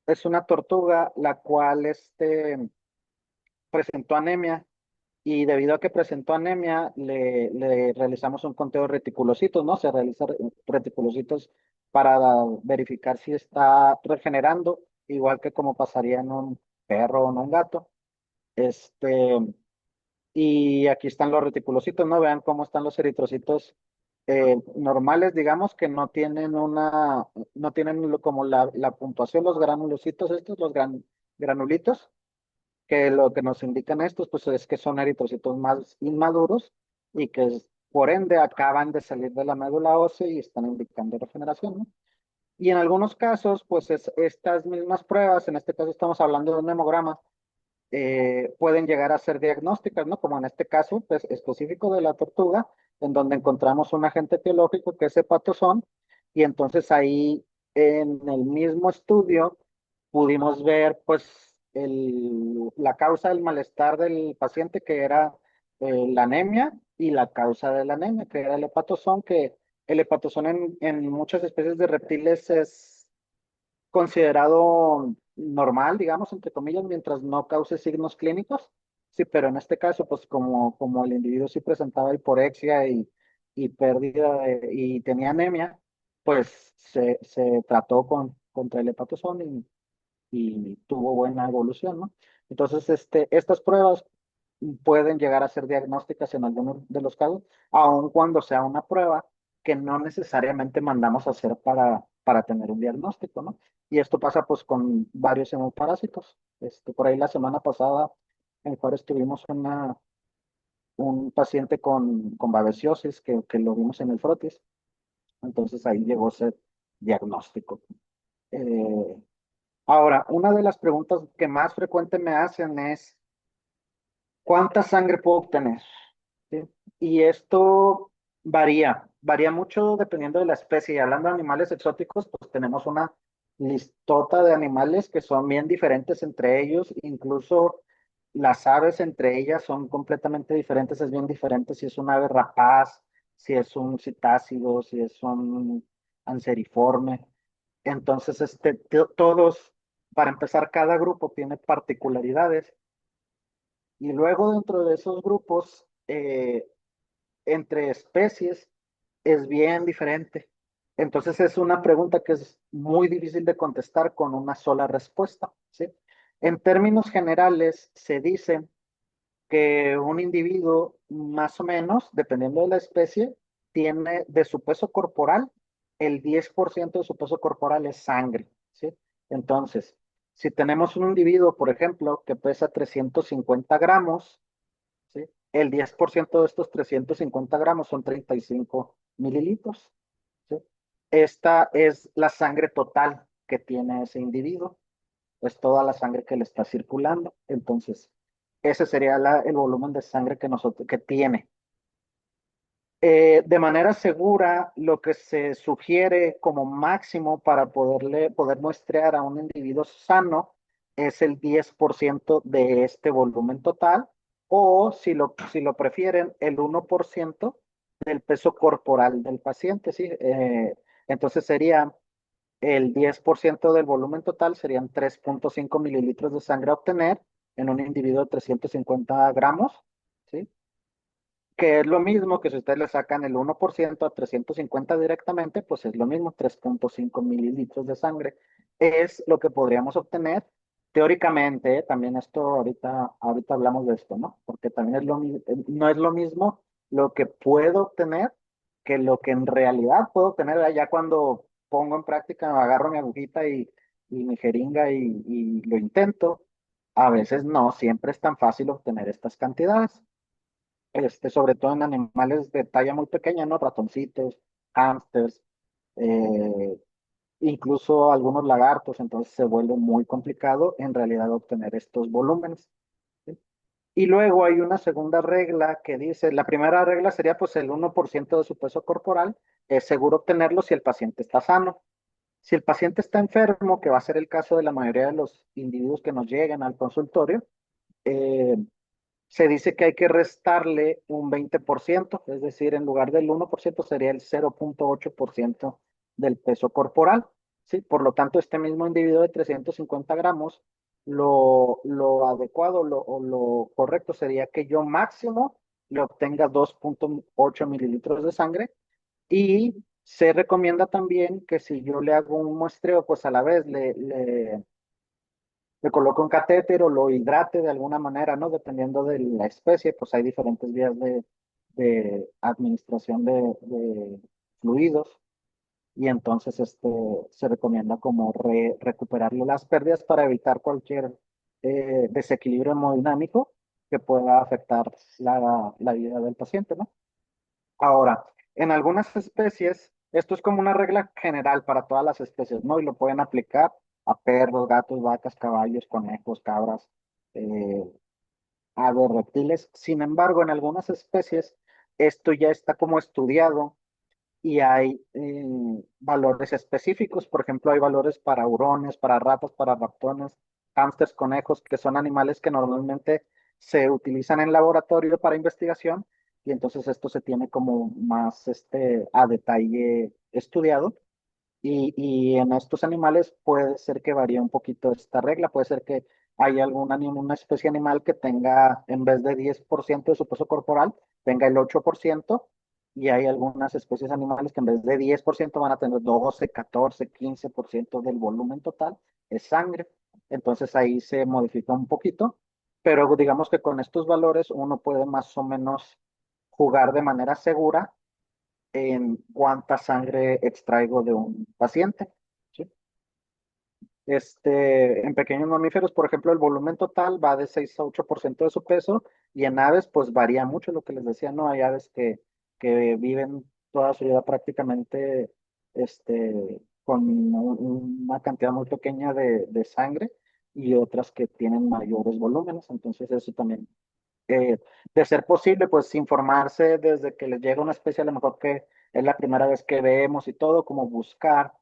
es una tortuga la cual presentó anemia y debido a que presentó anemia le realizamos un conteo de reticulocitos, ¿no? Se realiza reticulocitos para verificar si está regenerando, igual que como pasaría en un perro o en un gato. Este, y aquí están los reticulocitos, ¿no? Vean cómo están los eritrocitos normales, digamos, que no tienen como la puntuación, los granulocitos estos, granulitos, que lo que nos indican estos, pues es que son eritrocitos más inmaduros y que por ende acaban de salir de la médula ósea y están indicando regeneración, ¿no? Y en algunos casos, pues estas mismas pruebas, en este caso estamos hablando de un hemograma, pueden llegar a ser diagnósticas, ¿no? Como en este caso, pues, específico de la tortuga, en donde encontramos un agente etiológico que es hepatosón, y entonces ahí en el mismo estudio pudimos ver, pues, la causa del malestar del paciente, que era la anemia, y la causa de la anemia, que era el hepatosón, que el hepatosón en muchas especies de reptiles es considerado normal, digamos, entre comillas, mientras no cause signos clínicos. Sí, pero en este caso, pues como el individuo sí presentaba hiporexia y pérdida y tenía anemia, pues se trató contra el hepatosón y tuvo buena evolución, ¿no? Entonces, estas pruebas pueden llegar a ser diagnósticas en algunos de los casos, aun cuando sea una prueba que no necesariamente mandamos a hacer para tener un diagnóstico, ¿no? Y esto pasa pues con varios hemoparásitos. Por ahí la semana pasada en Juárez tuvimos un paciente con babesiosis que lo vimos en el frotis, entonces ahí llegó a ser diagnóstico. Eh, Ahora, una de las preguntas que más frecuente me hacen es, ¿cuánta sangre puedo obtener? ¿Sí? Y esto varía mucho dependiendo de la especie. Y hablando de animales exóticos, pues tenemos una listota de animales que son bien diferentes entre ellos, incluso las aves entre ellas son completamente diferentes, es bien diferente si es un ave rapaz, si es un citácido, si es un anseriforme. Entonces, todos, para empezar, cada grupo tiene particularidades y luego dentro de esos grupos, entre especies, es bien diferente. Entonces es una pregunta que es muy difícil de contestar con una sola respuesta, ¿sí? En términos generales, se dice que un individuo, más o menos, dependiendo de la especie, tiene de su peso corporal, el 10% de su peso corporal es sangre, ¿sí? Entonces, si tenemos un individuo, por ejemplo, que pesa 350 gramos, ¿sí? El 10% de estos 350 gramos son 35 mililitros, ¿sí? Esta es la sangre total que tiene ese individuo, es toda la sangre que le está circulando. Entonces, ese sería el volumen de sangre que tiene. De manera segura, lo que se sugiere como máximo para poder muestrear a un individuo sano es el 10% de este volumen total, o si lo prefieren, el 1% del peso corporal del paciente, ¿sí? Entonces sería el 10% del volumen total, serían 3.5 mililitros de sangre a obtener en un individuo de 350 gramos, ¿sí? Que es lo mismo que si ustedes le sacan el 1% a 350 directamente, pues es lo mismo, 3.5 mililitros de sangre. Es lo que podríamos obtener teóricamente, también esto ahorita hablamos de esto, ¿no? Porque también no es lo mismo lo que puedo obtener que lo que en realidad puedo obtener ya cuando pongo en práctica, agarro mi agujita y mi jeringa y lo intento. A veces no, siempre es tan fácil obtener estas cantidades, sobre todo en animales de talla muy pequeña, ¿no? Ratoncitos, hámsters, eh, incluso algunos lagartos, entonces se vuelve muy complicado en realidad obtener estos volúmenes, ¿sí? Y luego hay una segunda regla que dice, la primera regla sería pues el 1% de su peso corporal, es seguro obtenerlo si el paciente está sano. Si el paciente está enfermo, que va a ser el caso de la mayoría de los individuos que nos llegan al consultorio, eh, se dice que hay que restarle un 20%, es decir, en lugar del 1% sería el 0.8% del peso corporal. ¿sí? Por lo tanto, este mismo individuo de 350 gramos, lo adecuado o lo correcto sería que yo máximo le obtenga 2,8 mililitros de sangre y se recomienda también que si yo le hago un muestreo, pues a la vez le coloco un catéter o lo hidrate de alguna manera, ¿no? Dependiendo de la especie, pues hay diferentes vías de administración de fluidos y entonces se recomienda como recuperarle las pérdidas para evitar cualquier desequilibrio hemodinámico que pueda afectar la vida del paciente, ¿no? Ahora, en algunas especies, esto es como una regla general para todas las especies, ¿no? Y lo pueden aplicar a perros, gatos, vacas, caballos, conejos, cabras, eh, aves, reptiles. Sin embargo, en algunas especies, esto ya está como estudiado y hay valores específicos. Por ejemplo, hay valores para hurones, para ratas, para ratones, hámsters, conejos, que son animales que normalmente se utilizan en laboratorio para investigación y entonces esto se tiene como más a detalle estudiado. Y en estos animales puede ser que varíe un poquito esta regla, puede ser que haya una especie animal que tenga, en vez de 10% de su peso corporal, tenga el 8%, y hay algunas especies animales que en vez de 10% van a tener 12, 14, 15% del volumen total, es sangre. Entonces ahí se modifica un poquito, pero digamos que con estos valores uno puede más o menos jugar de manera segura en cuánta sangre extraigo de un paciente. ¿Sí? En pequeños mamíferos, por ejemplo, el volumen total va de 6 a 8% de su peso y en aves pues varía mucho lo que les decía, ¿no? Hay aves que viven toda su vida prácticamente con una cantidad muy pequeña de sangre y otras que tienen mayores volúmenes, entonces eso también de ser posible, pues informarse desde que les llega una especie, a lo mejor que es la primera vez que vemos y todo, como buscar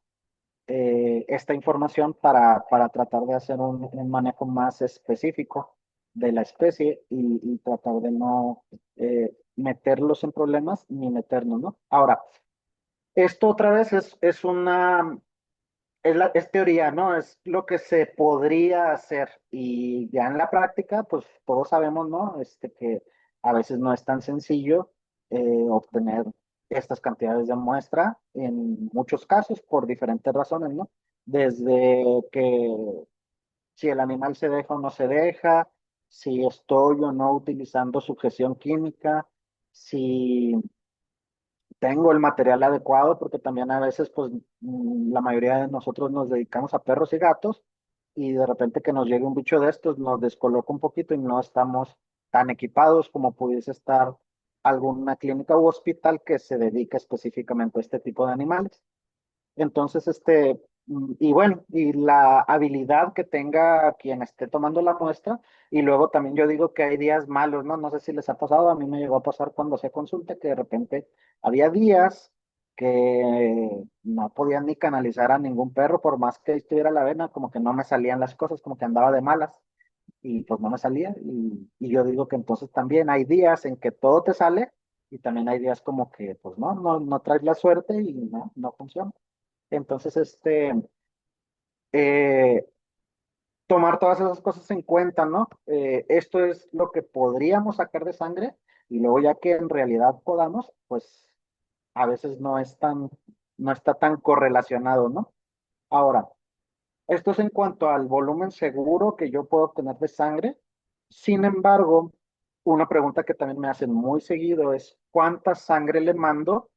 esta información para tratar de hacer un manejo más específico de la especie y tratar de no meterlos en problemas ni meternos, ¿no? Ahora, esto otra vez es teoría, ¿no? Es lo que se podría hacer y ya en la práctica, pues todos sabemos, ¿no? Que a veces no es tan sencillo obtener estas cantidades de muestra en muchos casos por diferentes razones, ¿no? Desde que si el animal se deja o no se deja, si estoy o no utilizando sujeción química, si tengo el material adecuado, porque también a veces, pues, la mayoría de nosotros nos dedicamos a perros y gatos, y de repente que nos llegue un bicho de estos nos descoloca un poquito y no estamos tan equipados como pudiese estar alguna clínica u hospital que se dedica específicamente a este tipo de animales. Entonces, y bueno, y la habilidad que tenga quien esté tomando la muestra, y luego también yo digo que hay días malos, ¿no? No sé si les ha pasado, a mí me llegó a pasar cuando hacía consulta que de repente había días que no podían ni canalizar a ningún perro, por más que estuviera la vena, como que no me salían las cosas, como que andaba de malas, y pues no me salía, y yo digo que entonces también hay días en que todo te sale, y también hay días como que, pues no traes la suerte y no funciona. Entonces, eh, tomar todas esas cosas en cuenta, ¿no? Esto es lo que podríamos sacar de sangre y luego ya que en realidad podamos, pues a veces no está tan correlacionado, ¿no? Ahora, esto es en cuanto al volumen seguro que yo puedo obtener de sangre. Sin embargo, una pregunta que también me hacen muy seguido es, ¿cuánta sangre le mando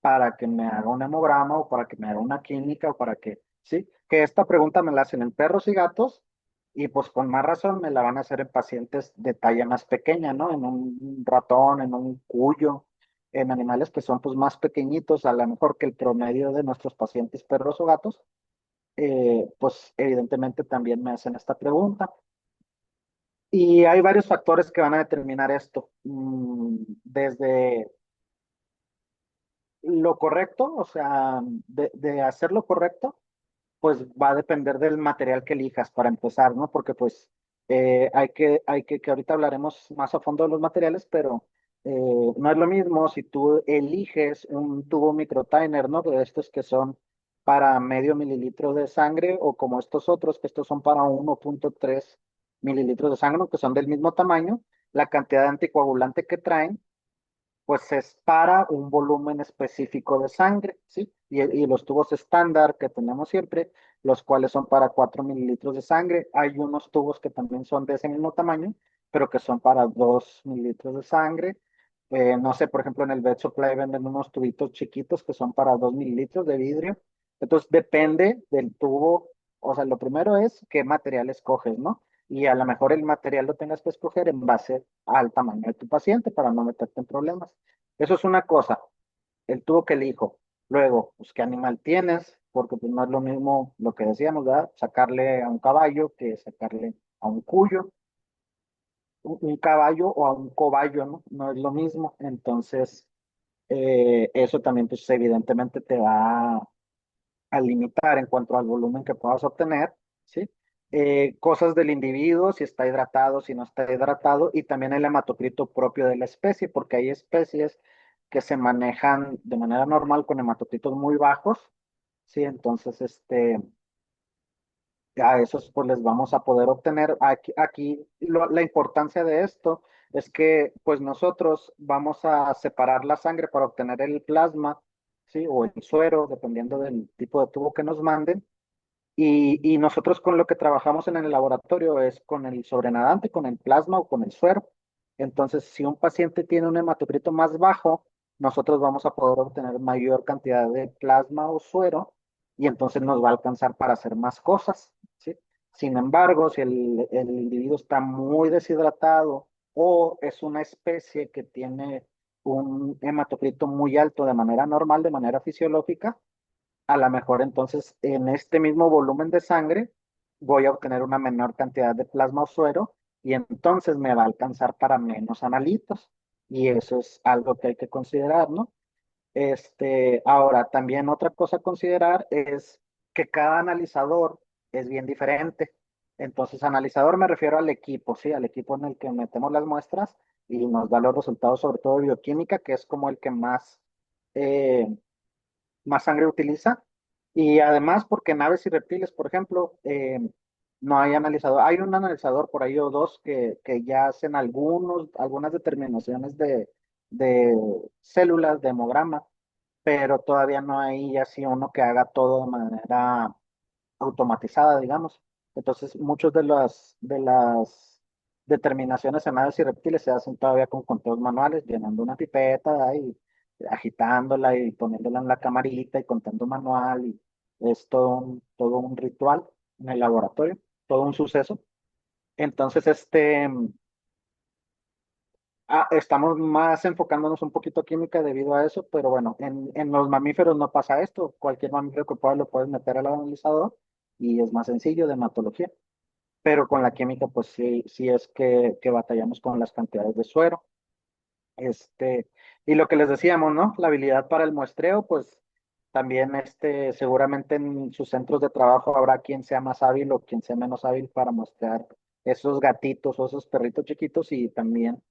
para que me haga un hemograma o para que me haga una química o para que, sí? Que esta pregunta me la hacen en perros y gatos y pues con más razón me la van a hacer en pacientes de talla más pequeña, ¿no? En un ratón, en un cuyo, en animales que son pues más pequeñitos, a lo mejor que el promedio de nuestros pacientes perros o gatos, pues evidentemente también me hacen esta pregunta. Y hay varios factores que van a determinar esto, desde lo correcto, o sea, de hacer lo correcto, pues va a depender del material que elijas para empezar, ¿no? Porque pues que ahorita hablaremos más a fondo de los materiales, pero no es lo mismo si tú eliges un tubo microtyner, ¿no? De estos que son para medio mililitro de sangre o como estos otros, que estos son para 1,3 mililitros de sangre, que son del mismo tamaño, la cantidad de anticoagulante que traen pues es para un volumen específico de sangre, ¿sí? Y los tubos estándar que tenemos siempre, los cuales son para 4 mililitros de sangre. Hay unos tubos que también son de ese mismo tamaño, pero que son para 2 mililitros de sangre. No sé, por ejemplo, en el Bed Supply venden unos tubitos chiquitos que son para 2 mililitros de vidrio. Entonces, depende del tubo. O sea, lo primero es qué material escoges, ¿no? Y a lo mejor el material lo tengas que escoger en base al tamaño de tu paciente para no meterte en problemas. Eso es una cosa, el tubo que elijo. Luego, pues qué animal tienes, porque pues no es lo mismo lo que decíamos, ¿verdad? Sacarle a un caballo que sacarle a un cuyo, un caballo o a un cobayo, ¿no? No es lo mismo. Entonces, eso también, pues evidentemente te va a limitar en cuanto al volumen que puedas obtener, ¿sí? Cosas del individuo, si está hidratado, si no está hidratado, y también el hematocrito propio de la especie, porque hay especies que se manejan de manera normal con hematocritos muy bajos, ¿sí? Entonces, a esos pues les vamos a poder obtener. Aquí la importancia de esto es que pues nosotros vamos a separar la sangre para obtener el plasma, ¿sí? O el suero, dependiendo del tipo de tubo que nos manden. Y nosotros con lo que trabajamos en el laboratorio es con el sobrenadante, con el plasma o con el suero. Entonces, si un paciente tiene un hematocrito más bajo, nosotros vamos a poder obtener mayor cantidad de plasma o suero y entonces nos va a alcanzar para hacer más cosas, ¿sí? Sin embargo, si el individuo está muy deshidratado o es una especie que tiene un hematocrito muy alto de manera normal, de manera fisiológica, a lo mejor entonces en este mismo volumen de sangre voy a obtener una menor cantidad de plasma o suero y entonces me va a alcanzar para menos analitos. Y eso es algo que hay que considerar, ¿no? Ahora, también otra cosa a considerar es que cada analizador es bien diferente. Entonces, analizador me refiero al equipo, ¿sí? Al equipo en el que metemos las muestras y nos da los resultados, sobre todo de bioquímica, que es como el que eh, más sangre utiliza. Y además, porque en aves y reptiles, por ejemplo, no hay analizador. Hay un analizador por ahí o dos que ya hacen algunas determinaciones de células, de hemograma, pero todavía no hay así uno que haga todo de manera automatizada, digamos. Entonces, muchas de las determinaciones en aves y reptiles se hacen todavía con conteos manuales, llenando una pipeta ahí, agitándola y poniéndola en la camarita y contando manual. Y es todo un ritual en el laboratorio, todo un suceso. Entonces, estamos más enfocándonos un poquito a química debido a eso, pero bueno, en los mamíferos no pasa esto. Cualquier mamífero que pueda lo puedes meter al analizador y es más sencillo de hematología. Pero con la química, pues sí, sí es que batallamos con las cantidades de suero. Y lo que les decíamos, ¿no? La habilidad para el muestreo, pues también seguramente en sus centros de trabajo habrá quien sea más hábil o quien sea menos hábil para muestrear esos gatitos o esos perritos chiquitos y también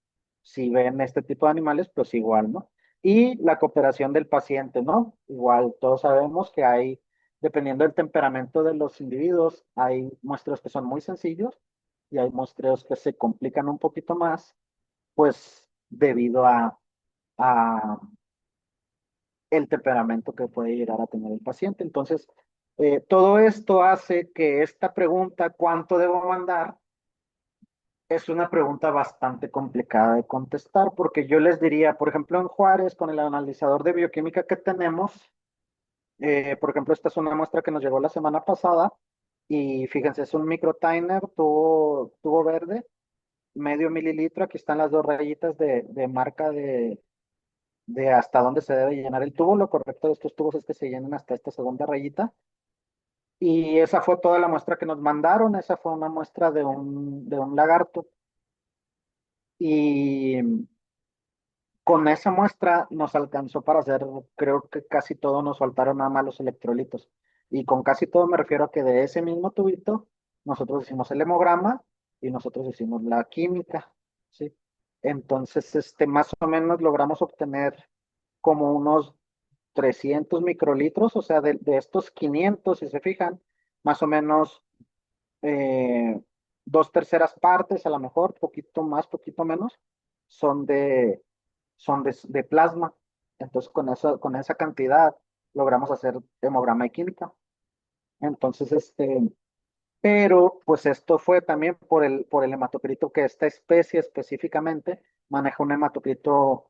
si ven este tipo de animales, pues igual, ¿no? Y la cooperación del paciente, ¿no? Igual, todos sabemos que dependiendo del temperamento de los individuos, hay muestreos que son muy sencillos y hay muestreos que se complican un poquito más pues debido a el temperamento que puede llegar a tener el paciente. Entonces, todo esto hace que esta pregunta, ¿cuánto debo mandar? Es una pregunta bastante complicada de contestar, porque yo les diría, por ejemplo, en Juárez, con el analizador de bioquímica que tenemos, por ejemplo, esta es una muestra que nos llegó la semana pasada, y fíjense, es un microtimer, tubo verde, medio mililitro, aquí están las dos rayitas de marca de hasta dónde se debe llenar el tubo. Lo correcto de estos tubos es que se llenen hasta esta segunda rayita. Y esa fue toda la muestra que nos mandaron. Esa fue una muestra de un lagarto. Y con esa muestra nos alcanzó para hacer, creo que casi todo, nos faltaron nada más los electrolitos. Y con casi todo me refiero a que de ese mismo tubito, nosotros hicimos el hemograma y nosotros hicimos la química, ¿sí? Entonces, más o menos logramos obtener como unos 300 microlitros, o sea, de estos 500, si se fijan, más o menos eh, dos terceras partes, a lo mejor, poquito más, poquito menos, son de plasma. Entonces, con esa cantidad logramos hacer hemograma y química. Entonces, pero pues esto fue también por el hematocrito, que esta especie específicamente maneja un hematocrito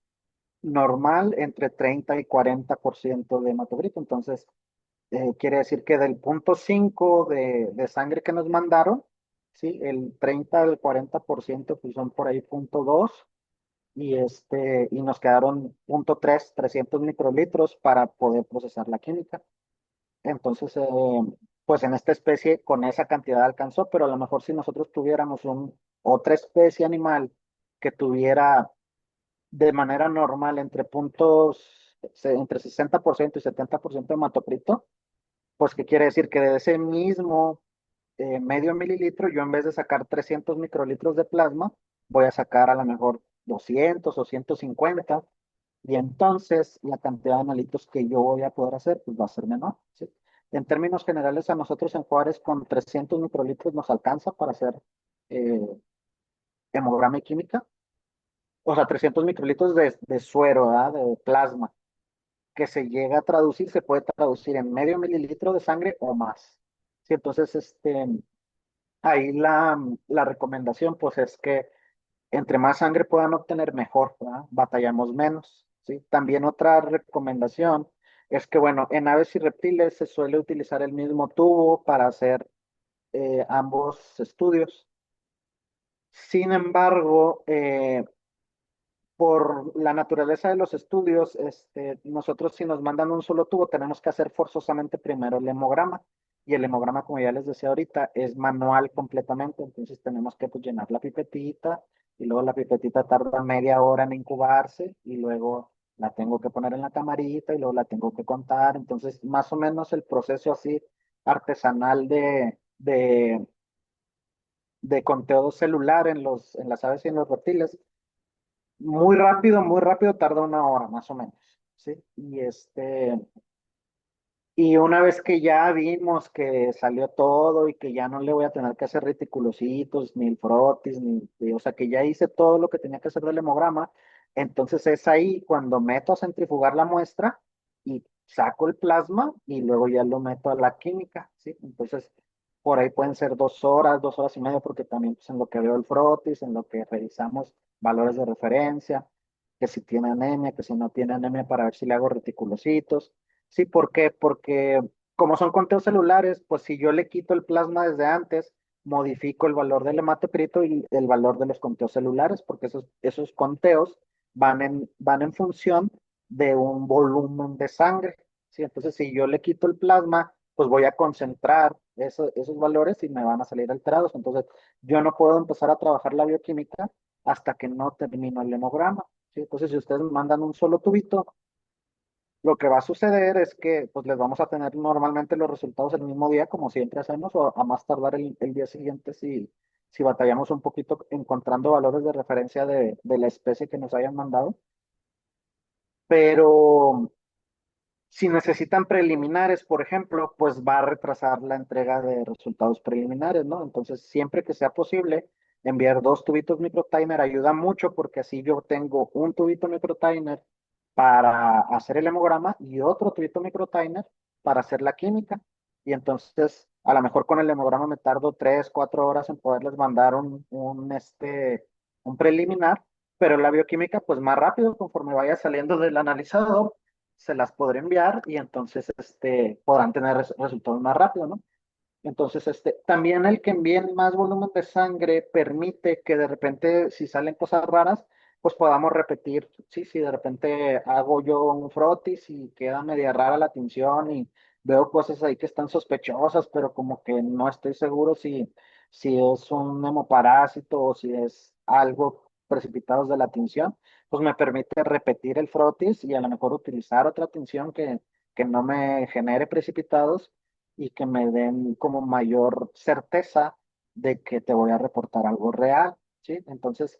normal entre 30 y 40% de hematocrito. Entonces, quiere decir que del punto 5 de sangre que nos mandaron, ¿sí? El 30 al 40% pues son por ahí punto 2 y nos quedaron punto 3, 300 microlitros para poder procesar la química. Entonces, pues en esta especie con esa cantidad alcanzó, pero a lo mejor si nosotros tuviéramos otra especie animal que tuviera de manera normal entre 60% y 70% de hematocrito, pues ¿qué quiere decir? Que de ese mismo medio mililitro, yo en vez de sacar 300 microlitros de plasma, voy a sacar a lo mejor 200 o 150, y entonces la cantidad de analitos que yo voy a poder hacer, pues va a ser menor, ¿sí? En términos generales, a nosotros en Juárez con 300 microlitros nos alcanza para hacer eh, hemograma y química, o sea, 300 microlitros de suero, ¿verdad? De plasma, que se llega a traducir, se puede traducir en medio mililitro de sangre o más. Sí, entonces, ahí la recomendación, pues, es que entre más sangre puedan obtener, mejor, ¿verdad? Batallamos menos, ¿sí? También otra recomendación es que, bueno, en aves y reptiles se suele utilizar el mismo tubo para hacer ambos estudios. Sin embargo, por la naturaleza de los estudios, nosotros si nos mandan un solo tubo, tenemos que hacer forzosamente primero el hemograma. Y el hemograma, como ya les decía ahorita, es manual completamente. Entonces tenemos que pues, llenar la pipetita y luego la pipetita tarda media hora en incubarse y luego la tengo que poner en la camarita y luego la tengo que contar. Entonces, más o menos el proceso así artesanal de conteo celular en las aves y en los reptiles muy rápido, tarda una hora más o menos, ¿sí? Y una vez que ya vimos que salió todo y que ya no le voy a tener que hacer reticulocitos, ni el frotis, o sea, que ya hice todo lo que tenía que hacer del hemograma, entonces es ahí cuando meto a centrifugar la muestra y saco el plasma y luego ya lo meto a la química, ¿sí? Entonces, por ahí pueden ser 2 horas, 2 horas y media, porque también pues, en lo que veo el frotis, en lo que revisamos valores de referencia, que si tiene anemia, que si no tiene anemia para ver si le hago reticulocitos. Sí, ¿por qué? Porque como son conteos celulares, pues si yo le quito el plasma desde antes, modifico el valor del hematocrito y el valor de los conteos celulares, porque esos conteos van en función de un volumen de sangre. ¿Sí? Entonces, si yo le quito el plasma, pues voy a concentrar esos valores y me van a salir alterados. Entonces, yo no puedo empezar a trabajar la bioquímica hasta que no termino el hemograma. ¿Sí? Entonces, si ustedes me mandan un solo tubito, lo que va a suceder es que pues les vamos a tener normalmente los resultados el mismo día, como siempre hacemos, o a más tardar el día siguiente si batallamos un poquito encontrando valores de referencia de la especie que nos hayan mandado. Pero si necesitan preliminares, por ejemplo, pues va a retrasar la entrega de resultados preliminares, ¿no? Entonces, siempre que sea posible, enviar 2 tubitos microtimer ayuda mucho porque así yo tengo un tubito microtimer para hacer el hemograma y otro tubito microtimer para hacer la química. Y entonces, a lo mejor con el hemograma me tardo 3, 4 horas en poderles mandar un preliminar, pero la bioquímica, pues más rápido, conforme vaya saliendo del analizador se las podré enviar y entonces podrán tener resultados más rápido, ¿no? Entonces, también el que envíen más volumen de sangre permite que de repente, si salen cosas raras, pues podamos repetir, sí, si de repente hago yo un frotis y queda media rara la tinción y veo cosas ahí que están sospechosas, pero como que no estoy seguro si es un hemoparásito o si es algo precipitados de la tinción, pues me permite repetir el frotis y a lo mejor utilizar otra tinción que no me genere precipitados y que me den como mayor certeza de que te voy a reportar algo real, ¿sí? Entonces,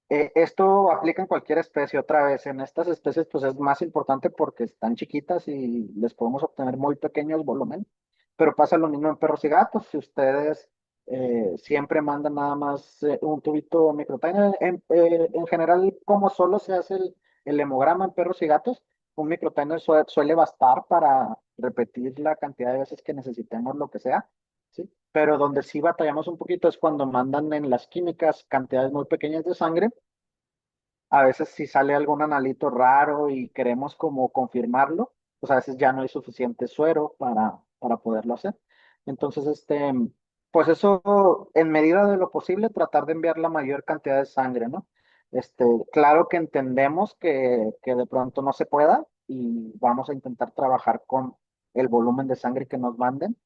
Esto aplica en cualquier especie, otra vez. En estas especies, pues es más importante porque están chiquitas y les podemos obtener muy pequeños volúmenes. Pero pasa lo mismo en perros y gatos. Si ustedes siempre mandan nada más un tubito microtiner, en general, como solo se hace el hemograma en perros y gatos, un microtiner suele bastar para repetir la cantidad de veces que necesitemos lo que sea. ¿Sí? Pero donde sí batallamos un poquito es cuando mandan en las químicas cantidades muy pequeñas de sangre. A veces si sale algún analito raro y queremos como confirmarlo, pues a veces ya no hay suficiente suero para poderlo hacer. Entonces, pues eso, en medida de lo posible, tratar de enviar la mayor cantidad de sangre, ¿no? Claro que entendemos que de pronto no se pueda y vamos a intentar trabajar con el volumen de sangre que nos manden,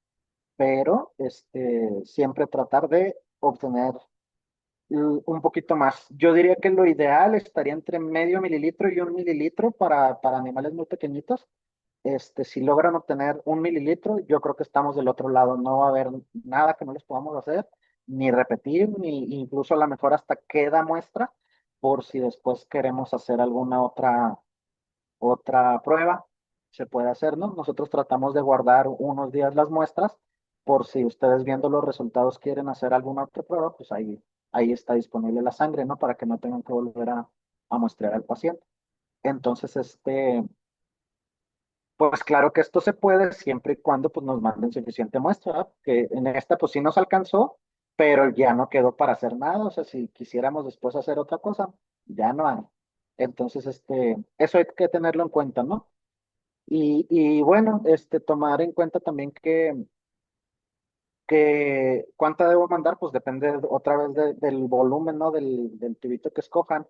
pero siempre tratar de obtener un poquito más. Yo diría que lo ideal estaría entre medio mililitro y 1 mililitro para animales muy pequeñitos. Si logran obtener 1 mililitro, yo creo que estamos del otro lado. No va a haber nada que no les podamos hacer, ni repetir, ni incluso a lo mejor hasta queda muestra, por si después queremos hacer alguna otra prueba, se puede hacer, ¿no? Nosotros tratamos de guardar unos días las muestras por si ustedes viendo los resultados quieren hacer alguna otra prueba, pues ahí está disponible la sangre, ¿no? Para que no tengan que volver a muestrear al paciente. Entonces, pues claro que esto se puede siempre y cuando pues, nos manden suficiente muestra, ¿verdad? Que en esta pues sí nos alcanzó, pero ya no quedó para hacer nada. O sea, si quisiéramos después hacer otra cosa, ya no hay. Entonces, eso hay que tenerlo en cuenta, ¿no? Y bueno, tomar en cuenta también que cuánta debo mandar, pues depende otra vez del volumen, ¿no? Del tubito que escojan,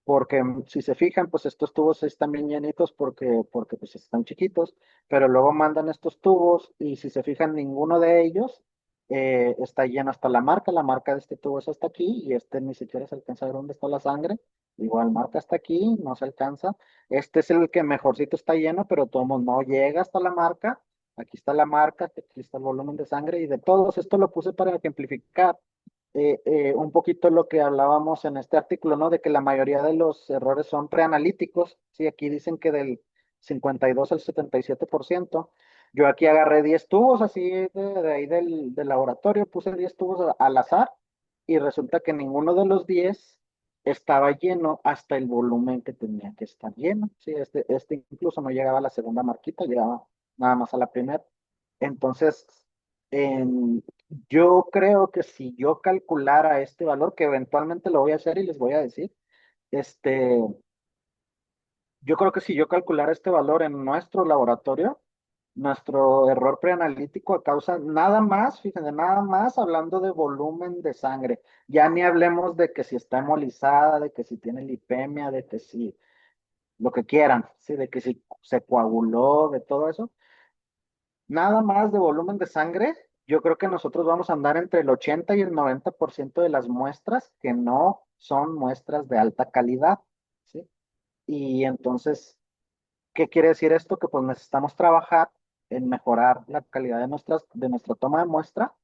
porque si se fijan, pues estos tubos están bien llenitos porque pues están chiquitos, pero luego mandan estos tubos y si se fijan, ninguno de ellos está lleno hasta la marca de este tubo es hasta aquí y ni siquiera se alcanza a ver dónde está la sangre, igual marca hasta aquí, no se alcanza, este es el que mejorcito está lleno, pero todo no llega hasta la marca, aquí está la marca, aquí está el volumen de sangre y de todos, esto lo puse para ejemplificar un poquito lo que hablábamos en este artículo, ¿no? De que la mayoría de los errores son preanalíticos. Sí, aquí dicen que del 52 al 77%. Yo aquí agarré 10 tubos así de ahí del laboratorio, puse 10 tubos al azar y resulta que ninguno de los 10 estaba lleno hasta el volumen que tenía que estar lleno. Sí, este incluso no llegaba a la segunda marquita, llegaba nada más a la primera. Entonces, en- yo creo que si yo calculara este valor, que eventualmente lo voy a hacer y les voy a decir, este, yo creo que si yo calculara este valor en nuestro laboratorio, nuestro error preanalítico a causa nada más, fíjense, nada más hablando de volumen de sangre. Ya ni hablemos de que si está hemolizada, de que si tiene lipemia, de que si lo que quieran, sí, de que si se coaguló, de todo eso. Nada más de volumen de sangre, yo creo que nosotros vamos a andar entre el 80 y el 90% de las muestras que no son muestras de alta calidad, ¿sí? Y entonces, ¿qué quiere decir esto? Que pues necesitamos trabajar en mejorar la calidad de nuestra toma de muestra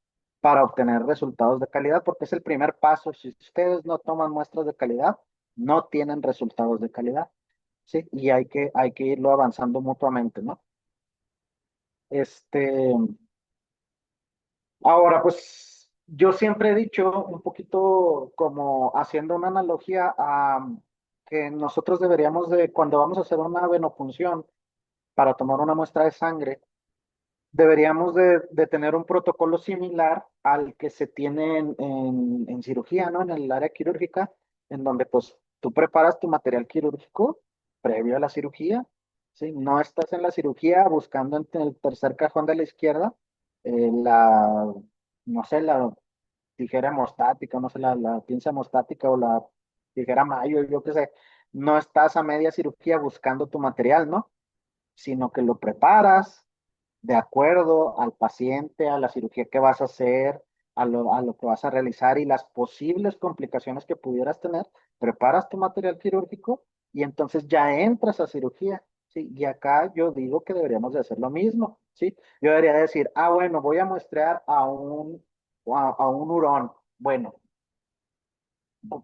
para obtener resultados de calidad, porque es el primer paso. Si ustedes no toman muestras de calidad, no tienen resultados de calidad, ¿sí? Y hay que irlo avanzando mutuamente, ¿no? Este, Ahora, pues yo siempre he dicho un poquito como haciendo una analogía a que nosotros deberíamos de, cuando vamos a hacer una venopunción para tomar una muestra de sangre, deberíamos de tener un protocolo similar al que se tiene en cirugía, ¿no? En el área quirúrgica, en donde pues tú preparas tu material quirúrgico previo a la cirugía, ¿sí? No estás en la cirugía buscando en el tercer cajón de la izquierda no sé, la tijera hemostática, no sé, la pinza hemostática o la tijera mayo, yo qué sé. No estás a media cirugía buscando tu material, ¿no? Sino que lo preparas de acuerdo al paciente, a la cirugía que vas a hacer, a lo que vas a realizar y las posibles complicaciones que pudieras tener, preparas tu material quirúrgico y entonces ya entras a cirugía, ¿sí? Y acá yo digo que deberíamos de hacer lo mismo, ¿sí? Yo debería decir, bueno, voy a muestrear a un hurón. Bueno,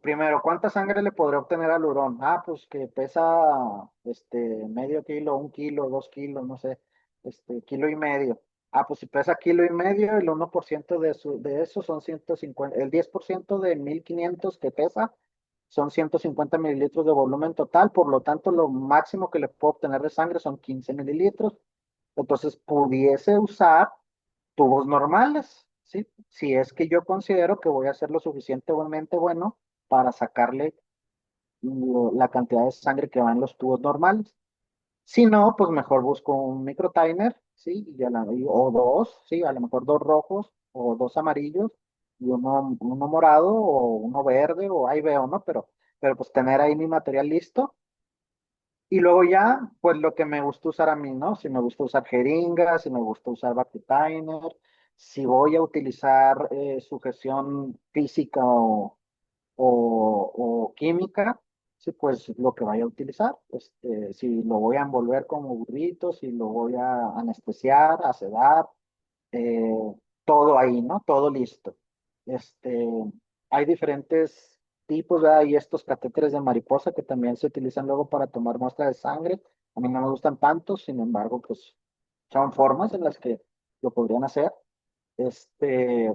Primero, ¿cuánta sangre le podré obtener al hurón? Ah, pues que pesa medio kilo, 1 kilo, 2 kilos, no sé, kilo y medio. Ah, pues si pesa kilo y medio, el 1% de eso son 150, el 10% de 1500 que pesa son 150 mililitros de volumen total, por lo tanto, lo máximo que le puedo obtener de sangre son 15 mililitros. Entonces, pudiese usar tubos normales, ¿sí? Si es que yo considero que voy a ser lo suficientemente bueno para sacarle la cantidad de sangre que va en los tubos normales. Si no, pues mejor busco un microtimer, ¿sí? O dos, ¿sí? A lo mejor dos rojos o dos amarillos y uno morado o uno verde o ahí veo, ¿no? Pero pues tener ahí mi material listo. Y luego ya, pues lo que me gusta usar a mí, ¿no? Si me gusta usar jeringas, si me gusta usar Vacutainer, si voy a utilizar sujeción física o química, sí, pues lo que vaya a utilizar. Si lo voy a envolver como burrito, si lo voy a anestesiar, a sedar, eh, todo ahí, ¿no? Todo listo. Este, hay diferentes tipos, ¿verdad? Hay estos catéteres de mariposa que también se utilizan luego para tomar muestra de sangre. A mí no me gustan tanto, sin embargo, pues son formas en las que lo podrían hacer. Este,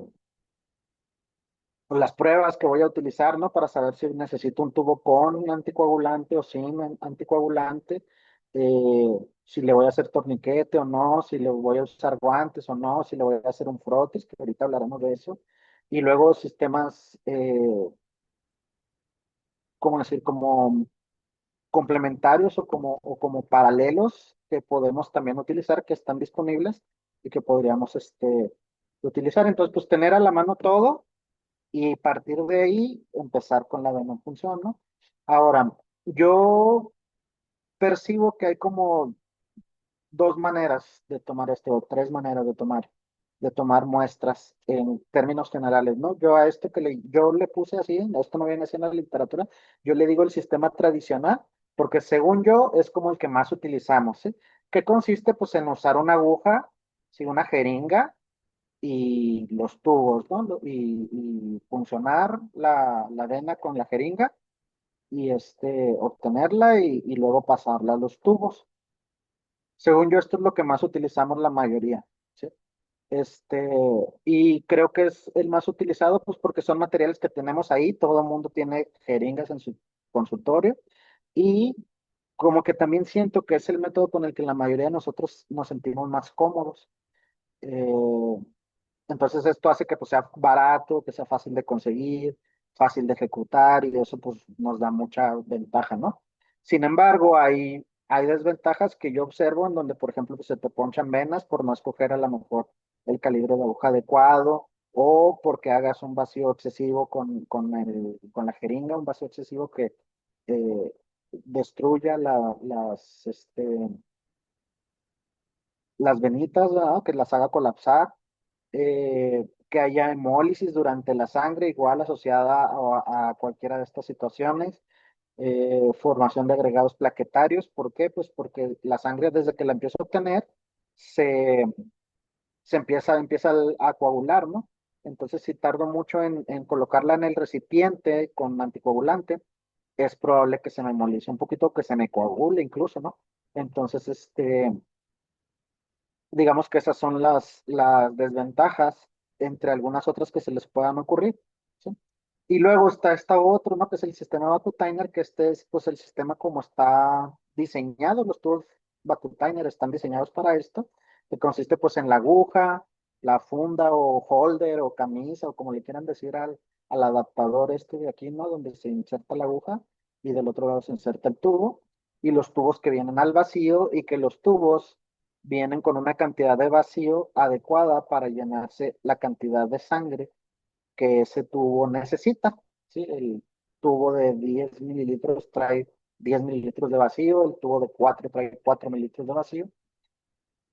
las pruebas que voy a utilizar, ¿no? Para saber si necesito un tubo con anticoagulante o sin anticoagulante, si le voy a hacer torniquete o no, si le voy a usar guantes o no, si le voy a hacer un frotis, que ahorita hablaremos de eso. Y luego sistemas, ¿cómo decir? Como complementarios o como paralelos que podemos también utilizar, que están disponibles y que podríamos utilizar. Entonces, pues tener a la mano todo y partir de ahí empezar con la vena en función, ¿no? Ahora, yo percibo que hay como dos maneras de tomar o tres maneras de tomar muestras en términos generales, ¿no? Yo a esto yo le puse así, esto no viene así en la literatura, yo le digo el sistema tradicional, porque según yo es como el que más utilizamos, ¿sí? ¿Qué consiste? Pues en usar una aguja, ¿sí? Una jeringa, y los tubos, ¿no? Y funcionar la vena con la jeringa y obtenerla y luego pasarla a los tubos. Según yo, esto es lo que más utilizamos la mayoría, ¿sí? Este, y creo que es el más utilizado, pues porque son materiales que tenemos ahí, todo el mundo tiene jeringas en su consultorio y como que también siento que es el método con el que la mayoría de nosotros nos sentimos más cómodos. Eh, Entonces esto hace que pues, sea barato, que sea fácil de conseguir, fácil de ejecutar y eso pues nos da mucha ventaja, ¿no? Sin embargo, hay desventajas que yo observo en donde, por ejemplo, pues, se te ponchan venas por no escoger a lo mejor el calibre de aguja adecuado o porque hagas un vacío excesivo con la jeringa, un vacío excesivo que destruya las venitas, ¿verdad? Que las haga colapsar, que haya hemólisis durante la sangre, igual asociada a cualquiera de estas situaciones, formación de agregados plaquetarios. ¿Por qué? Pues porque la sangre desde que la empiezo a obtener se, se empieza a coagular, ¿no? Entonces, si tardo mucho en colocarla en el recipiente con anticoagulante, es probable que se me embolice un poquito, que se me coagule incluso, ¿no? Entonces, digamos que esas son las desventajas entre algunas otras que se les puedan ocurrir, ¿sí? Y luego está esta otro, ¿no? Que es el sistema Batutainer, que este es pues el sistema como está diseñado, los tubos Batutainer están diseñados para esto, que consiste pues en la aguja, la funda o holder o camisa o como le quieran decir al adaptador este de aquí, ¿no? Donde se inserta la aguja y del otro lado se inserta el tubo y los tubos que vienen al vacío y que los tubos vienen con una cantidad de vacío adecuada para llenarse la cantidad de sangre que ese tubo necesita, ¿sí? El tubo de 10 mililitros trae 10 mililitros de vacío, el tubo de 4 trae 4 mililitros de vacío,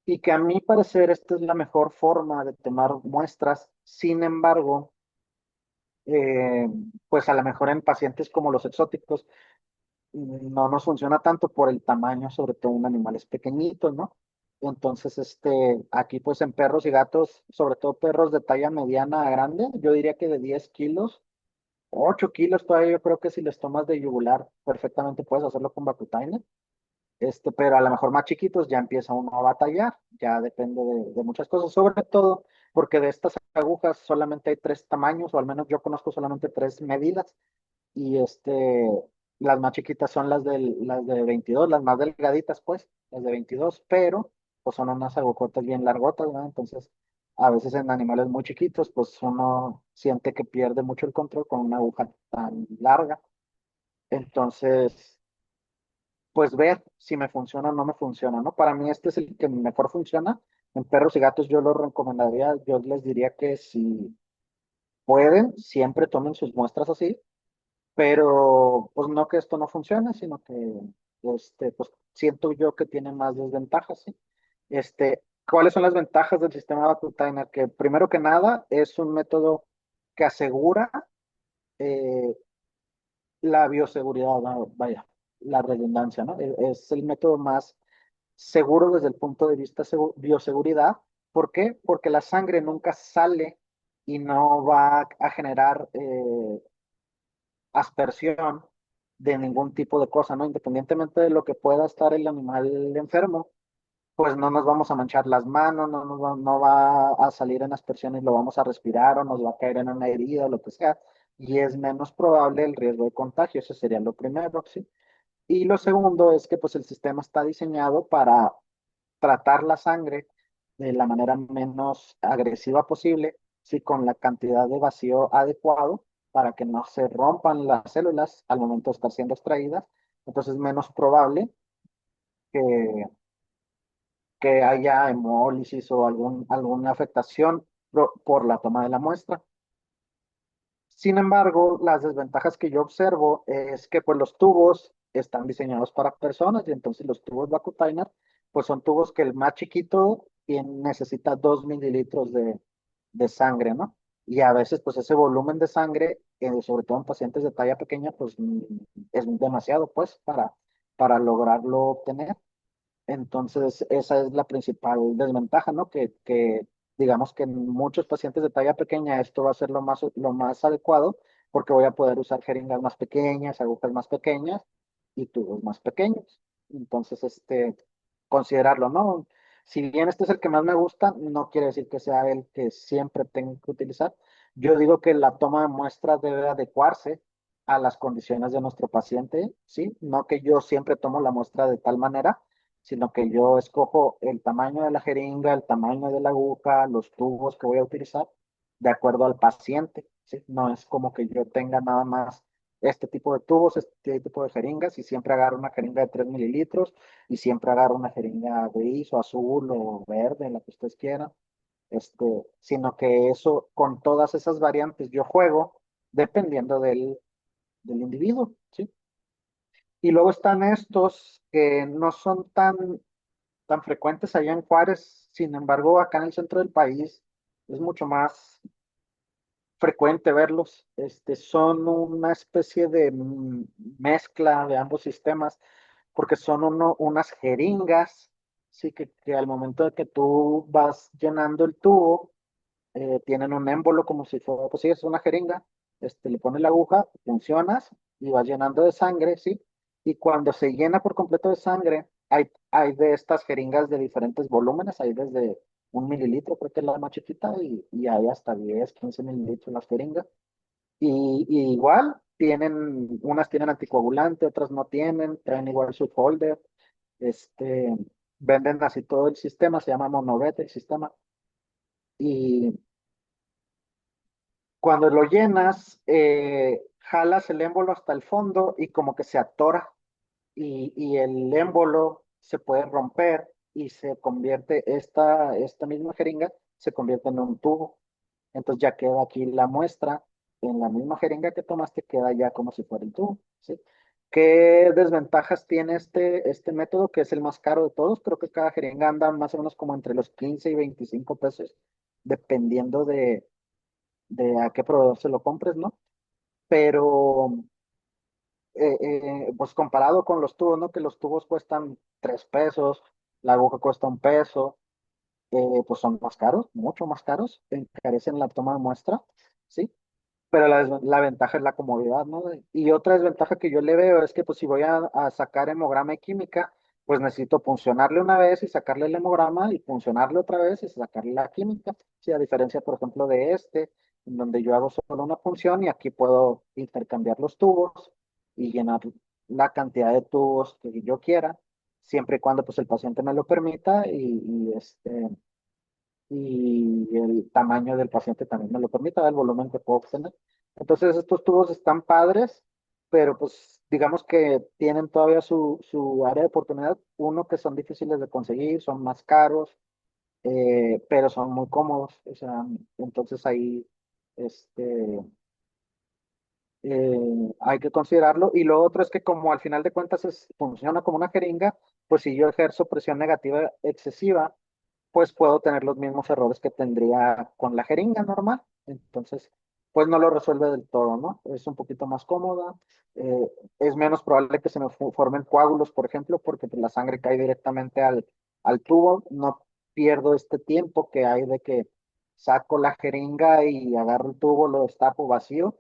y que a mi parecer esta es la mejor forma de tomar muestras. Sin embargo, eh, pues a lo mejor en pacientes como los exóticos no nos funciona tanto por el tamaño, sobre todo en animales pequeñitos, ¿no? Entonces, aquí pues en perros y gatos, sobre todo perros de talla mediana a grande, yo diría que de 10 kilos 8 kilos todavía yo creo que si les tomas de yugular, perfectamente puedes hacerlo con Vacutainer. Pero a lo mejor más chiquitos ya empieza uno a batallar, ya depende de muchas cosas, sobre todo porque de estas agujas solamente hay tres tamaños, o al menos yo conozco solamente tres medidas, y las más chiquitas son las de 22, las más delgaditas, pues, las de 22, pero pues son unas agujotas bien largotas, ¿no? Entonces, a veces en animales muy chiquitos, pues uno siente que pierde mucho el control con una aguja tan larga. Entonces, pues ver si me funciona o no me funciona, ¿no? Para mí este es el que mejor funciona. En perros y gatos yo lo recomendaría, yo les diría que si pueden, siempre tomen sus muestras así, pero pues no que esto no funcione, sino que pues siento yo que tiene más desventajas, ¿sí? ¿Cuáles son las ventajas del sistema Vacutainer? Que primero que nada es un método que asegura eh, la bioseguridad, ¿no? Vaya, la redundancia, ¿no? Es el método más seguro desde el punto de vista bioseguridad. ¿Por qué? Porque la sangre nunca sale y no va a generar aspersión de ningún tipo de cosa, ¿no? Independientemente de lo que pueda estar el animal enfermo, pues no nos vamos a manchar las manos, no va a salir en aspersión y lo vamos a respirar o nos va a caer en una herida o lo que sea. Y es menos probable el riesgo de contagio, eso sería lo primero, ¿sí? Y lo segundo es que pues el sistema está diseñado para tratar la sangre de la manera menos agresiva posible, sí, con la cantidad de vacío adecuado para que no se rompan las células al momento de estar siendo extraídas. Entonces es menos probable que, que haya hemólisis o alguna afectación por la toma de la muestra. Sin embargo, las desventajas que yo observo es que pues los tubos están diseñados para personas y entonces los tubos Vacutainer pues son tubos que el más chiquito necesita 2 mililitros de sangre, ¿no? Y a veces pues ese volumen de sangre, sobre todo en pacientes de talla pequeña, pues es demasiado pues para lograrlo obtener. Entonces, esa es la principal desventaja, ¿no? Que digamos que en muchos pacientes de talla pequeña esto va a ser lo más adecuado porque voy a poder usar jeringas más pequeñas, agujas más pequeñas y tubos más pequeños. Entonces, considerarlo, ¿no? Si bien este es el que más me gusta, no quiere decir que sea el que siempre tengo que utilizar. Yo digo que la toma de muestras debe adecuarse a las condiciones de nuestro paciente, ¿sí? No que yo siempre tomo la muestra de tal manera sino que yo escojo el tamaño de la jeringa, el tamaño de la aguja, los tubos que voy a utilizar de acuerdo al paciente, ¿sí? No es como que yo tenga nada más este tipo de tubos, este tipo de jeringas y siempre agarro una jeringa de 3 mililitros y siempre agarro una jeringa gris o azul o verde, la que ustedes quieran, sino que eso, con todas esas variantes yo juego dependiendo del individuo, ¿sí? Y luego están estos que no son tan frecuentes allá en Juárez, sin embargo, acá en el centro del país es mucho más frecuente verlos. Son una especie de mezcla de ambos sistemas, porque son unas jeringas, sí, que al momento de que tú vas llenando el tubo, tienen un émbolo como si fuera, pues sí, es una jeringa, le pones la aguja, funcionas y vas llenando de sangre, ¿sí? Y cuando se llena por completo de sangre, hay de estas jeringas de diferentes volúmenes, hay desde 1 mililitro, creo que es la más chiquita, y hay hasta 10 15 mililitros las jeringas. Y igual, unas tienen anticoagulante, otras no tienen, traen igual su folder, este, venden así todo el sistema, se llama Monovet el sistema. Y cuando lo llenas, jalas el émbolo hasta el fondo y como que se atora y el émbolo se puede romper y se convierte, esta misma jeringa se convierte en un tubo. Entonces ya queda aquí la muestra, en la misma jeringa que tomaste queda ya como si fuera el tubo, ¿sí? ¿Qué desventajas tiene este método, que es el más caro de todos? Creo que cada jeringa anda más o menos como entre los 15 y 25 pesos, dependiendo de a qué proveedor se lo compres, ¿no? Pero, pues comparado con los tubos, ¿no? Que los tubos cuestan 3 pesos, la aguja cuesta 1 peso, pues son más caros, mucho más caros, encarecen la toma de muestra, ¿sí? pero la ventaja es la comodidad, ¿no? Y otra desventaja que yo le veo es que pues si voy a sacar hemograma y química, pues necesito puncionarle una vez y sacarle el hemograma y puncionarle otra vez y sacarle la química. Sí, a diferencia, por ejemplo, de este, en donde yo hago solo una punción y aquí puedo intercambiar los tubos y llenar la cantidad de tubos que yo quiera, siempre y cuando pues el paciente me lo permita y el tamaño del paciente también me lo permita, el volumen que puedo obtener. Entonces, estos tubos están padres, pero pues digamos que tienen todavía su área de oportunidad. Uno, que son difíciles de conseguir, son más caros, pero son muy cómodos. O sea, entonces ahí este, hay que considerarlo. Y lo otro es que como al final de cuentas funciona como una jeringa, pues si yo ejerzo presión negativa excesiva, pues puedo tener los mismos errores que tendría con la jeringa normal. Entonces, pues no lo resuelve del todo, ¿no? Es un poquito más cómoda. eh, es menos probable que se me formen coágulos, por ejemplo, porque pues, la sangre cae directamente al tubo. No pierdo este tiempo que hay de que saco la jeringa y agarro el tubo, lo destapo vacío.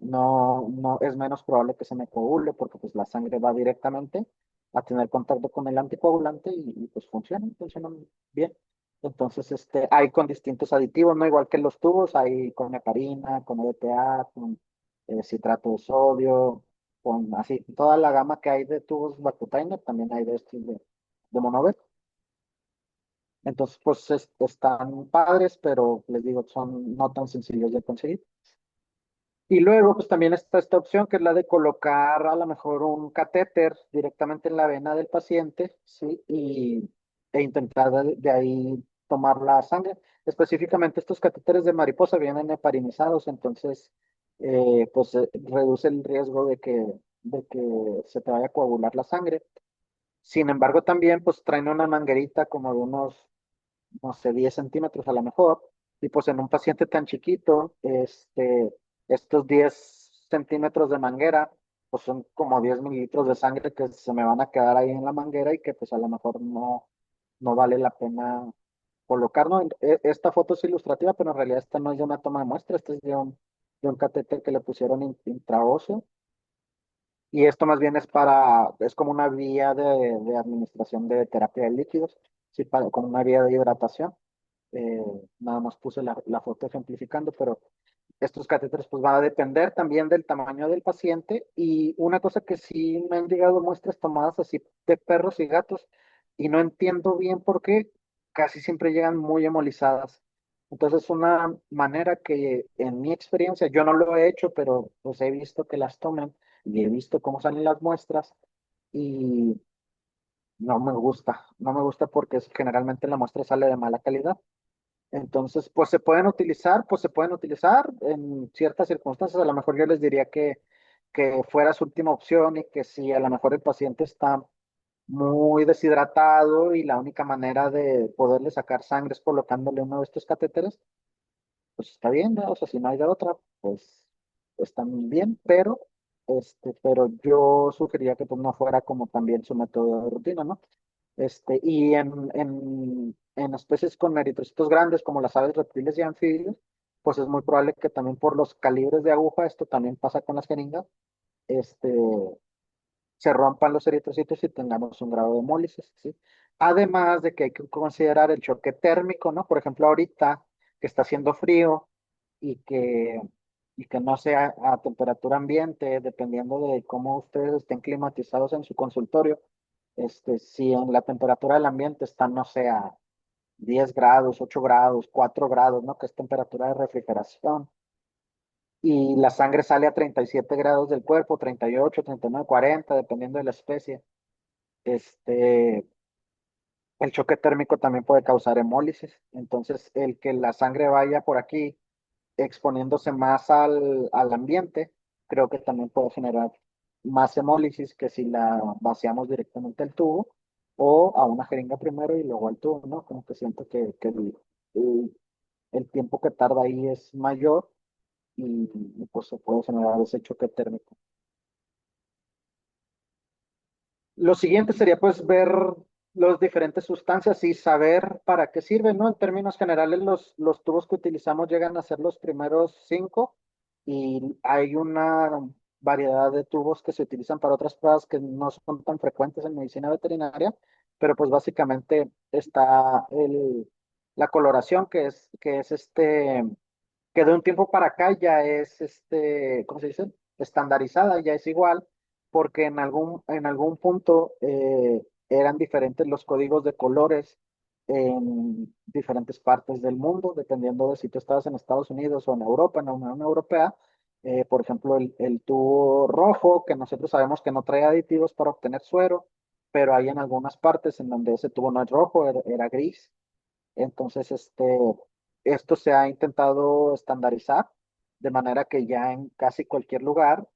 No, es menos probable que se me coagule porque pues la sangre va directamente a tener contacto con el anticoagulante y, pues funcionan bien. Entonces, hay con distintos aditivos, ¿no? Igual que los tubos, hay con heparina, con EDTA, con citrato de sodio, con así, toda la gama que hay de tubos Vacutainer, también hay de estos de Monovet. Entonces, pues están padres, pero les digo, son no tan sencillos de conseguir. Y luego, pues también está esta opción que es la de colocar a lo mejor un catéter directamente en la vena del paciente, ¿sí? E intentar de ahí tomar la sangre. Específicamente estos catéteres de mariposa vienen heparinizados, entonces, pues reduce el riesgo de que se te vaya a coagular la sangre. Sin embargo, también, pues traen una manguerita como de unos, no sé, 10 centímetros a lo mejor, y pues en un paciente tan chiquito, estos 10 centímetros de manguera, pues son como 10 mililitros de sangre que se me van a quedar ahí en la manguera y que pues a lo mejor no vale la pena colocar, ¿no? Esta foto es ilustrativa, pero en realidad esta no es de una toma de muestra, esta es de un catéter que le pusieron intraóseo. Y esto más bien es como una vía de administración de terapia de líquidos, sí, como una vía de hidratación. Eh, Nada más puse la foto ejemplificando, pero estos catéteres pues van a depender también del tamaño del paciente. Y una cosa que sí me han llegado muestras tomadas así de perros y gatos, y no entiendo bien por qué, casi siempre llegan muy hemolizadas. Entonces, una manera que en mi experiencia, yo no lo he hecho, pero pues he visto que las toman y he visto cómo salen las muestras y no me gusta porque generalmente la muestra sale de mala calidad. Entonces, pues se pueden utilizar en ciertas circunstancias. A lo mejor yo les diría que fuera su última opción y que si a lo mejor el paciente está muy deshidratado y la única manera de poderle sacar sangre es colocándole uno de estos catéteres, pues está bien, ¿no? O sea, si no hay de otra, pues están bien, pero yo sugeriría que pues no fuera como también su método de rutina, ¿no? Y en especies con eritrocitos grandes como las aves, reptiles y anfibios, pues es muy probable que también por los calibres de aguja, esto también pasa con las jeringas, este, se rompan los eritrocitos y tengamos un grado de hemólisis, ¿sí? Además de que hay que considerar el choque térmico, ¿no? Por ejemplo, ahorita que está haciendo frío y que, y que no sea a temperatura ambiente, dependiendo de cómo ustedes estén climatizados en su consultorio, si en la temperatura del ambiente está, no sé, a 10 grados, 8 grados, 4 grados, ¿no? Que es temperatura de refrigeración, y la sangre sale a 37 grados del cuerpo, 38, 39, 40, dependiendo de la especie. Este, el choque térmico también puede causar hemólisis. Entonces, el que la sangre vaya por aquí exponiéndose más al ambiente, creo que también puede generar más hemólisis que si la vaciamos directamente al tubo o a una jeringa primero y luego al tubo, ¿no? Como que siento que el- el tiempo que tarda ahí es mayor y pues se puede generar ese choque térmico. Lo siguiente sería pues ver las diferentes sustancias y saber para qué sirven, ¿no? En términos generales, los tubos que utilizamos llegan a ser los primeros cinco. y hay una variedad de tubos que se utilizan para otras pruebas que no son tan frecuentes en medicina veterinaria, pero pues básicamente está la coloración que de un tiempo para acá ya es ¿cómo se dice? Estandarizada, ya es igual, porque en algún punto eran diferentes los códigos de colores en diferentes partes del mundo, dependiendo de si tú estabas en Estados Unidos o en Europa, en la Unión Europea. Por ejemplo, el tubo rojo, que nosotros sabemos que no trae aditivos para obtener suero, pero hay en algunas partes en donde ese tubo no es rojo, era gris. Entonces, esto se ha intentado estandarizar de manera que ya en casi cualquier lugar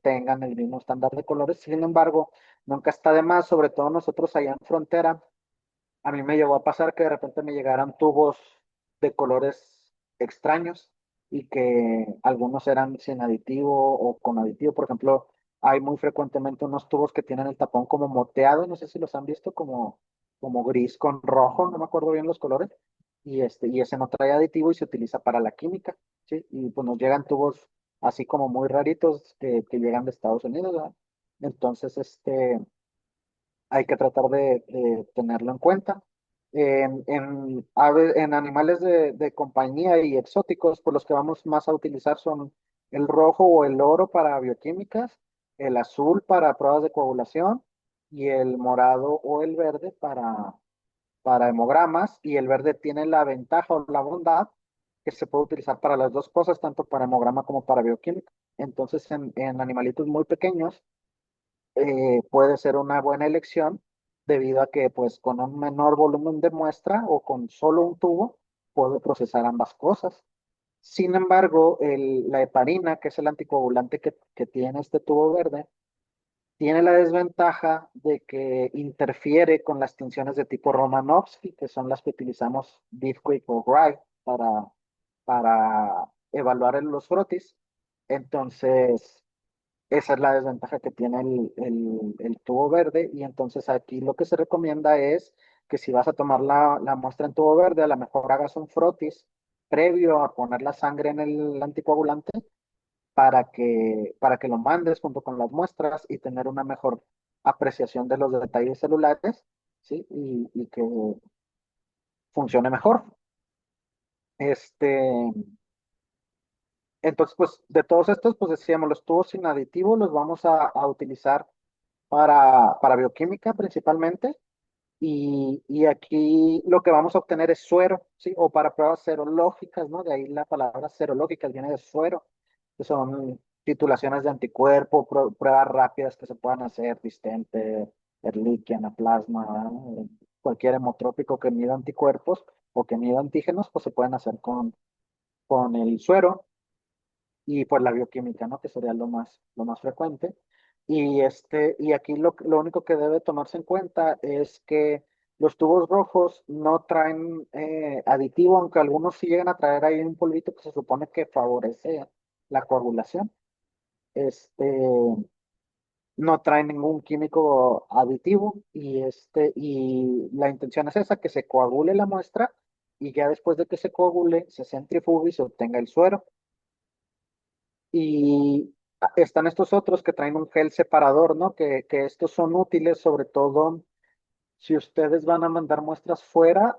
tengan el mismo estándar de colores. Sin embargo, nunca está de más, sobre todo nosotros allá en frontera. A mí me llegó a pasar que de repente me llegaran tubos de colores extraños y que algunos eran sin aditivo o con aditivo. Por ejemplo, hay muy frecuentemente unos tubos que tienen el tapón como moteado, no sé si los han visto, como gris con rojo, no me acuerdo bien los colores, y ese no trae aditivo y se utiliza para la química, ¿sí? Y pues nos llegan tubos así como muy raritos que llegan de Estados Unidos, ¿verdad? Entonces, hay que tratar de tenerlo en cuenta. En animales de compañía y exóticos, pues los que vamos más a utilizar son el rojo o el oro para bioquímicas, el azul para pruebas de coagulación y el morado o el verde para hemogramas. Y el verde tiene la ventaja o la bondad que se puede utilizar para las dos cosas, tanto para hemograma como para bioquímica. Entonces, en animalitos muy pequeños, puede ser una buena elección debido a que pues con un menor volumen de muestra o con solo un tubo puede procesar ambas cosas. Sin embargo, la heparina, que es el anticoagulante que tiene este tubo verde, tiene la desventaja de que interfiere con las tensiones de tipo Romanovsky, que son las que utilizamos Bivquick o Wright para evaluar en los frotis. Entonces, esa es la desventaja que tiene el tubo verde, y entonces aquí lo que se recomienda es que si vas a tomar la muestra en tubo verde, a lo mejor hagas un frotis previo a poner la sangre en el anticoagulante para que lo mandes junto con las muestras y tener una mejor apreciación de los detalles celulares, ¿sí? Y que funcione mejor. Este, entonces, pues de todos estos, pues decíamos, los tubos sin aditivo los vamos a utilizar para bioquímica principalmente. Y aquí lo que vamos a obtener es suero, ¿sí? O para pruebas serológicas, ¿no? De ahí la palabra serológica viene de suero, que son titulaciones de anticuerpo, pruebas rápidas que se puedan hacer, distente, Ehrlichia, anaplasma, ¿no? Cualquier hemotrópico que mida anticuerpos o que mida antígenos, pues se pueden hacer con el suero y pues la bioquímica, ¿no? Que sería lo más frecuente. Y aquí lo único que debe tomarse en cuenta es que los tubos rojos no traen aditivo, aunque algunos sí llegan a traer ahí un polvito que se supone que favorece la coagulación. Este, no trae ningún químico aditivo y la intención es esa, que se coagule la muestra y ya después de que se coagule, se centrifugue y se obtenga el suero. Y están estos otros que traen un gel separador, ¿no? Que estos son útiles, sobre todo si ustedes van a mandar muestras fuera.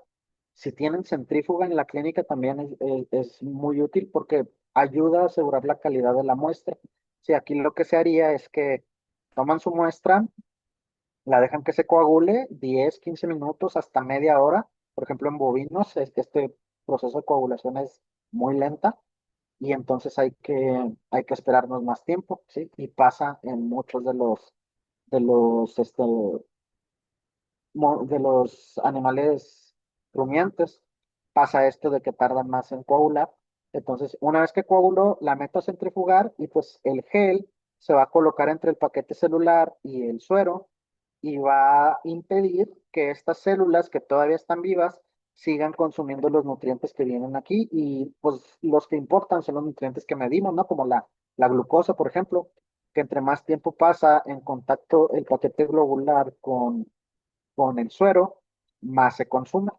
Si tienen centrífuga en la clínica también es muy útil porque ayuda a asegurar la calidad de la muestra. Si aquí lo que se haría es que toman su muestra, la dejan que se coagule 10 15 minutos hasta media hora. Por ejemplo, en bovinos, este proceso de coagulación es muy lenta y entonces hay que esperarnos más tiempo, ¿sí? Y pasa en muchos de los animales rumiantes, pasa esto de que tardan más en coagular. Entonces, una vez que coaguló, la meto a centrifugar y pues el gel se va a colocar entre el paquete celular y el suero y va a impedir que estas células que todavía están vivas sigan consumiendo los nutrientes que vienen aquí, y pues los que importan son los nutrientes que medimos, ¿no? Como la glucosa, por ejemplo, que entre más tiempo pasa en contacto el paquete globular con el suero, más se consume.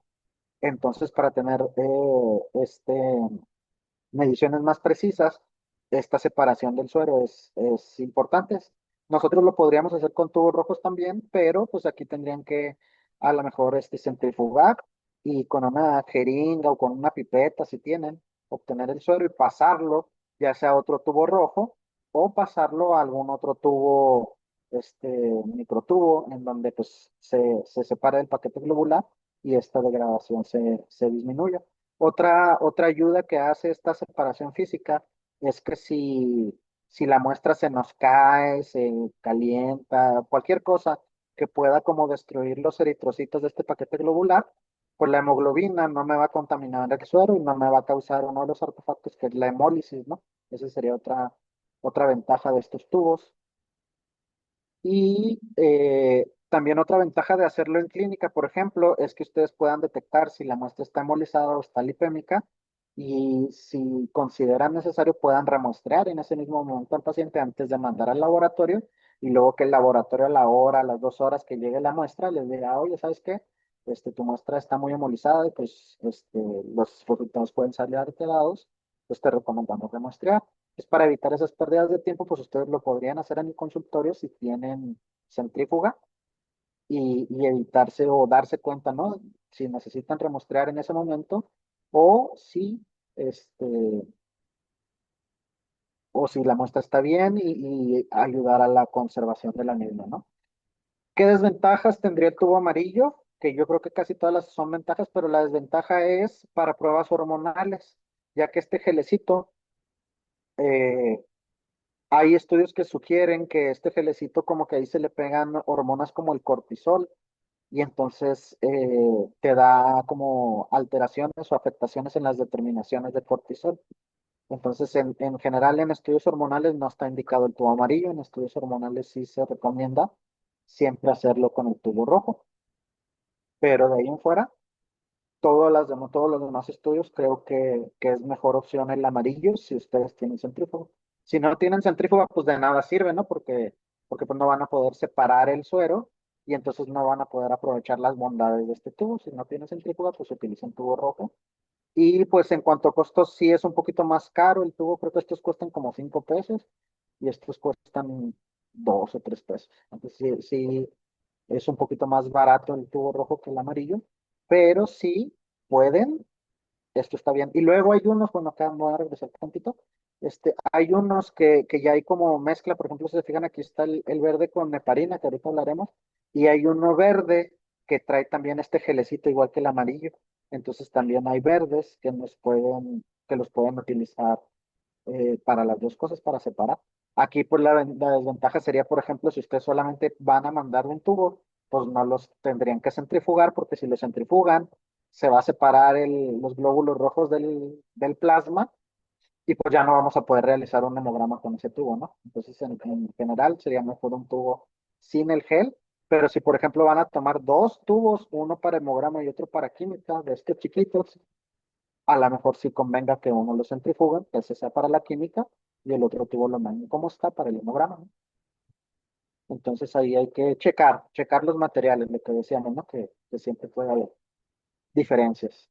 Entonces, para tener mediciones más precisas, esta separación del suero es importante. Nosotros lo podríamos hacer con tubos rojos también, pero pues aquí tendrían que a lo mejor centrifugar y con una jeringa o con una pipeta, si tienen, obtener el suero y pasarlo, ya sea a otro tubo rojo o pasarlo a algún otro tubo, microtubo, en donde pues se separe el paquete globular y esta degradación se disminuya. Otra ayuda que hace esta separación física es que si la muestra se nos cae, se calienta, cualquier cosa que pueda como destruir los eritrocitos de este paquete globular, pues la hemoglobina no me va a contaminar el suero y no me va a causar uno de los artefactos que es la hemólisis, ¿no? Esa sería otra ventaja de estos tubos. Y también otra ventaja de hacerlo en clínica, por ejemplo, es que ustedes puedan detectar si la muestra está hemolizada o está lipémica y si consideran necesario puedan remuestrear en ese mismo momento al paciente antes de mandar al laboratorio y luego que el laboratorio a la hora, a las 2 horas que llegue la muestra les diga, oye, ¿sabes qué? Tu muestra está muy hemolizada y pues los resultados pueden salir alterados, pues te recomendamos remuestrear. Es para evitar esas pérdidas de tiempo, pues ustedes lo podrían hacer en el consultorio si tienen centrífuga y evitarse o darse cuenta, ¿no? Si necesitan remostrear en ese momento o si, este, o si la muestra está bien y ayudar a la conservación de la misma, ¿no? ¿Qué desventajas tendría el tubo amarillo? Que yo creo que casi todas las son ventajas, pero la desventaja es para pruebas hormonales, ya que este gelecito eh, hay estudios que sugieren que este gelecito como que ahí se le pegan hormonas como el cortisol y entonces te da como alteraciones o afectaciones en las determinaciones de cortisol. Entonces, en general, en estudios hormonales no está indicado el tubo amarillo, en estudios hormonales sí se recomienda siempre hacerlo con el tubo rojo, pero de ahí en fuera todos los demás estudios creo que es mejor opción el amarillo si ustedes tienen centrífuga. Si no tienen centrífuga, pues de nada sirve, ¿no? Porque pues no van a poder separar el suero y entonces no van a poder aprovechar las bondades de este tubo. Si no tienen centrífuga, pues utilicen tubo rojo. Y pues en cuanto a costos, sí es un poquito más caro el tubo. Creo que estos cuestan como 5 pesos y estos cuestan 2 o 3 pesos. Entonces sí, es un poquito más barato el tubo rojo que el amarillo, pero sí pueden, esto está bien. Y luego hay unos, bueno, acá me voy a regresar un tantito. Hay unos que ya hay como mezcla, por ejemplo, si se fijan, aquí está el verde con heparina, que ahorita hablaremos, y hay uno verde que trae también este gelecito igual que el amarillo. Entonces también hay verdes que los pueden utilizar para las dos cosas, para separar. Aquí, pues la desventaja sería, por ejemplo, si ustedes solamente van a mandar un tubo, pues no los tendrían que centrifugar, porque si los centrifugan, se va a separar los glóbulos rojos del plasma y pues ya no vamos a poder realizar un hemograma con ese tubo, ¿no? Entonces, en general, sería mejor un tubo sin el gel, pero si, por ejemplo, van a tomar dos tubos, uno para hemograma y otro para química, de estos chiquitos, a lo mejor sí convenga que uno lo centrifugue, que ese sea para la química, y el otro tubo lo manden como está para el hemograma, ¿no? Entonces ahí hay que checar los materiales, lo que decíamos, ¿no? Que siempre puede haber diferencias.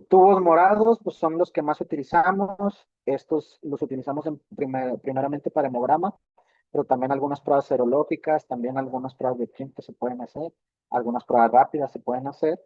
Tubos morados, pues son los que más utilizamos. Estos los utilizamos primeramente para hemograma, pero también algunas pruebas serológicas, también algunas pruebas de química se pueden hacer, algunas pruebas rápidas se pueden hacer.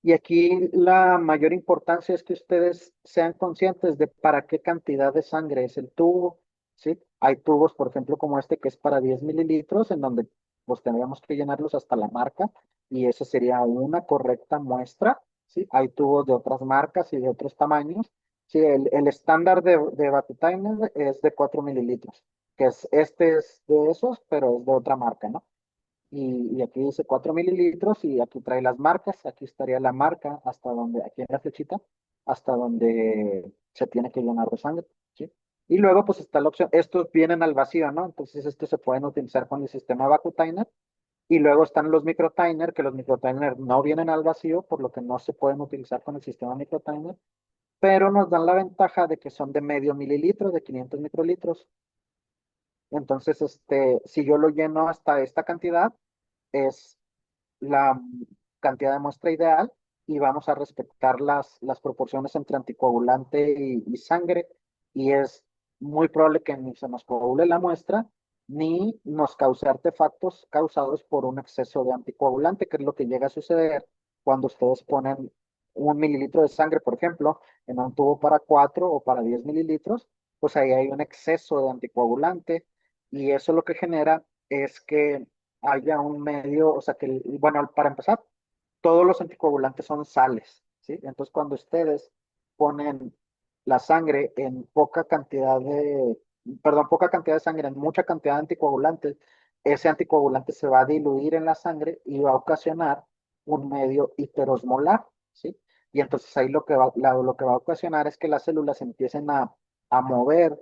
Y aquí la mayor importancia es que ustedes sean conscientes de para qué cantidad de sangre es el tubo, ¿sí? Hay tubos, por ejemplo, como este que es para 10 mililitros, en donde pues tendríamos que llenarlos hasta la marca y esa sería una correcta muestra, ¿sí? Hay tubos de otras marcas y de otros tamaños. Sí, el estándar de Vatutigner es de 4 mililitros, que este es de esos, pero es de otra marca, ¿no? Y aquí dice 4 mililitros y aquí trae las marcas, aquí estaría la marca hasta donde, aquí en la flechita, hasta donde se tiene que llenar de sangre, ¿sí? Y luego pues está la opción, estos vienen al vacío, ¿no? Entonces estos se pueden utilizar con el sistema Vacutainer y luego están los microtainer, que los microtainer no vienen al vacío, por lo que no se pueden utilizar con el sistema microtainer, pero nos dan la ventaja de que son de medio mililitro, de 500 microlitros. Entonces, si yo lo lleno hasta esta cantidad, es la cantidad de muestra ideal y vamos a respetar las proporciones entre anticoagulante y sangre y es muy probable que ni se nos coagule la muestra, ni nos cause artefactos causados por un exceso de anticoagulante, que es lo que llega a suceder cuando ustedes ponen 1 mililitro de sangre, por ejemplo, en un tubo para 4 o para 10 mililitros, pues ahí hay un exceso de anticoagulante y eso lo que genera es que haya un medio, o sea que, bueno, para empezar, todos los anticoagulantes son sales, ¿sí? Entonces, cuando ustedes ponen la sangre en poca cantidad de sangre, en mucha cantidad de anticoagulantes, ese anticoagulante se va a diluir en la sangre y va a ocasionar un medio hiperosmolar, ¿sí? Y entonces ahí lo que va a ocasionar es que las células empiecen a mover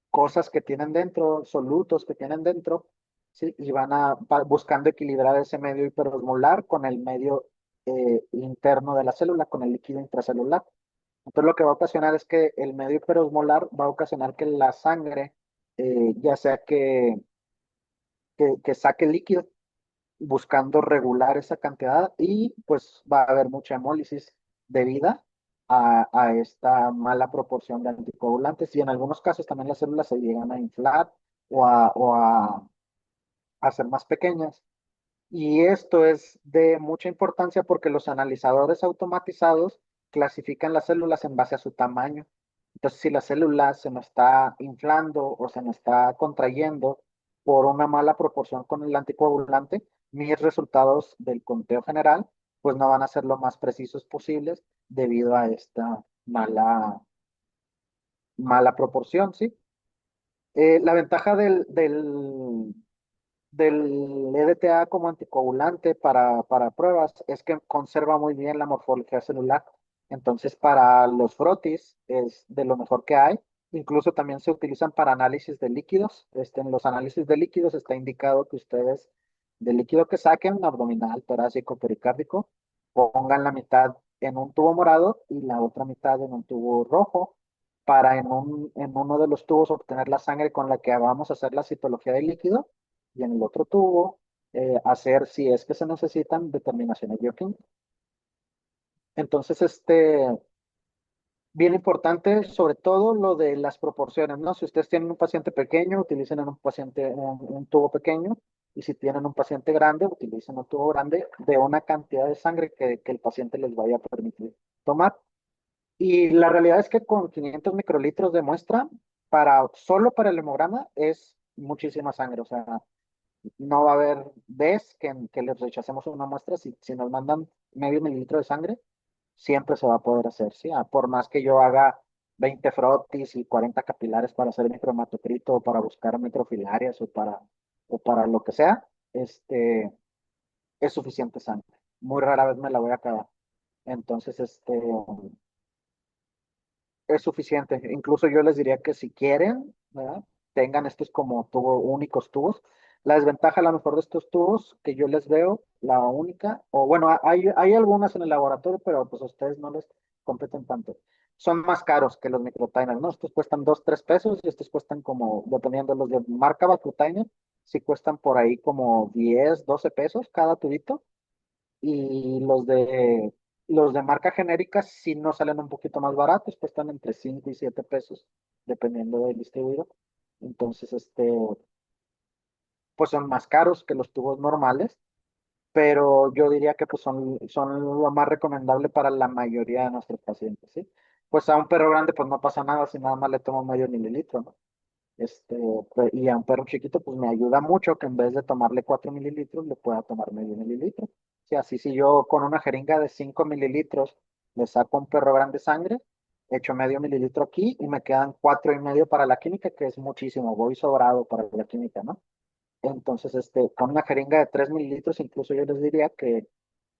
cosas que tienen dentro, solutos que tienen dentro, ¿sí? Y buscando equilibrar ese medio hiperosmolar con el medio interno de la célula, con el líquido intracelular. Entonces lo que va a ocasionar es que el medio hiperosmolar va a ocasionar que la sangre, ya sea que saque líquido, buscando regular esa cantidad y pues va a haber mucha hemólisis debida a esta mala proporción de anticoagulantes y en algunos casos también las células se llegan a inflar o a hacer más pequeñas. Y esto es de mucha importancia porque los analizadores automatizados clasifican las células en base a su tamaño. Entonces, si la célula se me está inflando o se me está contrayendo por una mala proporción con el anticoagulante, mis resultados del conteo general pues no van a ser lo más precisos posibles debido a esta mala proporción, ¿sí? La ventaja del EDTA como anticoagulante para pruebas es que conserva muy bien la morfología celular. Entonces, para los frotis es de lo mejor que hay. Incluso también se utilizan para análisis de líquidos. En los análisis de líquidos está indicado que ustedes, del líquido que saquen, abdominal, torácico, pericárdico, pongan la mitad en un tubo morado y la otra mitad en un tubo rojo para en uno de los tubos obtener la sangre con la que vamos a hacer la citología del líquido y en el otro tubo hacer, si es que se necesitan, determinaciones bioquímicas. Entonces, bien importante, sobre todo lo de las proporciones, ¿no? Si ustedes tienen un paciente pequeño, utilicen en un tubo pequeño, y si tienen un paciente grande, utilicen un tubo grande de una cantidad de sangre que el paciente les vaya a permitir tomar. Y la realidad es que con 500 microlitros de muestra, solo para el hemograma, es muchísima sangre. O sea, no va a haber vez que les rechacemos una muestra. Si nos mandan medio mililitro de sangre, siempre se va a poder hacer, ¿sí? Por más que yo haga 20 frotis y 40 capilares para hacer micromatocrito o para buscar microfilarias o para lo que sea, es suficiente sangre. Muy rara vez me la voy a acabar. Entonces, es suficiente. Incluso yo les diría que si quieren, ¿verdad? Tengan estos como únicos tubos. La desventaja a lo mejor de estos tubos que yo les veo, la única, o bueno, hay algunas en el laboratorio, pero pues a ustedes no les competen tanto. Son más caros que los microtiners, ¿no? Estos cuestan 2, 3 pesos y estos cuestan como, dependiendo los de marca Vacutiner, sí cuestan por ahí como 10, 12 pesos cada tubito y los de marca genérica sí nos salen un poquito más baratos, cuestan entre 5 y 7 pesos, dependiendo del distribuidor. Entonces, pues son más caros que los tubos normales, pero yo diría que pues son lo más recomendable para la mayoría de nuestros pacientes, ¿sí? Pues a un perro grande pues no pasa nada si nada más le tomo medio mililitro, ¿no? Y a un perro chiquito, pues me ayuda mucho que en vez de tomarle 4 mililitros, le pueda tomar medio mililitro. Sí, así si yo con una jeringa de 5 mililitros le saco a un perro grande sangre, echo medio mililitro aquí y me quedan 4,5 para la química, que es muchísimo, voy sobrado para la química, ¿no? Entonces, con una jeringa de 3 mililitros, incluso yo les diría que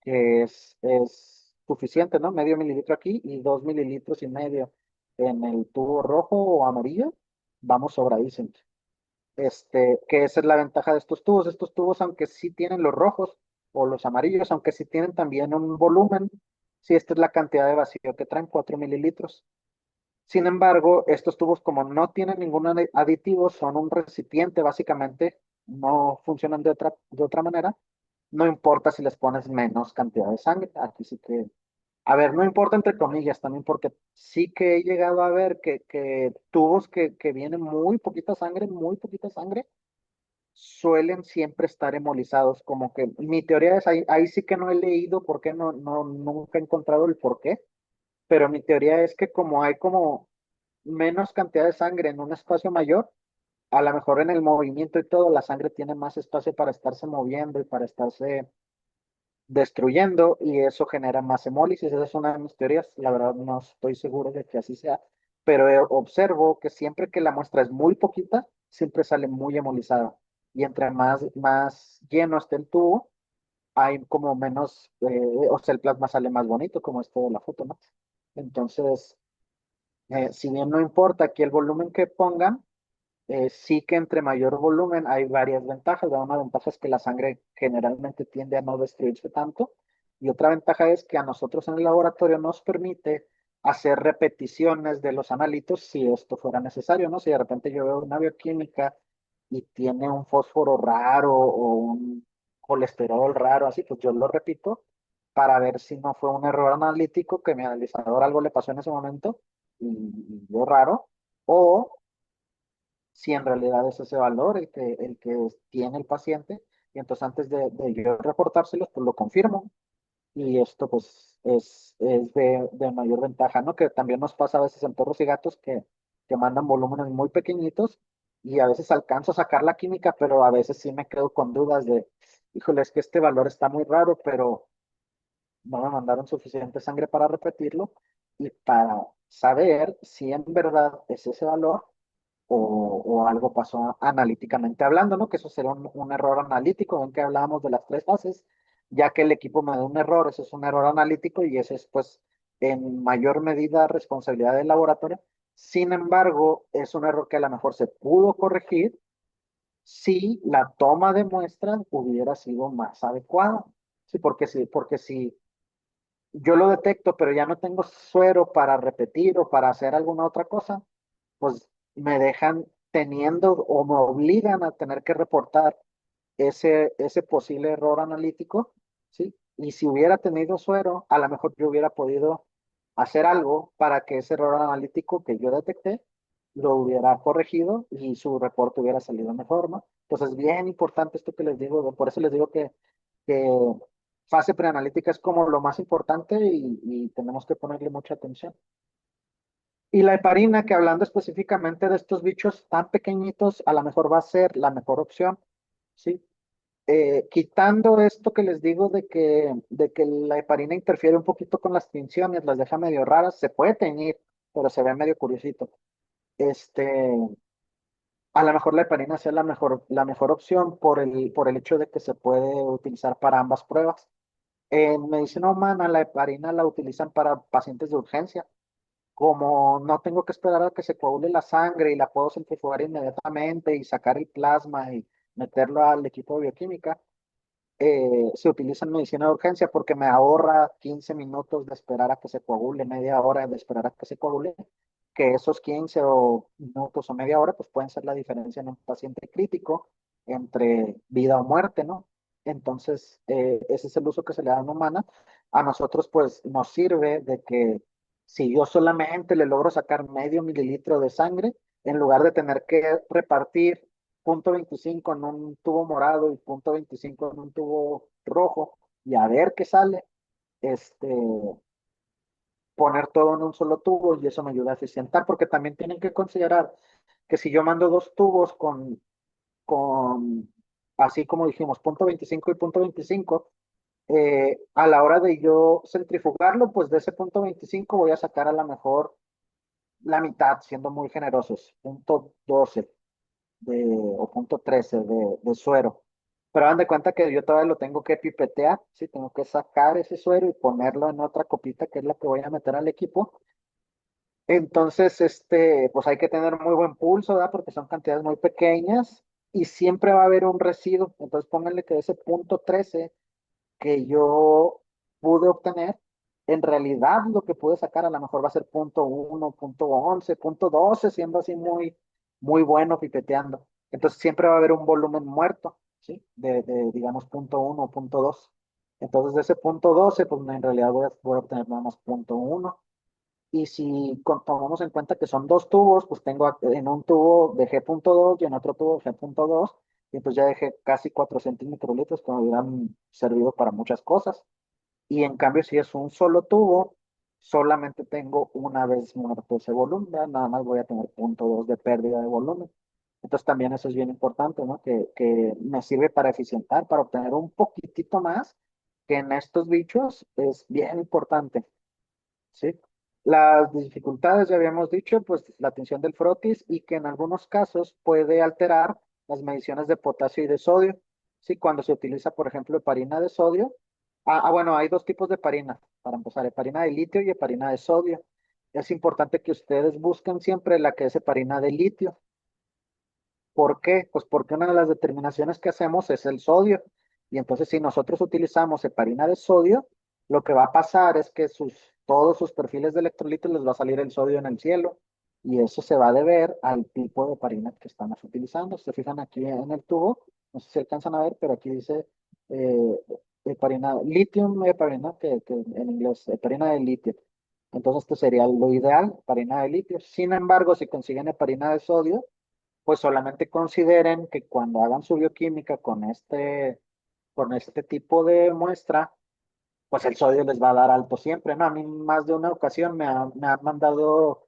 es suficiente, ¿no? Medio mililitro aquí y 2,5 mililitros en el tubo rojo o amarillo, vamos sobradísimos. Que esa es la ventaja de estos tubos. Estos tubos, aunque sí tienen los rojos o los amarillos, aunque sí tienen también un volumen, sí, esta es la cantidad de vacío que traen, 4 mililitros. Sin embargo, estos tubos, como no tienen ningún aditivo, son un recipiente, básicamente, no funcionan de otra manera. No importa si les pones menos cantidad de sangre, aquí sí que A ver, no importa entre comillas también, porque sí que he llegado a ver que tubos que vienen muy poquita sangre, suelen siempre estar hemolizados. Como que mi teoría es, ahí sí que no he leído por qué, nunca he encontrado el por qué, pero mi teoría es que como hay como menos cantidad de sangre en un espacio mayor, a lo mejor en el movimiento y todo, la sangre tiene más espacio para estarse moviendo y para estarse destruyendo y eso genera más hemólisis. Esa es una de mis teorías. La verdad no estoy seguro de que así sea, pero observo que siempre que la muestra es muy poquita, siempre sale muy hemolizada. Y entre más lleno esté el tubo, hay como menos, o sea, el plasma sale más bonito, como es toda la foto, ¿no? Entonces, si bien no importa aquí el volumen que pongan, sí que entre mayor volumen hay varias ventajas. Una ventaja es que la sangre generalmente tiende a no destruirse tanto y otra ventaja es que a nosotros en el laboratorio nos permite hacer repeticiones de los analitos si esto fuera necesario, ¿no? Si de repente yo veo una bioquímica y tiene un fósforo raro o un colesterol raro, así, pues yo lo repito para ver si no fue un error analítico, que mi analizador algo le pasó en ese momento y vio raro, o si en realidad es ese valor el que tiene el paciente. Y entonces antes de yo reportárselos, pues lo confirmo. Y esto pues es de mayor ventaja, ¿no? Que también nos pasa a veces en perros y gatos que mandan volúmenes muy pequeñitos y a veces alcanzo a sacar la química, pero a veces sí me quedo con dudas de, híjole, es que este valor está muy raro, pero no me mandaron suficiente sangre para repetirlo y para saber si en verdad es ese valor o algo pasó analíticamente hablando, ¿no? Que eso sería un error analítico, en que hablábamos de las tres fases, ya que el equipo me da un error, eso es un error analítico y ese es pues en mayor medida responsabilidad del laboratorio. Sin embargo, es un error que a lo mejor se pudo corregir si la toma de muestras hubiera sido más adecuada. Sí, porque si yo lo detecto, pero ya no tengo suero para repetir o para hacer alguna otra cosa, pues me dejan teniendo o me obligan a tener que reportar ese posible error analítico, ¿sí? Y si hubiera tenido suero, a lo mejor yo hubiera podido hacer algo para que ese error analítico que yo detecté lo hubiera corregido y su reporte hubiera salido mejor, ¿no? Entonces, es bien importante esto que les digo, por eso les digo que fase preanalítica es como lo más importante y tenemos que ponerle mucha atención. Y la heparina, que hablando específicamente de estos bichos tan pequeñitos, a lo mejor va a ser la mejor opción, ¿sí? Quitando esto que les digo de que la heparina interfiere un poquito con las tinciones, las deja medio raras, se puede teñir, pero se ve medio curiosito. Este, a lo mejor la heparina sea la mejor opción por el hecho de que se puede utilizar para ambas pruebas. En medicina humana, la heparina la utilizan para pacientes de urgencia. Como no tengo que esperar a que se coagule la sangre y la puedo centrifugar inmediatamente y sacar el plasma y meterlo al equipo de bioquímica, se utiliza en medicina de urgencia porque me ahorra 15 minutos de esperar a que se coagule, media hora de esperar a que se coagule, que esos 15 minutos o media hora pues pueden ser la diferencia en un paciente crítico entre vida o muerte, ¿no? Entonces, ese es el uso que se le da en humana. A nosotros pues nos sirve de que si yo solamente le logro sacar medio mililitro de sangre, en lugar de tener que repartir 0,25 en un tubo morado y 0,25 en un tubo rojo y a ver qué sale, este, poner todo en un solo tubo y eso me ayuda a eficientar porque también tienen que considerar que si yo mando dos tubos con así como dijimos, 0,25 y 0,25, a la hora de yo centrifugarlo, pues de ese 0,25 voy a sacar a lo mejor la mitad, siendo muy generosos, 0,12 o 0,13 de suero. Pero hagan de cuenta que yo todavía lo tengo que pipetear, ¿sí? Tengo que sacar ese suero y ponerlo en otra copita que es la que voy a meter al equipo. Entonces, pues hay que tener muy buen pulso, ¿verdad? Porque son cantidades muy pequeñas y siempre va a haber un residuo. Entonces, pónganle que ese 0,13 que yo pude obtener, en realidad lo que pude sacar a lo mejor va a ser 0,1, 0,11, 0,12, siendo así muy, muy bueno pipeteando. Entonces siempre va a haber un volumen muerto, ¿sí? De digamos 0,1 o 0,2. Entonces de ese punto 12 pues en realidad voy a obtener nada más punto 1. Y si tomamos en cuenta que son dos tubos, pues tengo en un tubo de G.2 y en otro tubo de G.2, y entonces ya dejé casi 400 microlitros que me hubieran servido para muchas cosas. Y en cambio, si es un solo tubo, solamente tengo una vez muerto ese volumen, ¿verdad? Nada más voy a tener punto 2 de pérdida de volumen. Entonces también eso es bien importante, ¿no? Que me sirve para eficientar, para obtener un poquitito más, que en estos bichos es bien importante. ¿Sí? Las dificultades, ya habíamos dicho, pues la tensión del frotis y que en algunos casos puede alterar las mediciones de potasio y de sodio. ¿Sí? Cuando se utiliza, por ejemplo, heparina de sodio. Bueno, hay dos tipos de heparina, para empezar, heparina de litio y heparina de sodio. Es importante que ustedes busquen siempre la que es heparina de litio. ¿Por qué? Pues porque una de las determinaciones que hacemos es el sodio. Y entonces si nosotros utilizamos heparina de sodio, lo que va a pasar es que todos sus perfiles de electrolitos les va a salir el sodio en el cielo. Y eso se va a deber al tipo de heparina que estamos utilizando. Se fijan aquí en el tubo, no sé si alcanzan a ver, pero aquí dice eh, heparina, lithium heparina, que en inglés, heparina de litio. Entonces esto sería lo ideal, heparina de litio. Sin embargo, si consiguen heparina de sodio, pues solamente consideren que cuando hagan su bioquímica con este tipo de muestra, pues el sodio les va a dar alto siempre, ¿no? A mí más de una ocasión me han mandado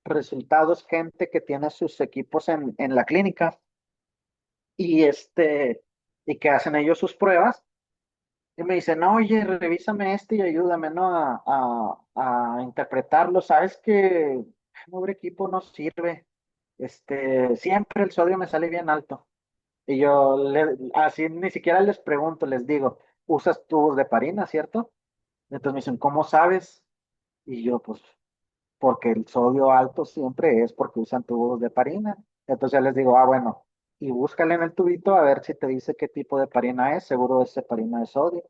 resultados gente que tiene sus equipos en la clínica y y que hacen ellos sus pruebas y me dicen, no, oye, revísame y ayúdame, ¿no? A interpretarlo. Sabes que pobre equipo no sirve. Siempre el sodio me sale bien alto. Y yo así ni siquiera les pregunto, les digo, usas tubos de parina, ¿cierto? Entonces me dicen, ¿cómo sabes? Y yo, pues, porque el sodio alto siempre es porque usan tubos de parina. Entonces ya les digo, bueno, y búscale en el tubito a ver si te dice qué tipo de parina es, seguro es heparina de sodio.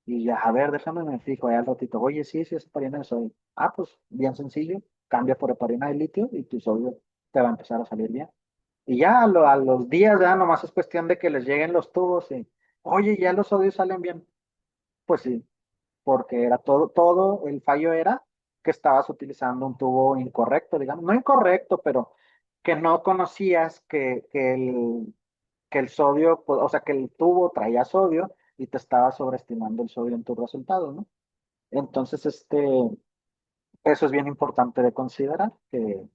Y ya, a ver, déjame me fijo ahí al ratito, oye, sí, sí es heparina de sodio. Pues, bien sencillo, cambia por heparina de litio y tu sodio te va a empezar a salir bien. Y ya a los días, ya nomás es cuestión de que les lleguen los tubos y, oye, ya los sodios salen bien. Pues sí, porque era todo el fallo era que estabas utilizando un tubo incorrecto, digamos, no incorrecto, pero que no conocías que el sodio, pues, o sea, que el tubo traía sodio y te estaba sobreestimando el sodio en tu resultado, ¿no? Entonces, eso es bien importante de considerar, que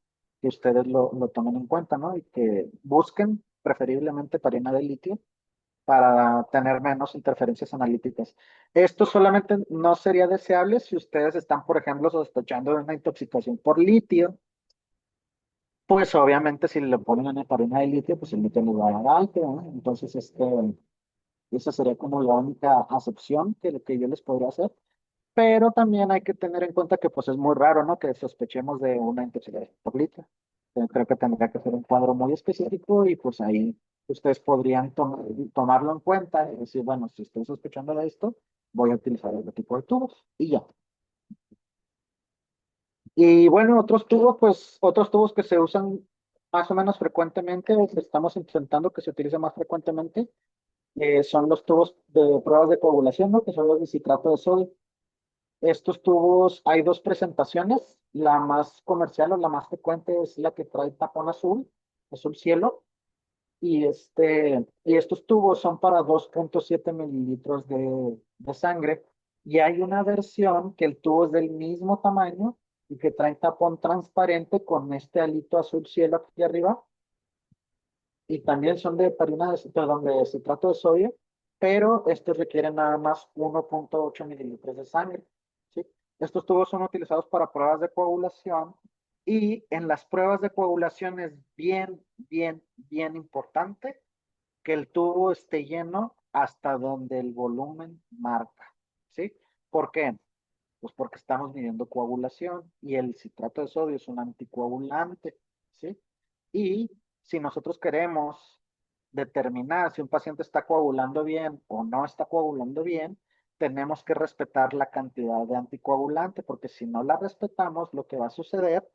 ustedes lo tomen en cuenta, ¿no? Y que busquen preferiblemente parina de litio para tener menos interferencias analíticas. Esto solamente no sería deseable si ustedes están, por ejemplo, sospechando de una intoxicación por litio, pues obviamente si le ponen una heparina de litio, pues el litio les va a dar alto, ¿no? Entonces, esa sería como la única acepción que yo les podría hacer. Pero también hay que tener en cuenta que pues es muy raro, ¿no? Que sospechemos de una intoxicación por litio. Creo que tendría que ser un cuadro muy específico y pues ahí ustedes podrían tomarlo en cuenta y decir, bueno, si estoy sospechando de esto, voy a utilizar otro tipo de tubos y ya. Y bueno, otros tubos que se usan más o menos frecuentemente, o que estamos intentando que se utilice más frecuentemente, son los tubos de pruebas de coagulación, ¿no? Que son los de citrato de sodio. Estos tubos, hay dos presentaciones. La más comercial o la más frecuente es la que trae tapón azul, azul cielo. Y estos tubos son para 2.7 mililitros de sangre. Y hay una versión que el tubo es del mismo tamaño y que trae tapón transparente con este alito azul cielo aquí arriba y también son de perdón, de citrato de sodio, pero estos requieren nada más 1.8 mililitros de sangre. ¿Sí? Estos tubos son utilizados para pruebas de coagulación y en las pruebas de coagulación es bien importante que el tubo esté lleno hasta donde el volumen marca. ¿Sí? ¿Por qué? Pues porque estamos midiendo coagulación y el citrato de sodio es un anticoagulante. ¿Sí? Y si nosotros queremos determinar si un paciente está coagulando bien o no está coagulando bien, tenemos que respetar la cantidad de anticoagulante, porque si no la respetamos, lo que va a suceder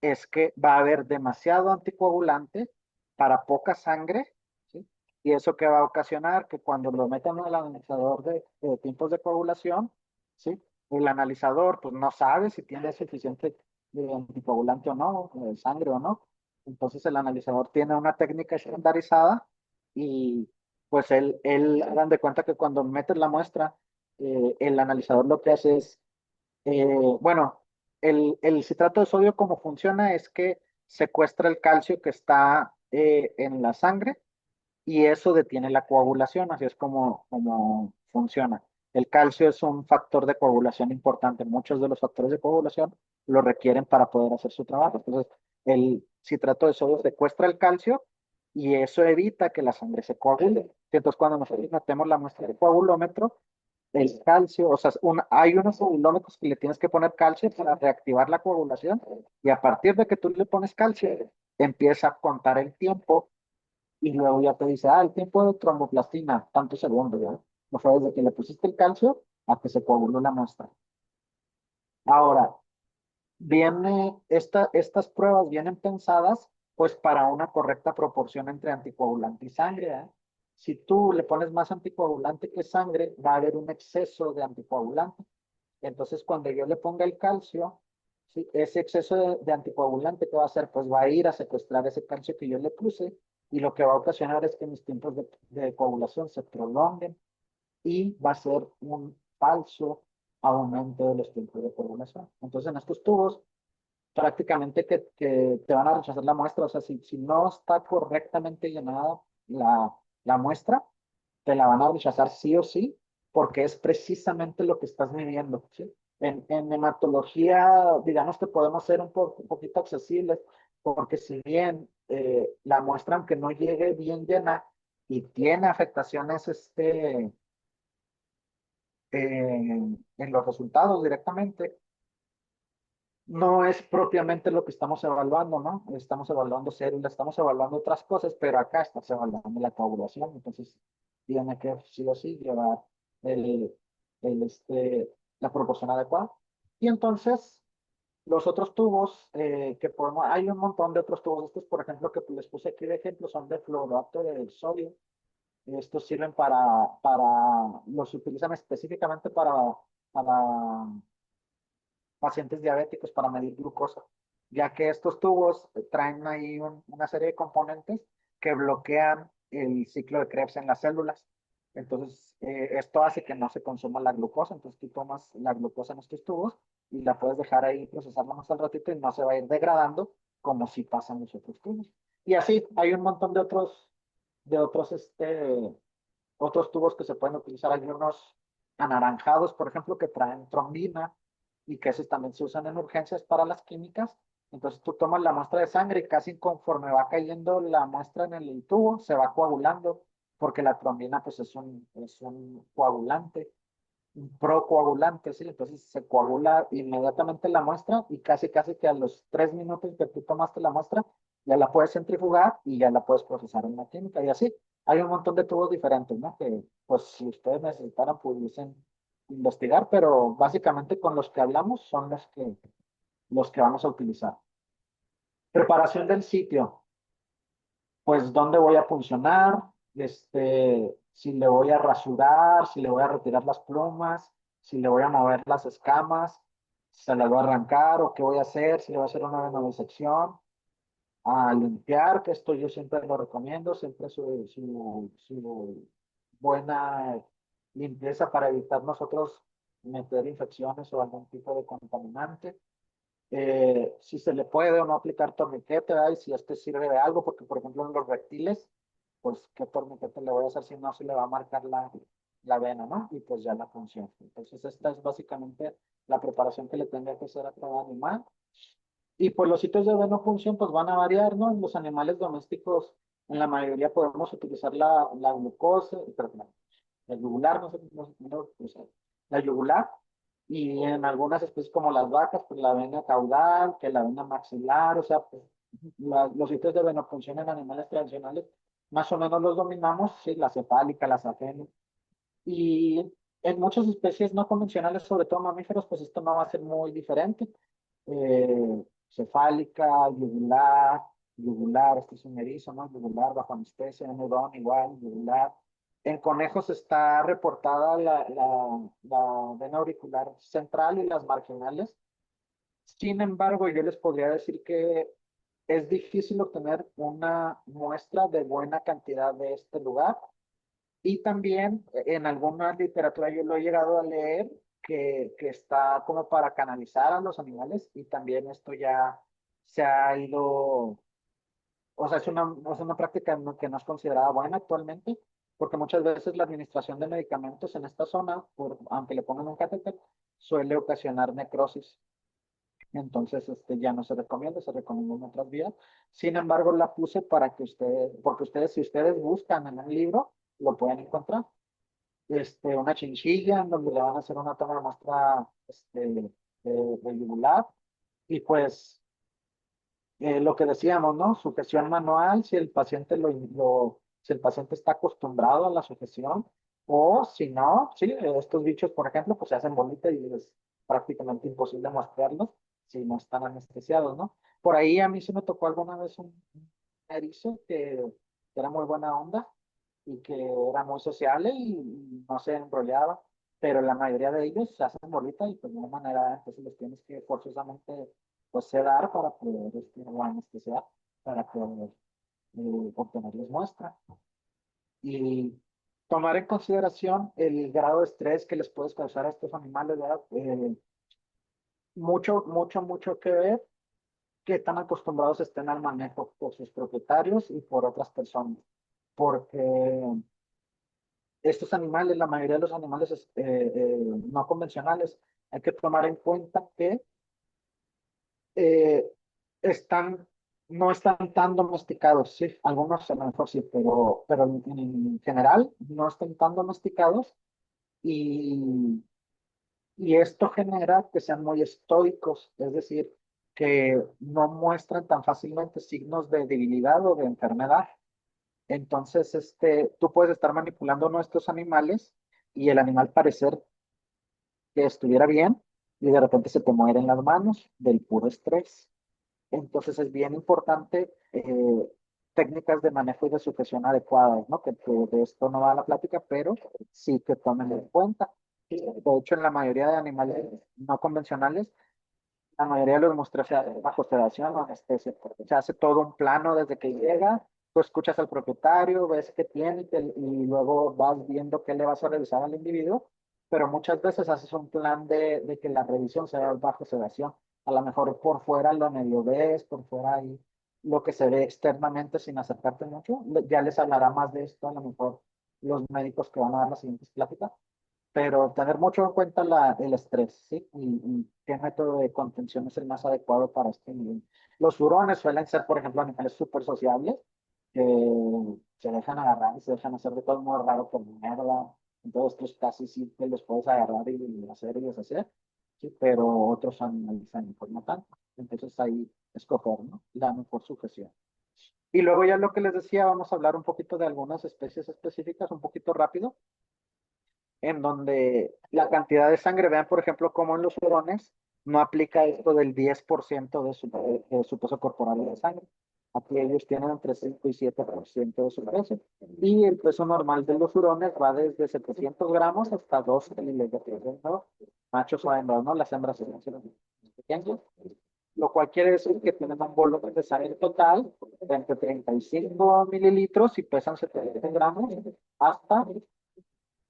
es que va a haber demasiado anticoagulante para poca sangre, ¿sí? Y eso que va a ocasionar que cuando lo metan al analizador de tiempos de coagulación, ¿sí? El analizador pues no sabe si tiene suficiente anticoagulante o no, sangre o no. Entonces el analizador tiene una técnica estandarizada y pues hagan de cuenta que cuando metes la muestra, el analizador lo que hace es, bueno, el citrato de sodio como funciona es que secuestra el calcio que está en la sangre y eso detiene la coagulación, así es como funciona. El calcio es un factor de coagulación importante. Muchos de los factores de coagulación lo requieren para poder hacer su trabajo. Entonces, el citrato de sodio secuestra el calcio y eso evita que la sangre se coagule. Entonces, cuando nosotros metemos la muestra de coagulómetro, el calcio, o sea, hay unos coagulómetros que le tienes que poner calcio para reactivar la coagulación y a partir de que tú le pones calcio, empieza a contar el tiempo y luego ya te dice, el tiempo de tromboplastina, tantos segundos, ¿ya? O sea, desde que le pusiste el calcio a que se coaguló la muestra. Ahora, estas pruebas vienen pensadas pues para una correcta proporción entre anticoagulante y sangre, ¿eh? Si tú le pones más anticoagulante que sangre, va a haber un exceso de anticoagulante. Entonces, cuando yo le ponga el calcio, ¿sí? Ese exceso de anticoagulante, ¿qué va a hacer? Pues va a ir a secuestrar ese calcio que yo le puse y lo que va a ocasionar es que mis tiempos de coagulación se prolonguen y va a ser un falso aumento de los tiempos de coagulación. Entonces, en estos tubos, prácticamente que te van a rechazar la muestra, o sea, si no está correctamente llenada la muestra, te la van a rechazar sí o sí, porque es precisamente lo que estás midiendo, ¿sí? En hematología, digamos que podemos ser un poquito accesibles, porque si bien la muestra, aunque no llegue bien llena y tiene afectaciones en los resultados directamente, no es propiamente lo que estamos evaluando, ¿no? Estamos evaluando células, estamos evaluando otras cosas, pero acá estás evaluando la coagulación, entonces tiene que sí o sí llevar el, el, este, la proporción adecuada. Y entonces, los otros tubos que podemos, hay un montón de otros tubos, estos por ejemplo que les puse aquí de ejemplo son de fluorato de sodio. Estos sirven los utilizan específicamente para pacientes diabéticos para medir glucosa, ya que estos tubos traen ahí una serie de componentes que bloquean el ciclo de Krebs en las células. Entonces, esto hace que no se consuma la glucosa. Entonces, tú tomas la glucosa en estos tubos y la puedes dejar ahí, procesarla más al ratito y no se va a ir degradando como si pasan los otros tubos. Y así, hay un montón de otros tubos que se pueden utilizar. Hay unos anaranjados, por ejemplo, que traen trombina y que esos también se usan en urgencias para las químicas. Entonces tú tomas la muestra de sangre y casi conforme va cayendo la muestra en el tubo, se va coagulando, porque la trombina pues es un coagulante, un procoagulante, ¿sí? Entonces se coagula inmediatamente la muestra y casi que a los 3 minutos que tú tomaste la muestra, ya la puedes centrifugar y ya la puedes procesar en la química y así. Hay un montón de tubos diferentes, ¿no? Que pues si ustedes necesitaran pudiesen investigar, pero básicamente con los que hablamos son los que vamos a utilizar. Preparación del sitio, pues dónde voy a funcionar, si le voy a rasurar, si le voy a retirar las plumas, si le voy a mover las escamas, si se las voy a arrancar o qué voy a hacer, si le voy a hacer una venosección, a limpiar, que esto yo siempre lo recomiendo, siempre su buena limpieza para evitar nosotros meter infecciones o algún tipo de contaminante. Si se le puede o no aplicar torniquete, ¿verdad? Y si este sirve de algo, porque por ejemplo en los reptiles, pues qué torniquete le voy a hacer si no se le va a marcar la vena, ¿no? Y pues ya la función. Entonces esta es básicamente la preparación que le tendría que hacer a cada animal. Y pues los sitios de venopunción pues van a variar, ¿no? En los animales domésticos, en la mayoría podemos utilizar la glucosa, perdón, la yugular, no sé cómo se llama, la yugular, y en algunas especies como las vacas, pues la vena caudal, que la vena maxilar, o sea, pues los sitios de venopunción en animales tradicionales más o menos los dominamos, sí, la cefálica, la safena, y en muchas especies no convencionales, sobre todo mamíferos, pues esto no va a ser muy diferente. Cefálica, yugular, yugular, este es un erizo, ¿no? Yugular bajo anestesia, un hurón igual, yugular. En conejos está reportada la vena auricular central y las marginales. Sin embargo, yo les podría decir que es difícil obtener una muestra de buena cantidad de este lugar. Y también en alguna literatura yo lo he llegado a leer que está como para canalizar a los animales y también esto ya se ha ido, o sea, es una práctica que no es considerada buena actualmente, porque muchas veces la administración de medicamentos en esta zona, aunque le pongan un catéter, suele ocasionar necrosis. Entonces, ya no se recomienda en otras vías. Sin embargo, la puse para que ustedes, porque ustedes, si ustedes buscan en el libro, lo pueden encontrar. Una chinchilla en donde le van a hacer una toma de muestra, de yugular. Y pues, lo que decíamos, ¿no? Sujeción manual, si el paciente si el paciente está acostumbrado a la sujeción, o si no, sí, estos bichos, por ejemplo, pues se hacen bolitas y es prácticamente imposible mostrarlos si no están anestesiados, ¿no? Por ahí a mí se me tocó alguna vez un erizo que era muy buena onda y que era muy sociable y no se enrollaba, pero la mayoría de ellos se hacen bolita y pues de una manera, entonces los tienes que forzosamente pues sedar para poder o anestesiar para poder obtenerles muestra. Y tomar en consideración el grado de estrés que les puedes causar a estos animales, ¿verdad? Mucho que ver que tan acostumbrados estén al manejo por sus propietarios y por otras personas. Porque estos animales, la mayoría de los animales no convencionales, hay que tomar en cuenta que eh, están, no están tan domesticados, sí, algunos a lo mejor sí, pero en general no están tan domesticados y, y esto genera que sean muy estoicos, es decir, que no muestran tan fácilmente signos de debilidad o de enfermedad. Entonces, tú puedes estar manipulando nuestros animales y el animal parecer que estuviera bien y de repente se te mueren las manos del puro estrés. Entonces es bien importante técnicas de manejo y de sujeción adecuadas, ¿no? Que de esto no va la plática, pero sí que tomen en cuenta. De hecho, en la mayoría de animales no convencionales, la mayoría de los muestreos se hacen bajo sedación o anestesia. Se hace todo un plano desde que llega, tú escuchas al propietario, ves qué tiene y luego vas viendo qué le vas a revisar al individuo, pero muchas veces haces un plan de que la revisión sea bajo sedación. A lo mejor por fuera lo medio ves, por fuera ahí lo que se ve externamente sin acercarte mucho. Ya les hablará más de esto a lo mejor los médicos que van a dar las siguientes pláticas, pero tener mucho en cuenta el estrés, ¿sí? Y qué método de contención es el más adecuado para este nivel. Los hurones suelen ser, por ejemplo, animales súper sociables, que se dejan agarrar y se dejan hacer de todo muy raro por mierda. Entonces, estos casi sí que los puedes agarrar y hacer y deshacer, ¿sí? Pero otros animales pues no tanto. Entonces, ahí escoger, ¿no? La mejor sujeción. Y luego ya lo que les decía, vamos a hablar un poquito de algunas especies específicas, un poquito rápido en donde la cantidad de sangre, vean por ejemplo cómo en los hurones no aplica esto del 10% de su peso corporal de sangre. Aquí ellos tienen entre 5 y 7% de su peso. Y el peso normal de los hurones va desde 700 gramos hasta 2 kilos de peso, ¿no? Machos o hembras, ¿no? Las hembras son pequeñas. Lo cual quiere decir que tienen un volumen de sangre total de entre 35 mililitros y pesan 700 gramos hasta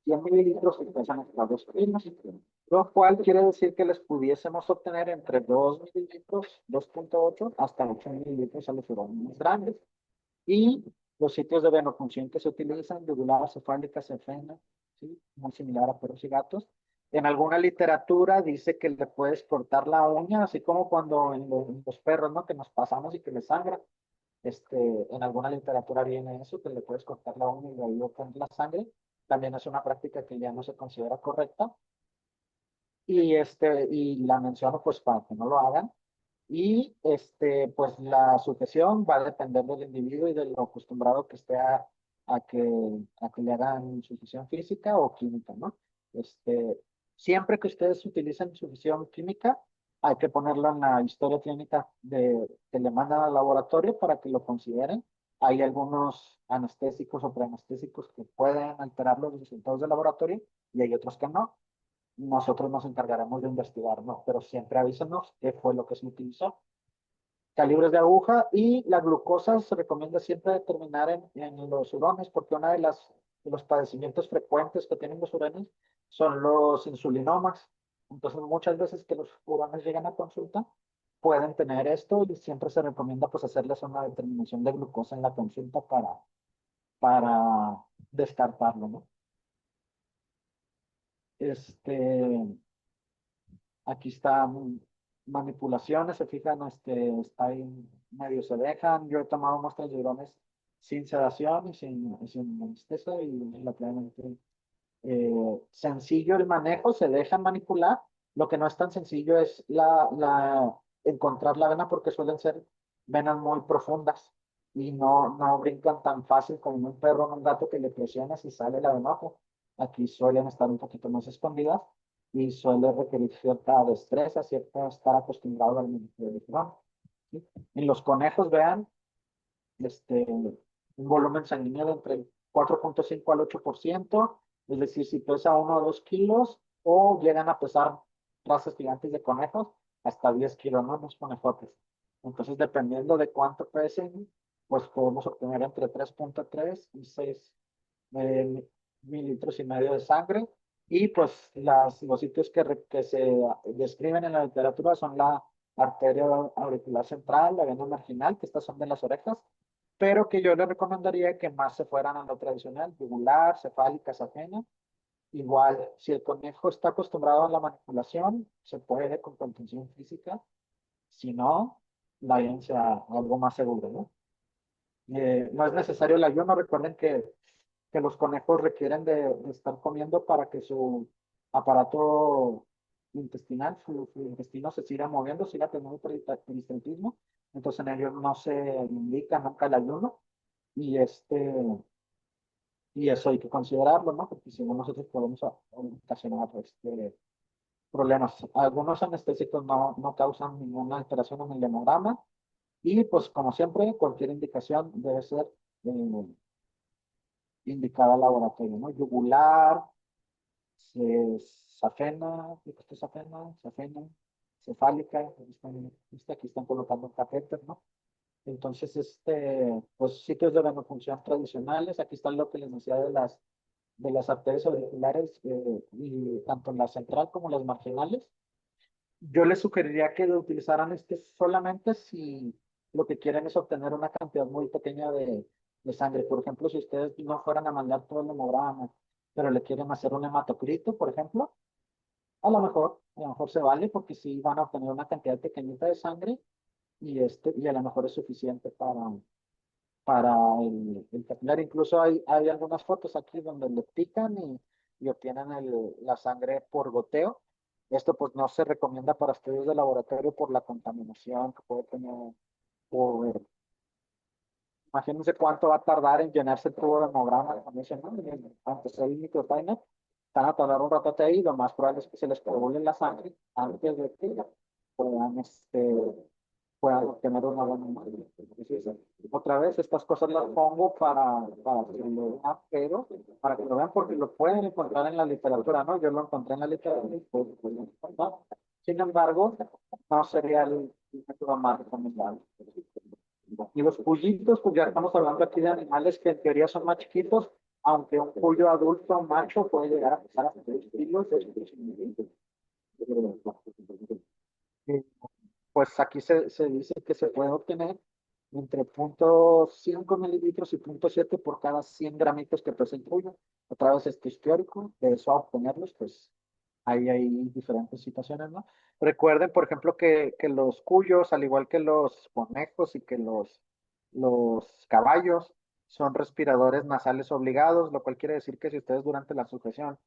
100 mililitros y pesan hasta 2 kilos, lo cual quiere decir que les pudiésemos obtener entre 2 mililitros, 2,8 hasta 8 mililitros a los hurones grandes. Y los sitios de venopunción que se utilizan, yugular, cefálica, cefena, ¿sí? Muy similar a perros y gatos. En alguna literatura dice que le puedes cortar la uña, así como cuando en los perros, ¿no? Que nos pasamos y que les sangra. En alguna literatura viene eso, que le puedes cortar la uña y de ahí obtener la sangre. También es una práctica que ya no se considera correcta. Y la menciono pues para que no lo hagan. Y pues la sujeción va a depender del individuo y de lo acostumbrado que esté a que le hagan sujeción física o química, ¿no? Este, siempre que ustedes utilicen sujeción química, hay que ponerlo en la historia clínica que le mandan al laboratorio para que lo consideren. Hay algunos anestésicos o preanestésicos que pueden alterar los resultados del laboratorio y hay otros que no. Nosotros nos encargaremos de investigar, ¿no? Pero siempre avísenos qué fue lo que se utilizó. Calibres de aguja y la glucosa se recomienda siempre determinar en los hurones porque una de los padecimientos frecuentes que tienen los hurones son los insulinomas. Entonces muchas veces que los hurones llegan a consulta pueden tener esto y siempre se recomienda pues hacerles una determinación de glucosa en la consulta para descartarlo, ¿no? Este, Aquí están manipulaciones, se fijan, está ahí medio se dejan. Yo he tomado muestras de hidrones sin sedación y sin anestesia y relativamente sencillo el manejo, se dejan manipular. Lo que no es tan sencillo es encontrar la vena porque suelen ser venas muy profundas y no brincan tan fácil como un perro o un gato que le presionas y sale la vena abajo. Aquí suelen estar un poquito más escondidas y suele requerir cierta destreza, cierta estar acostumbrado al manejo. ¿Sí? En los conejos, vean, un volumen sanguíneo de entre 4,5 al 8%, es decir, si pesa 1 o 2 kilos, o llegan a pesar razas gigantes de conejos, hasta 10 kilos, ¿no? Los conejotes. Entonces, dependiendo de cuánto pesen, pues podemos obtener entre 3,3 y 6 eh, mililitros y medio de sangre. Y pues los sitios que se describen en la literatura son la arteria auricular central, la vena marginal, que estas son de las orejas, pero que yo le recomendaría que más se fueran a lo tradicional, yugular, cefálica, safena. Igual, si el conejo está acostumbrado a la manipulación, se puede con contención física, si no, váyanse a algo más seguro, ¿no? No es necesario el ayuno, recuerden que los conejos requieren de estar comiendo para que su aparato intestinal, su intestino se siga moviendo, siga teniendo peristaltismo. Entonces en ellos no se indica nunca el ayuno y, y eso hay que considerarlo, ¿no? Porque si no nosotros podemos ocasionar problemas. Algunos anestésicos no causan ninguna alteración en el hemograma y pues como siempre cualquier indicación debe ser indicada al laboratorio, ¿no? Yugular, safena, safena, cefálica, aquí están colocando catéter, ¿no? Entonces, pues sitios de venofunción tradicionales, aquí está lo que les decía de las arterias auriculares, y tanto la central como las marginales. Yo les sugeriría que lo utilizaran solamente si lo que quieren es obtener una cantidad muy pequeña de sangre. Por ejemplo, si ustedes no fueran a mandar todo el hemograma, pero le quieren hacer un hematocrito, por ejemplo, a lo mejor se vale porque sí van a obtener una cantidad pequeñita de sangre y a lo mejor es suficiente para el capilar. Incluso hay algunas fotos aquí donde le pican y obtienen la sangre por goteo. Esto pues no se recomienda para estudios de laboratorio por la contaminación que puede tener. Por, Imagínense cuánto va a tardar en llenarse el tubo de hemograma con ese, ¿no? Antes el microtimer, van a tardar un rato ahí, lo más probable es que se les coagule la sangre antes de que puedan, puedan obtener una buena imagen. Otra vez, estas cosas las pongo para que lo vean, pero para que lo vean porque lo pueden encontrar en la literatura, ¿no? Yo lo encontré en la literatura y pues, ¿no? Sin embargo, no sería el método más recomendable. Y los cuyitos, pues ya estamos hablando aquí de animales que en teoría son más chiquitos, aunque un cuyo adulto macho puede llegar a pesar hasta 3 kilos. Eh, Pues aquí se dice que se puede obtener entre 0,5 mililitros y 0,7 por cada 100 gramitos que pesa el cuyo. Otra vez este es teórico, de eso a obtenerlos, pues ahí hay diferentes situaciones, ¿no? Recuerden, por ejemplo, que los cuyos, al igual que los conejos y que los caballos, son respiradores nasales obligados, lo cual quiere decir que si ustedes durante la sujeción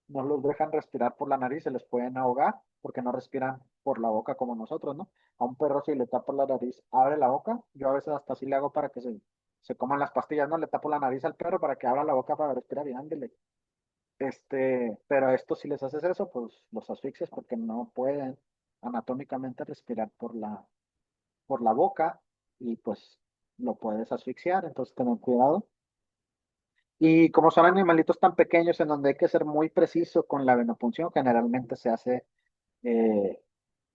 no los dejan respirar por la nariz, se les pueden ahogar porque no respiran por la boca como nosotros, ¿no? A un perro si le tapo la nariz, abre la boca, yo a veces hasta así le hago para que se coman las pastillas, ¿no? Le tapo la nariz al perro para que abra la boca para respirar y ándele. Pero a estos si les haces eso, pues los asfixias porque no pueden. anatómicamente respirar por la boca y pues lo puedes asfixiar, entonces tener cuidado. Y como son animalitos tan pequeños en donde hay que ser muy preciso con la venopunción, generalmente se hace eh,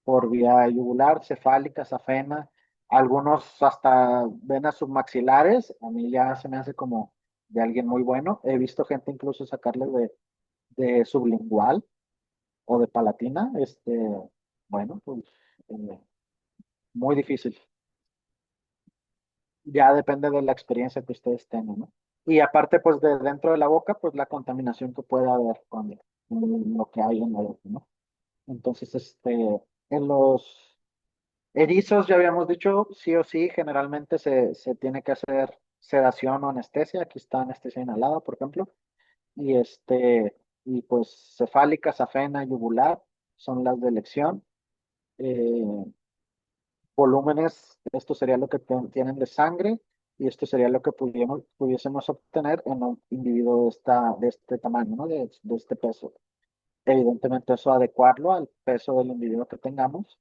por vía yugular, cefálica, safena, algunos hasta venas submaxilares, a mí ya se me hace como de alguien muy bueno. He visto gente incluso sacarle de sublingual o de palatina, bueno, pues eh, muy difícil. Ya depende de la experiencia que ustedes tengan, ¿no? Y aparte, pues de dentro de la boca, pues la contaminación que puede haber con lo que hay en la boca, ¿no? Entonces, en los erizos, ya habíamos dicho, sí o sí, generalmente se tiene que hacer sedación o anestesia. Aquí está anestesia inhalada, por ejemplo. Y y pues cefálica, safena, yugular son las de elección. Eh, volúmenes, esto sería lo que tienen de sangre y esto sería lo que pudiésemos obtener en un individuo de este tamaño, ¿no? De este peso. Evidentemente eso adecuarlo al peso del individuo que tengamos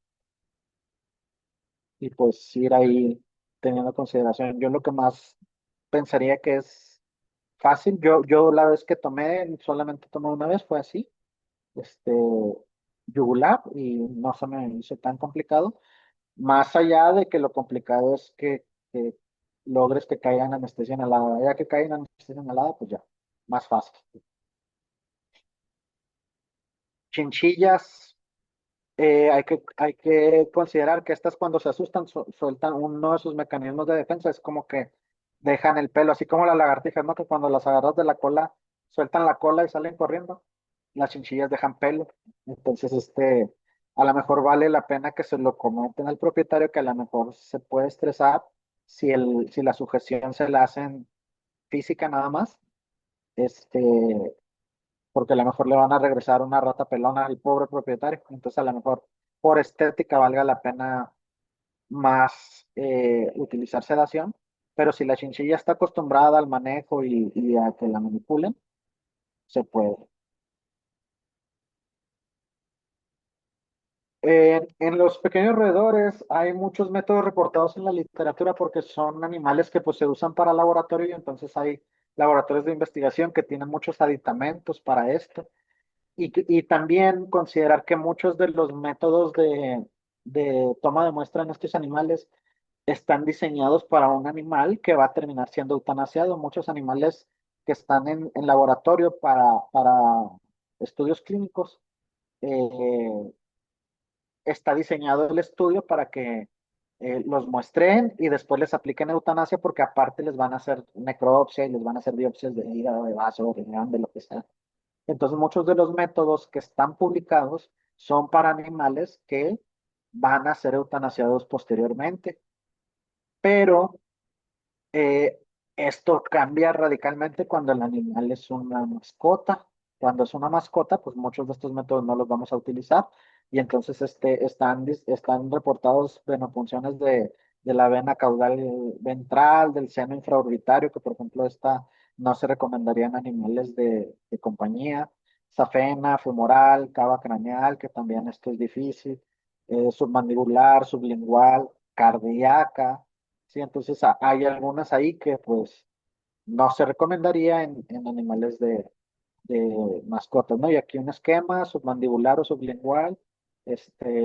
y pues ir ahí teniendo consideración. Yo lo que más pensaría que es fácil, yo la vez que tomé, solamente tomé una vez, fue así, este, yugular y no se me hizo tan complicado. Más allá de que lo complicado es que logres que caiga en anestesia inhalada. Ya que caiga en anestesia inhalada, pues ya, más fácil. Chinchillas, hay que considerar que estas cuando se asustan sueltan uno de sus mecanismos de defensa, es como que dejan el pelo, así como las lagartijas, ¿no? Que cuando las agarras de la cola, sueltan la cola y salen corriendo. Las chinchillas dejan pelo. Entonces, a lo mejor vale la pena que se lo comenten al propietario, que a lo mejor se puede estresar si la sujeción se la hacen física nada más, porque a lo mejor le van a regresar una rata pelona al pobre propietario. Entonces, a lo mejor por estética valga la pena más utilizar sedación, pero si la chinchilla está acostumbrada al manejo y a que la manipulen, se puede. En los pequeños roedores hay muchos métodos reportados en la literatura porque son animales que pues, se usan para laboratorio y entonces hay laboratorios de investigación que tienen muchos aditamentos para esto. Y también considerar que muchos de los métodos de toma de muestra en estos animales están diseñados para un animal que va a terminar siendo eutanasiado. Muchos animales que están en laboratorio para estudios clínicos, eh, está diseñado el estudio para que los muestren y después les apliquen eutanasia porque aparte les van a hacer necropsia y les van a hacer biopsias de hígado, de vaso, de riñón, de lo que sea. Entonces, muchos de los métodos que están publicados son para animales que van a ser eutanasiados posteriormente, pero eh, esto cambia radicalmente cuando el animal es una mascota. Cuando es una mascota, pues muchos de estos métodos no los vamos a utilizar y entonces están reportados venopunciones de la vena caudal ventral, del seno infraorbitario, que por ejemplo esta no se recomendaría en animales de compañía, safena, femoral, cava craneal, que también esto es difícil, submandibular, sublingual, cardíaca. Sí, entonces hay algunas ahí que pues no se recomendaría en animales de mascotas, ¿no? Y aquí un esquema submandibular o sublingual, este,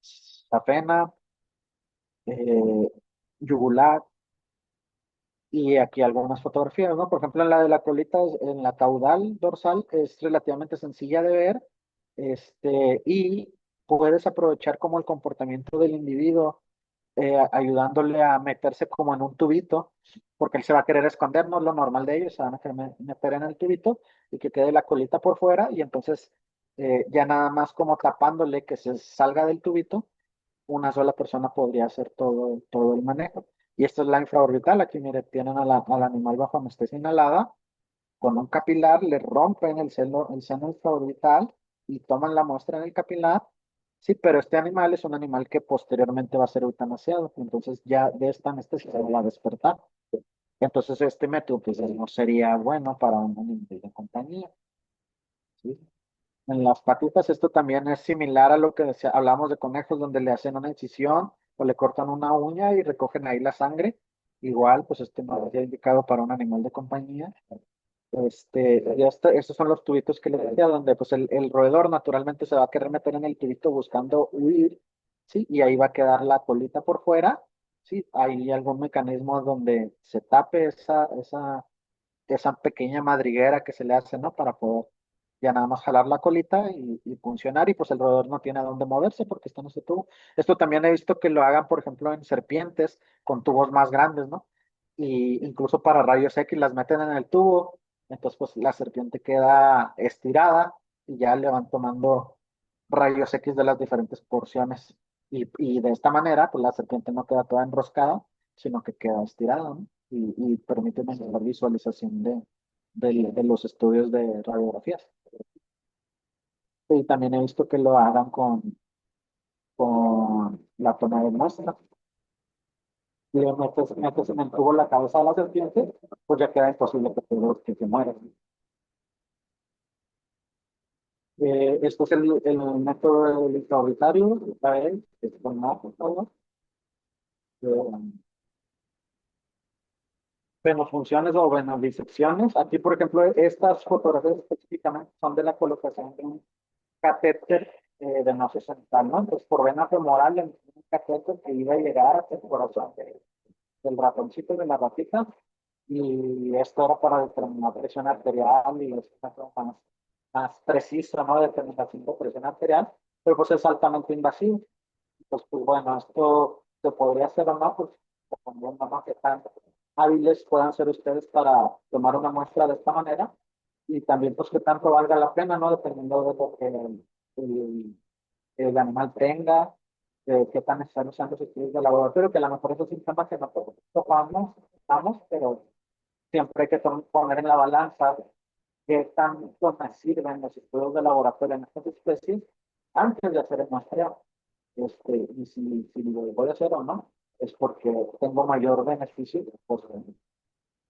safena, eh, yugular, y aquí algunas fotografías, ¿no? Por ejemplo, en la de la colita, en la caudal dorsal, es relativamente sencilla de ver, y puedes aprovechar como el comportamiento del individuo ayudándole a meterse como en un tubito, porque él se va a querer esconder, no es lo normal de ellos, se van a querer meter en el tubito y que quede la colita por fuera y entonces ya nada más como tapándole que se salga del tubito, una sola persona podría hacer todo el manejo. Y esto es la infraorbital, aquí mire, tienen al animal bajo anestesia inhalada, con un capilar le rompen el seno infraorbital y toman la muestra en el capilar. Sí, pero este animal es un animal que posteriormente va a ser eutanasiado, entonces ya de esta anestesia se va a despertar. Entonces este método pues no sería bueno para un animal de compañía. ¿Sí? En las patitas esto también es similar a lo que hablamos de conejos, donde le hacen una incisión o le cortan una uña y recogen ahí la sangre. Igual, pues este no está indicado para un animal de compañía. Estos son los tubitos que les decía, donde pues el roedor naturalmente se va a querer meter en el tubito buscando huir, ¿sí? Y ahí va a quedar la colita por fuera, ¿sí? Hay algún mecanismo donde se tape esa pequeña madriguera que se le hace, ¿no? Para poder ya nada más jalar la colita y funcionar, y pues el roedor no tiene a dónde moverse porque está en ese tubo. Esto también he visto que lo hagan, por ejemplo, en serpientes con tubos más grandes, ¿no? Y incluso para rayos X las meten en el tubo, entonces pues la serpiente queda estirada y ya le van tomando rayos X de las diferentes porciones. Y de esta manera, pues la serpiente no queda toda enroscada, sino que queda estirada, ¿no? Y permite mejor visualización de los estudios de radiografías. Y también he visto que lo hagan con la toma de muestra. Le metes en el tubo la cabeza de la serpiente, pues ya queda imposible que se muera. Esto es el método intraorbitario, es con más, por favor. Venofunciones o venodisecciones. Aquí, por ejemplo, estas fotografías específicamente son de la colocación de un catéter venoso central, ¿no? Entonces, por vena femoral, en un catéter que iba a llegar hasta el corazón del ratoncito de la ratita, y esto era para determinar presión arterial y es más preciso, ¿no? Determinación de presión arterial, pero pues es altamente invasivo. Pues bueno, esto se podría hacer o no, pues dependiendo, ¿no? Qué tan hábiles puedan ser ustedes para tomar una muestra de esta manera y también pues qué tanto valga la pena, ¿no? Dependiendo de lo que el, el animal tenga, de qué tan necesarios sean los estudios de laboratorio, que a lo mejor eso es un tema que nosotros tocamos, pero siempre hay que poner en la balanza qué tanto me sirven los estudios de laboratorio en estas especies antes de hacer el muestreo. Y si lo voy a hacer o no, es porque tengo mayor beneficio. Pues,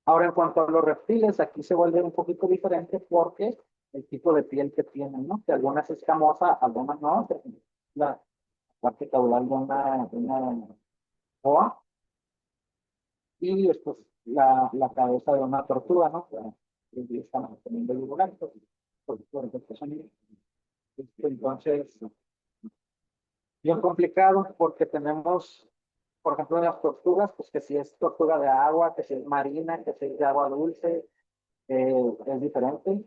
ahora, en cuanto a los reptiles, aquí se vuelve un poquito diferente porque el tipo de piel que tienen, ¿no? Que algunas es escamosa, algunas no. La parte caudal de una boa y después la cabeza de una tortuga, ¿no? Que están teniendo el lugar, entonces, bien complicado porque tenemos, por ejemplo, las tortugas, pues que si es tortuga de agua, que si es marina, que si es de agua dulce, es diferente.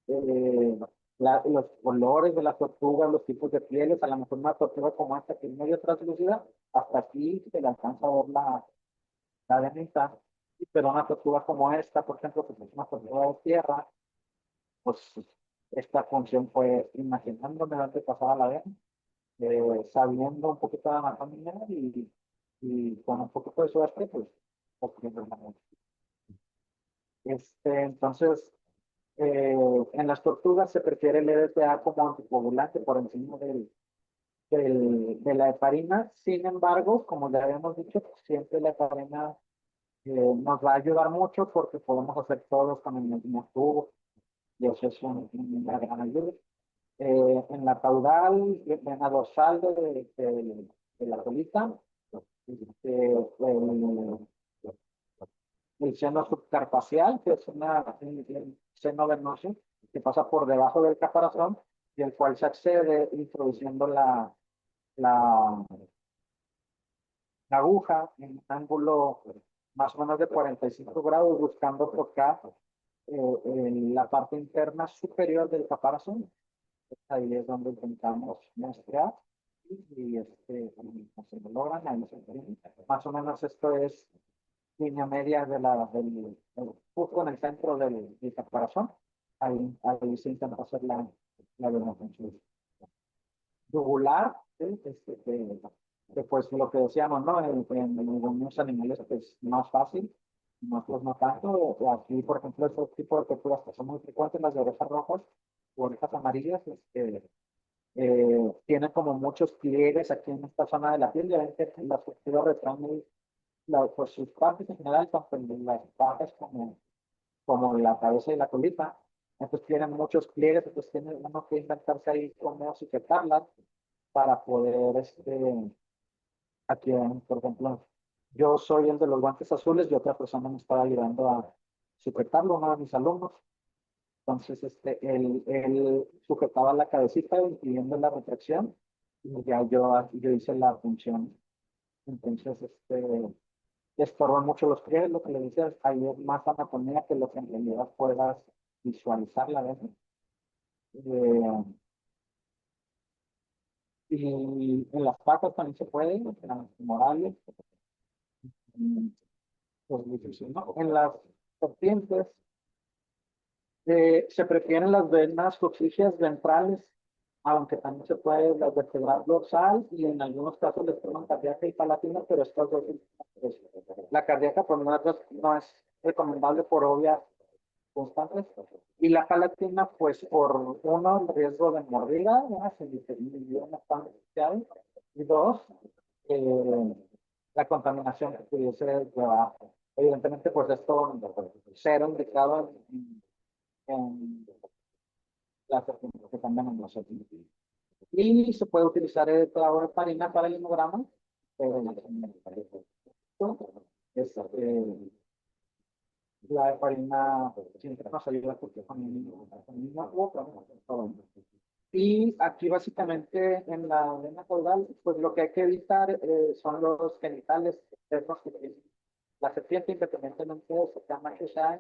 Los colores de las tortugas, los tipos de pieles, a lo mejor una tortuga como esta que es medio translúcida, hasta aquí se le alcanza a ver la venita, pero una tortuga como esta, por ejemplo, que es una tortuga de tierra, pues esta función fue imaginándome dónde pasaba la vena, sabiendo un poquito de anatomía y con un poquito de suerte, pues, obteniendo la vena. Entonces, en las tortugas se prefiere el EDTA como anticoagulante por encima de la heparina. Sin embargo, como ya habíamos dicho, pues, siempre la heparina nos va a ayudar mucho porque podemos hacer todos con el mismo tubo y eso es una gran ayuda. En la caudal, vena dorsal de la colita, el seno subcarpacial, que es un seno venoso que pasa por debajo del caparazón y el cual se accede introduciendo la, la aguja en un ángulo más o menos de 45 grados, buscando tocar en la parte interna superior del caparazón. Ahí es donde intentamos muestrear y se lo logran, ahí se ven. Más o menos esto es línea media justo en el centro del caparazón. Ahí se intenta hacer la venofunción yugular, ¿sí? Pues lo que decíamos, ¿no? En algunos animales pues no es fácil, nosotros no tanto. Aquí, por ejemplo, estos tipos de tortugas que son muy frecuentes, las de orejas rojas o orejas amarillas, tienen como muchos pliegues aquí en esta zona de la piel. Ya ven que las tortugas retraen pues sus partes en general, tanto en las patas como la cabeza y la colita, Entonces tienen muchos pliegues, entonces tiene uno que inventarse ahí cómo sujetarlas para poder, aquí, por ejemplo, yo soy el de los guantes azules y otra persona me estaba ayudando a sujetarlo, uno de mis alumnos. Entonces, él sujetaba la cabecita impidiendo la retracción y ya yo hice la función. Entonces, estorban mucho los pliegues, lo que le decía, ahí es más anatomía que lo que en realidad puedas visualizar la vez. Eh, y en las patas también se puede, en las femorales, pues, difícil, ¿no? En las serpientes se prefieren las venas coxígeas ventrales, aunque también se puede la vertebral dorsal y en algunos casos les toman cardíaca y palatina, pero estas dos, pues, la cardíaca pues no es recomendable por obvias constantes. Y la palatina, pues por uno, el riesgo de mordida, ¿no? Se distribuye bastante especial. Y dos, eh, la contaminación que pudiese llevar. Evidentemente, pues esto cero indicado en las serpientes que cambian en los serpientes. Y se puede utilizar el clavo de farina para el hemograma. Pero es, la heparina siempre nos ayuda porque con el mismo cuota, ¿no? Y aquí básicamente en la vena caudal, pues lo que hay que evitar son los genitales externos que tiene la serpiente, independientemente de que sea macho o sea,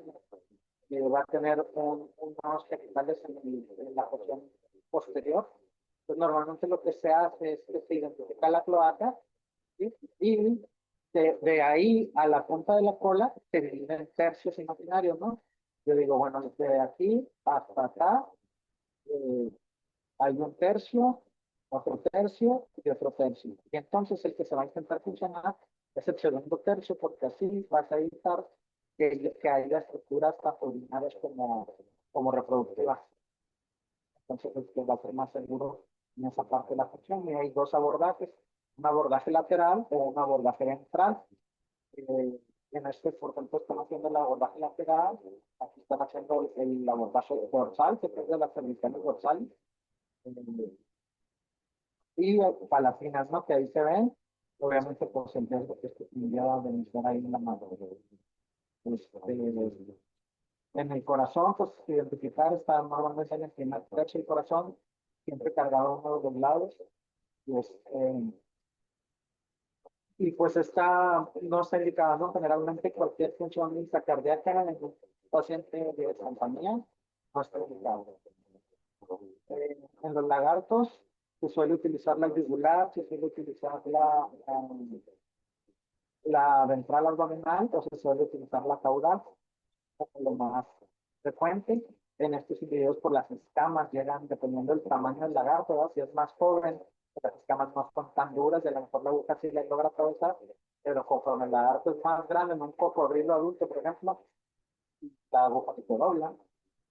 va a tener unos genitales en la porción posterior. Pues normalmente lo que se hace es que se identifica la cloaca, ¿sí? Y de ahí a la punta de la cola se dividen tercios imaginarios, ¿no? Yo digo, bueno, desde aquí hasta acá eh, hay un tercio, otro tercio y otro tercio. Y entonces el que se va a intentar funcionar es el segundo tercio, porque así vas a evitar que haya estructuras tanto urinarias como reproductivas. Entonces, va a ser más seguro en esa parte de la función. Y hay dos abordajes, un abordaje lateral o un abordaje ventral. Eh, en por ejemplo, están haciendo el abordaje lateral, aquí están haciendo el abordaje dorsal, que es de las cervicales dorsales, y palatinas, ¿no? Que ahí se ven. Obviamente, pues el riesgo que tendría de iniciar ahí en la mano. En el corazón, pues identificar, está normalmente en el primer tercio del corazón, siempre cargado uno de los lados. Y, y pues está, no está indicada, ¿no? Generalmente cualquier función intracardíaca en un paciente de compañía no está indicado. En los lagartos se suele utilizar la yugular, se suele utilizar la ventral abdominal o se suele utilizar la caudal como lo más frecuente. En estos individuos por las escamas llegan dependiendo del tamaño del lagarto, ¿verdad? Si es más joven, las escamas no son tan duras y a lo mejor la aguja sí le logra atravesar, pero conforme el lagarto es más grande, en un cocodrilo adulto, por ejemplo, la aguja se dobla.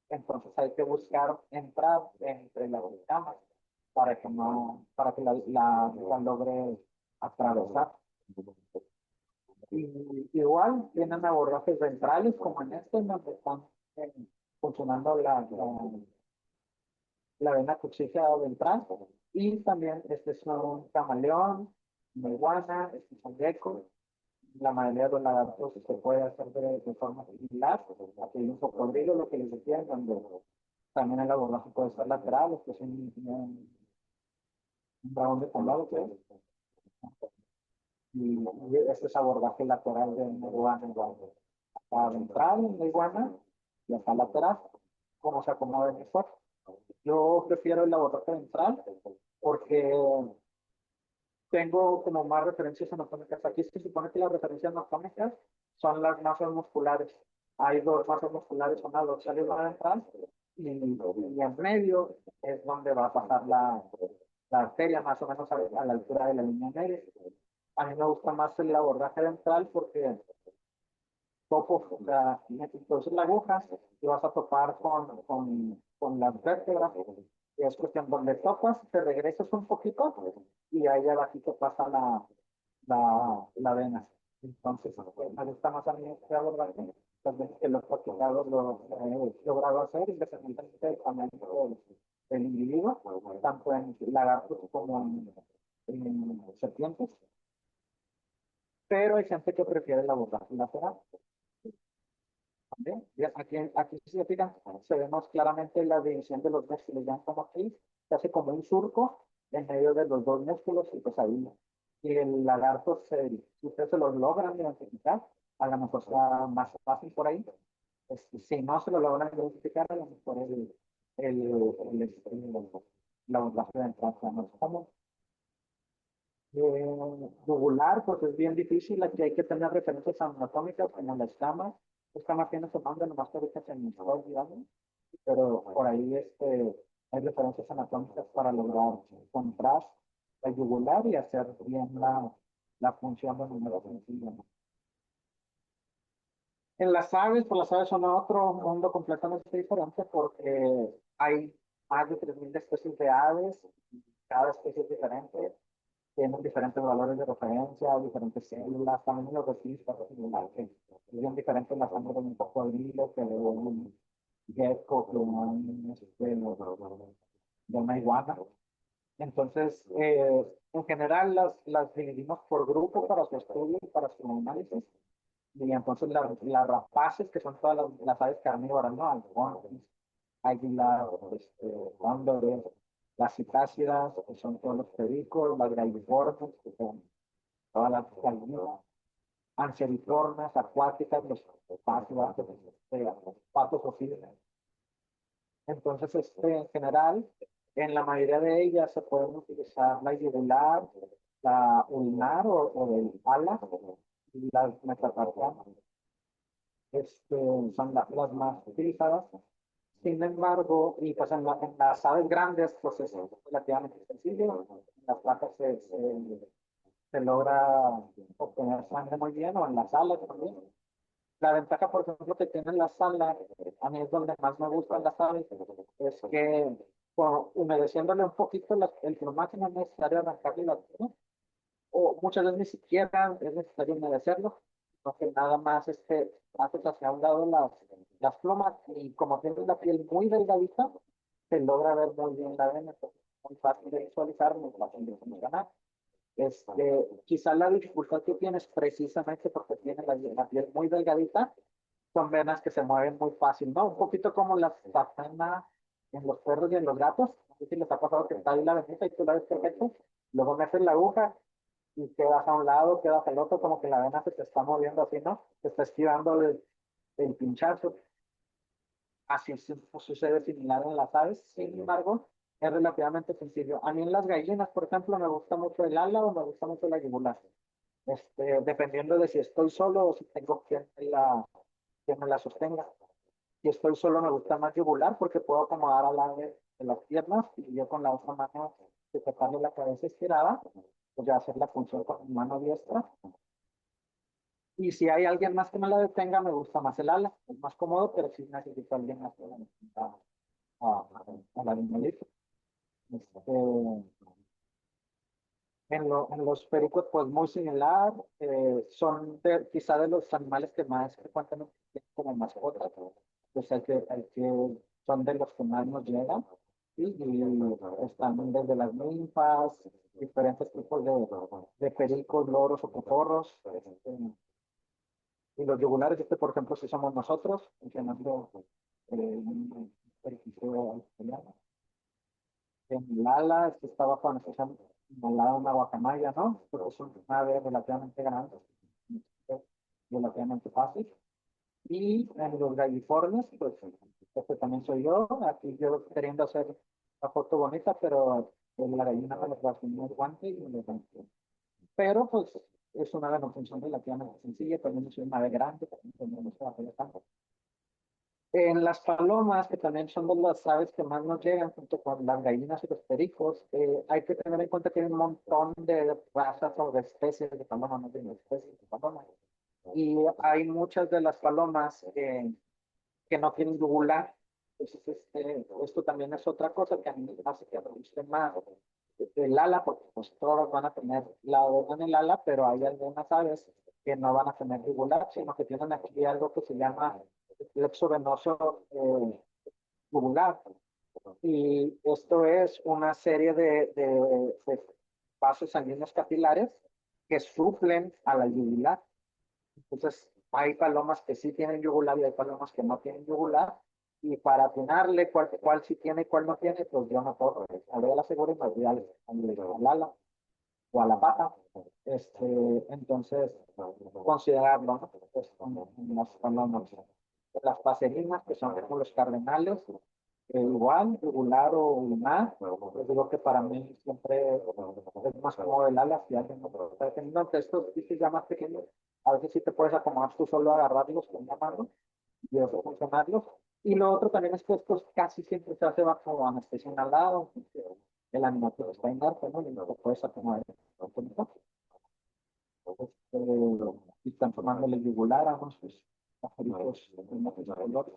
Entonces hay que buscar entrar entre las escamas para que la logre atravesar. Y igual tienen abordajes ventrales como en este, donde están eh, funcionando la vena cuchilla ventral. Y también este es un camaleón, una iguana, este es un gecko. La mayoría de los lagartos se puede hacer de forma similar. Aquí hay un cocodrilo, lo que les decía, donde también el abordaje puede ser lateral, este es un dragón de condado, creo. Y este es abordaje lateral de una iguana igual. Acá ventral en la iguana y acá lateral, como se acomoda mejor. Yo prefiero el abordaje ventral porque tengo como más referencias anatómicas. Aquí se supone que las referencias anatómicas son las masas musculares. Hay dos masas musculares, una dorsal y una ventral, y en medio es donde va a pasar la arteria, más o menos a la altura de la línea media. A mí me gusta más el abordaje ventral porque topo, o sea, introduces la aguja y vas a topar con las vértebras. Y es cuestión donde topas, te regresas un poquito y ahí abajito pasa la vena. Entonces, me gusta más a mí este abordaje. las veces que lo he practicado, lo he logrado hacer, independientemente del tamaño del individuo, tanto en lagartos como en serpientes, pero hay gente que prefiere el abordaje lateral. ¿Vale? Y aquí si se fijan, se ve más claramente la división de los músculos, ya como aquí, se hace como un surco en medio de los dos músculos y pues ahí, y el lagarto, si ustedes se los logran identificar, a lo mejor está más fácil por ahí. Si no se lo logran identificar, a lo mejor la abordaje de entrada no es común. Yugular, pues es bien difícil, aquí hay que tener referencias anatómicas como la escama. La escama tiene su nombre, nomás que ahorita se me está olvidando, pero por ahí hay referencias anatómicas para lograr contraste la yugular y hacer bien la función de número sencillo. En las aves, pues las aves son otro mundo completamente diferente porque hay más de 3.000 especies de aves, cada especie es diferente, tienen diferentes valores de referencia, diferentes células, también los registros, que es bien diferente la sangre de un cocodrilo que de un gecko, que de una iguana. Entonces, en general las dividimos por grupo para su estudio y para su análisis. Y entonces las rapaces, que son todas las aves carnívoras, ¿no? Halcones, águilas, cóndores, las citácidas, que son todos los pericos, las graiviformes, que son todas las gallinas, anseriformes, acuáticas, los patos, patos fósiles. Entonces, en general, en la mayoría de ellas se pueden utilizar la yugular, la ulnar o del ala y las metatarsanas. Son las más utilizadas. Sin embargo, y pues en las aves grandes, pues es relativamente sencillo. En las placas se logra obtener sangre muy bien, o en las alas también. La ventaja, por ejemplo, que tienen las alas, a mí es donde más me gustan las aves, es que humedeciéndole un poquito el plumaje no es necesario arrancarle la piel, o muchas veces ni siquiera es necesario humedecerlo, porque nada más haces hacia un lado las plumas y como tienes la piel muy delgadita, se logra ver muy bien la vena, entonces es muy fácil de visualizar, muy fácil de funcionar. Quizá la dificultad que tienes precisamente porque tienes la piel muy delgadita, son venas que se mueven muy fácil, ¿no? Un poquito como la safena en los perros y en los gatos. No sé si les ha pasado que está ahí la venita y tú la ves perfecto, luego metes la aguja y quedas a un lado, quedas al otro, como que la vena se te está moviendo así, ¿no? Te está esquivando el pinchazo. Así sucede similar en las aves, sin embargo, es relativamente sencillo. A mí en las gallinas, por ejemplo, me gusta mucho el ala o me gusta mucho la yugular. Dependiendo de si estoy solo o si tengo quien me la sostenga. Si estoy solo, me gusta más yugular porque puedo acomodar al ave de las piernas y yo con la otra mano sujetarle la cabeza estirada, pues ya hacer la función con mi mano diestra. Y si hay alguien más que me la detenga, me gusta más el ala, es más cómodo, pero si necesito a alguien más que me a la animalito. Este, en los pericos, pues muy similar, son quizá de los animales que más frecuentemente tienen como mascotas, pues el que son de los que más nos llegan, y están desde las ninfas, diferentes tipos de pericos, loros o cotorros, y los yugulares, por ejemplo, si somos nosotros, funcionando un periquito australiano. En el ala, está bajo la llama inhalada una guacamaya, ¿no? Porque es un ave relativamente grande, relativamente fácil. Y en los galliformes, pues, este también soy yo. Aquí yo queriendo hacer una foto bonita, pero la gallina me lo hace muy guante y me lo rompe. Pero, pues, es una de las funciones relativamente sencilla. También es una ave grande, también no se va a hacer tanto. En las palomas, que también son de las aves que más nos llegan, junto con las gallinas y los pericos, hay que tener en cuenta que hay un montón de razas o de especies de palomas, no de especies de palomas. Y hay muchas de las palomas que no tienen yugular. Entonces, esto también es otra cosa que a mí me hace que me guste más el ala, porque pues todas van a tener la vena en el ala, pero hay algunas aves que no van a tener yugular, sino que tienen aquí algo que se llama plexo venoso yugular. Y esto es una serie de vasos sanguíneos capilares que suplen a la yugular. Entonces, hay palomas que sí tienen yugular y hay palomas que no tienen yugular. Y para atinarle cuál sí tiene y cuál no tiene, pues yo no puedo. A ver, la segura y me voy al ala o a la pata. Entonces, considerarlo, ¿no? Pues, las paserinas, que son como los cardenales, igual, regular o lunar, les digo que para mí siempre es más cómodo el ala, si alguien no está defendiendo ante estos bichos ya más pequeños, a veces sí te puedes acomodar tú solo, agarrarlos con la mano y eso funcionarlos. Y lo otro también es que estos casi siempre se hace bajo anestesia inhalada, el animal que está inerte, ¿no? Y no te puedes acomodar. Y están tomándole yugular a nuestros pajaritos de color.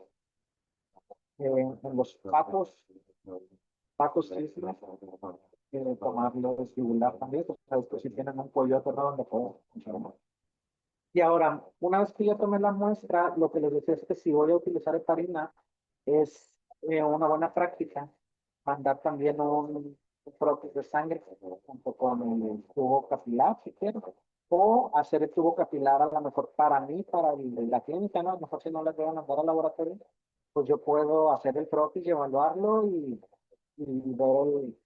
En los patos islas, tomarlos yugular también, o sea, estos si tienen un coyote, ¿no? Donde puedo funcionar. Y ahora, una vez que ya tomé la muestra, lo que les decía es que si voy a utilizar heparina, es una buena práctica mandar también un prótesis de sangre junto con el tubo capilar, si quiero, o hacer el tubo capilar a lo mejor para mí, para la clínica, ¿no? A lo mejor si no les voy a mandar al laboratorio, pues yo puedo hacer el prótesis, evaluarlo y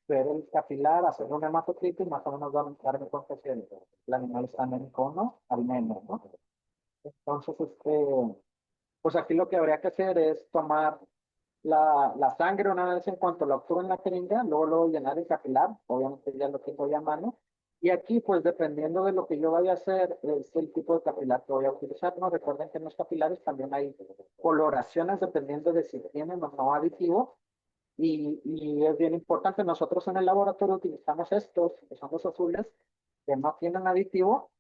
ver el capilar, hacer un hematocrito y más o menos darme cuenta si el animal está anémico o no, al menos, ¿no? Entonces, pues aquí lo que habría que hacer es tomar la sangre una vez en cuanto la obtuve en la jeringa, luego llenar el capilar, obviamente ya lo tengo ya a mano, y aquí pues dependiendo de lo que yo vaya a hacer, es el tipo de capilar que voy a utilizar, ¿no? Recuerden que en los capilares también hay coloraciones dependiendo de si tienen o no aditivo, y es bien importante, nosotros en el laboratorio utilizamos estos, que son los azules, que no tienen aditivo.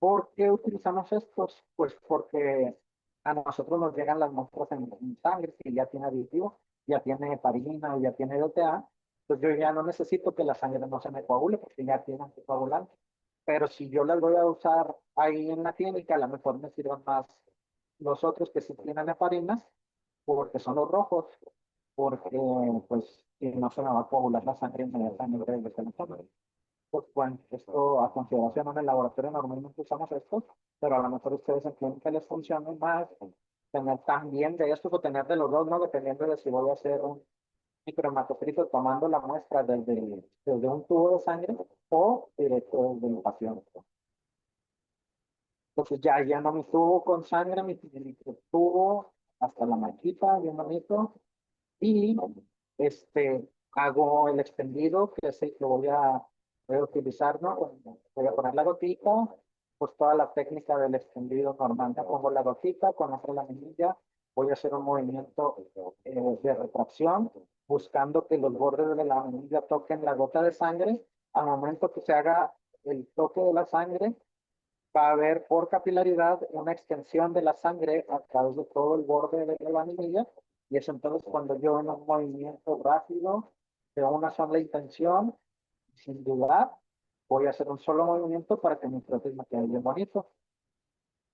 ¿Por qué utilizamos estos? Pues porque a nosotros nos llegan las muestras en sangre, que ya tiene aditivo, ya tiene heparina o ya tiene DTA, pues yo ya no necesito que la sangre no se me coagule porque ya tiene anticoagulante. Pero si yo las voy a usar ahí en la clínica, a lo mejor me sirven más los otros que sí tienen heparinas, porque son los rojos, porque pues si no se me va a coagular la sangre inmediatamente desde el estómago. Pues bueno, esto a consideración en el laboratorio normalmente usamos estos, pero a lo mejor ustedes en clínica les funciona más tener también de estos o tener de los dos, ¿no? Dependiendo de si voy a hacer un microhematocrito tomando la muestra desde un tubo de sangre o directo desde el paciente. Entonces ya lleno mi tubo con sangre, mi tubo hasta la maquita, bien bonito, y hago el extendido, que es el que voy a utilizar, ¿no? Voy a poner la gotita, pues toda la técnica del extendido normal. Ya pongo la gotita con otra laminilla, voy a hacer un movimiento de retracción, buscando que los bordes de la laminilla toquen la gota de sangre. Al momento que se haga el toque de la sangre, va a haber por capilaridad una extensión de la sangre a través de todo el borde de la laminilla, y es entonces cuando yo en un movimiento rápido de una sola intención, sin dudar, voy a hacer un solo movimiento para que mi prótesis me quede bien bonito.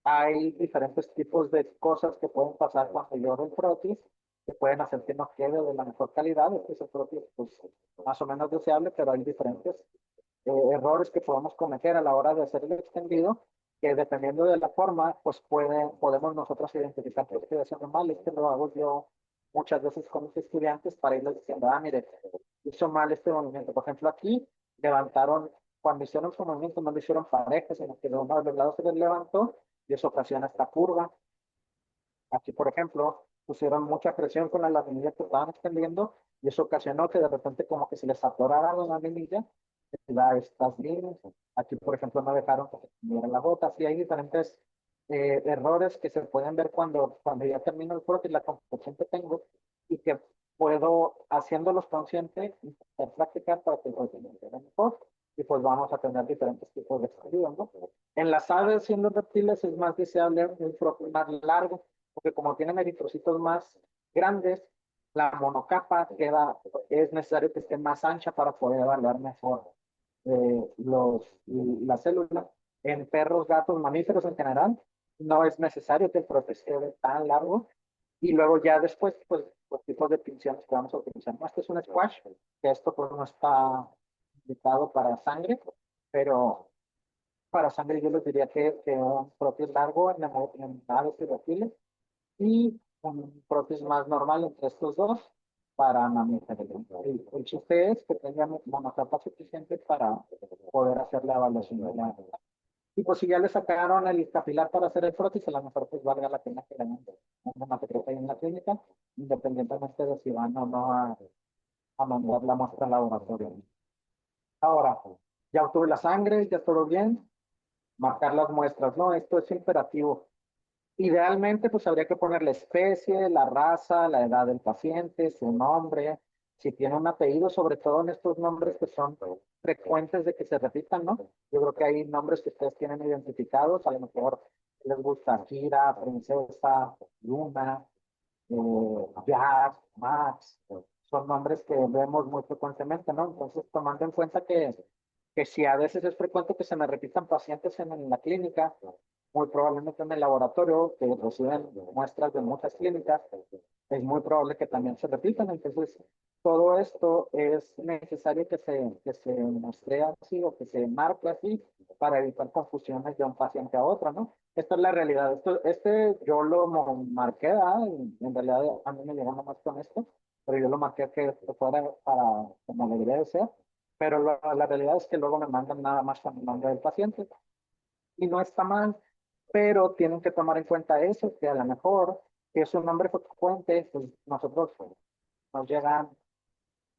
Hay diferentes tipos de cosas que pueden pasar cuando yo hago el prótesis, que pueden hacer que no quede de la mejor calidad. Este es el prótesis, pues, más o menos deseable, pero hay diferentes errores que podemos cometer a la hora de hacer el extendido, que dependiendo de la forma, pues podemos nosotros identificar que estoy haciendo mal. Este lo hago yo muchas veces con mis estudiantes para irles diciendo, mire, hizo mal este movimiento. Por ejemplo, aquí levantaron, cuando hicieron su movimiento, no lo hicieron pareja, sino que de uno de los lados se les levantó y eso ocasiona esta curva. Aquí, por ejemplo, pusieron mucha presión con la laminilla que estaban extendiendo y eso ocasionó que de repente como que se les atorara la laminilla, da estas líneas. Aquí, por ejemplo, no dejaron que se extendiera la gota. Así hay diferentes errores que se pueden ver cuando ya termino el corte y la composición que tengo y que puedo, haciéndolos conscientes, intentar practicar para que el corte me quede mejor. Y pues vamos a tener diferentes tipos de extendidos, ¿no? En las aves y en los reptiles es más deseable un frote más largo, porque como tienen eritrocitos más grandes, la monocapa es necesario que esté más ancha para poder evaluar mejor la célula. En perros, gatos, mamíferos en general, no es necesario que el prótesis quede tan largo. Y luego ya después, pues, los tipos de pinciones que vamos a utilizar. No, este es un squash, que esto pues no está indicado para sangre, pero para sangre yo les diría que un prótesis largo en aves y reptiles y un prótesis más normal entre estos dos para mamíferos. El chiste es que tengan una capa suficiente para poder hacer la evaluación de la. Y pues si ya le sacaron el capilar para hacer el prótesis, a lo mejor pues valga la pena que le den una secretaria en la clínica, independientemente de si van o no a mandar la muestra al laboratorio. Ahora, ya obtuve la sangre, ya todo bien, marcar las muestras, ¿no? Esto es imperativo. Idealmente, pues habría que poner la especie, la raza, la edad del paciente, su nombre, si tiene un apellido, sobre todo en estos nombres que son frecuentes de que se repitan, ¿no? Yo creo que hay nombres que ustedes tienen identificados, a lo mejor les gusta Kira, Princesa, Luna, Jack, Max, son nombres que vemos muy frecuentemente, ¿no? Entonces, tomando en cuenta que si a veces es frecuente que se me repitan pacientes en la clínica, muy probablemente en el laboratorio, que reciben muestras de muchas clínicas, es muy probable que también se repitan. Entonces, todo esto es necesario que se muestre así o que se marque así para evitar confusiones de un paciente a otro, ¿no? Esta es la realidad. Yo lo marqué, en realidad a mí me llegó nomás con esto, pero yo lo marqué que fuera para como debería de ser. Pero la realidad es que luego me mandan nada más con el nombre del paciente y no está mal, pero tienen que tomar en cuenta eso, que a lo mejor, que es un nombre frecuente, pues nosotros nos llegan,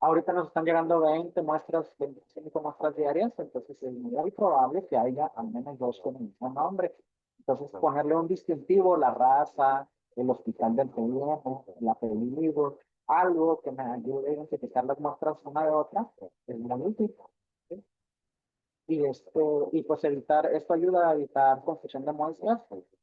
ahorita nos están llegando 20 muestras, 25 muestras diarias, entonces es muy probable que haya al menos dos con el mismo nombre. Entonces ponerle un distintivo, la raza, el hospital del teléfono, el apellido, algo que me ayude a identificar las muestras una de otra, es muy útil. ¿Sí? Y pues esto ayuda a evitar confusión de muestras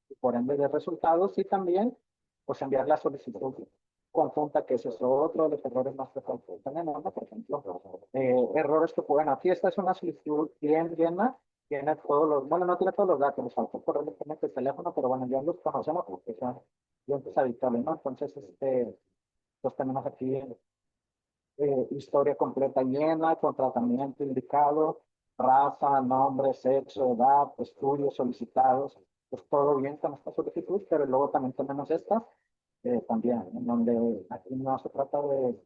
y por ende de resultados y también pues enviar la solicitud conjunta, que ese es otro de los errores más frecuentes que tenemos, ¿no? Por ejemplo, errores que pueden, aquí esta es una solicitud bien llena, tiene todos los, bueno, no tiene todos los datos, nos faltó correo electrónico el teléfono, pero bueno, ya los conocemos porque son clientes habituales, ¿no? Entonces, pues tenemos aquí historia completa llena, con tratamiento indicado, raza, nombre, sexo, edad, estudios solicitados, pues todo bien con esta solicitud, pero luego también tenemos estas, también, en donde aquí no se trata ¿cómo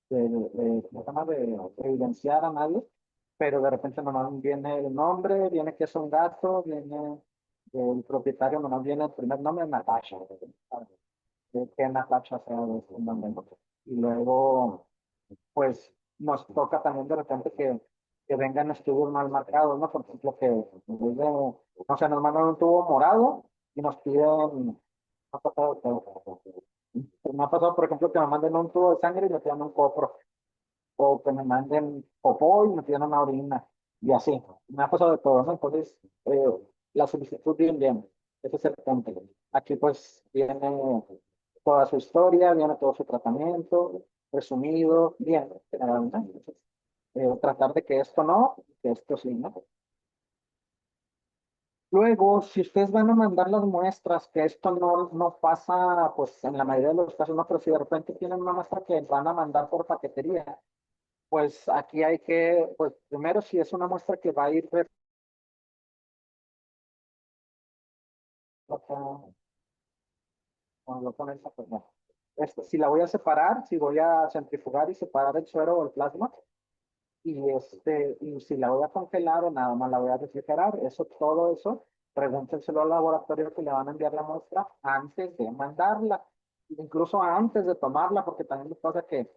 se llama? De evidenciar a nadie, pero de repente nomás viene el nombre, viene que es un gato, viene el propietario, nomás viene el primer nombre, Natasha, que Natasha sea de este nombre. Y luego pues nos toca también de repente que vengan estudios mal marcados, ¿no? Por ejemplo, que en vez de, no sé, nos mandan un tubo morado y nos piden, me ha pasado, por ejemplo, que me manden un tubo de sangre y me pidan un copro, o que me manden popó y me pidan una orina, y así. Me ha pasado de todo, ¿no? Entonces, la solicitud bien, ese es el punto. Aquí pues viene toda su historia, viene todo su tratamiento, resumido, bien, generalmente. Entonces, tratar de que esto no, que esto sí, ¿no? Luego, si ustedes van a mandar las muestras, que esto no pasa, pues en la mayoría de los casos no, pero si de repente tienen una muestra que van a mandar por paquetería, pues aquí hay que, pues primero si es una muestra que va a ir, pues, no. Si la voy a separar, si voy a centrifugar y separar el suero o el plasma, y si la voy a congelar o nada más la voy a refrigerar, todo eso, pregúntenselo al laboratorio que le van a enviar la muestra antes de mandarla, incluso antes de tomarla, porque también les pasa que,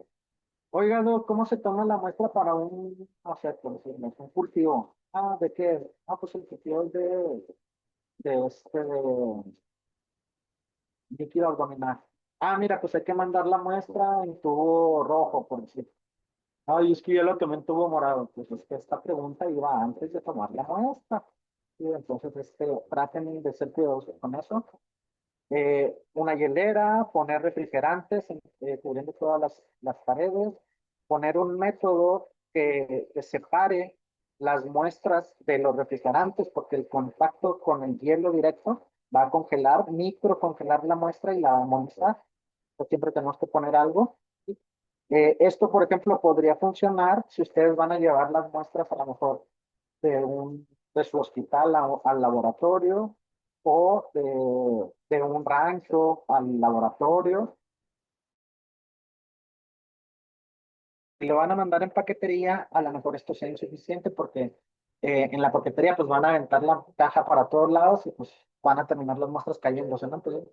oiga, doc, ¿cómo se toma la muestra para no sé, por decirlo, un cultivo? Ah, ¿de qué? Ah, pues el cultivo es de líquido abdominal. Ah, mira, pues hay que mandar la muestra en tubo rojo, por decir. Ay, es que yo lo tomé en tubo morado. Pues es que esta pregunta iba antes de tomar la muestra. Y entonces, traten de ser cuidadosos con eso. Una hielera, poner refrigerantes cubriendo todas las paredes, poner un método que separe las muestras de los refrigerantes, porque el contacto con el hielo directo va a congelar, microcongelar la muestra y la va a amonizar. Entonces, siempre tenemos que poner algo. Esto, por ejemplo, podría funcionar si ustedes van a llevar las muestras a lo mejor de su hospital al laboratorio o de un rancho al laboratorio. Si lo van a mandar en paquetería, a lo mejor esto sea insuficiente porque en la paquetería pues van a aventar la caja para todos lados y pues van a terminar las muestras cayéndose, ¿no? Entonces,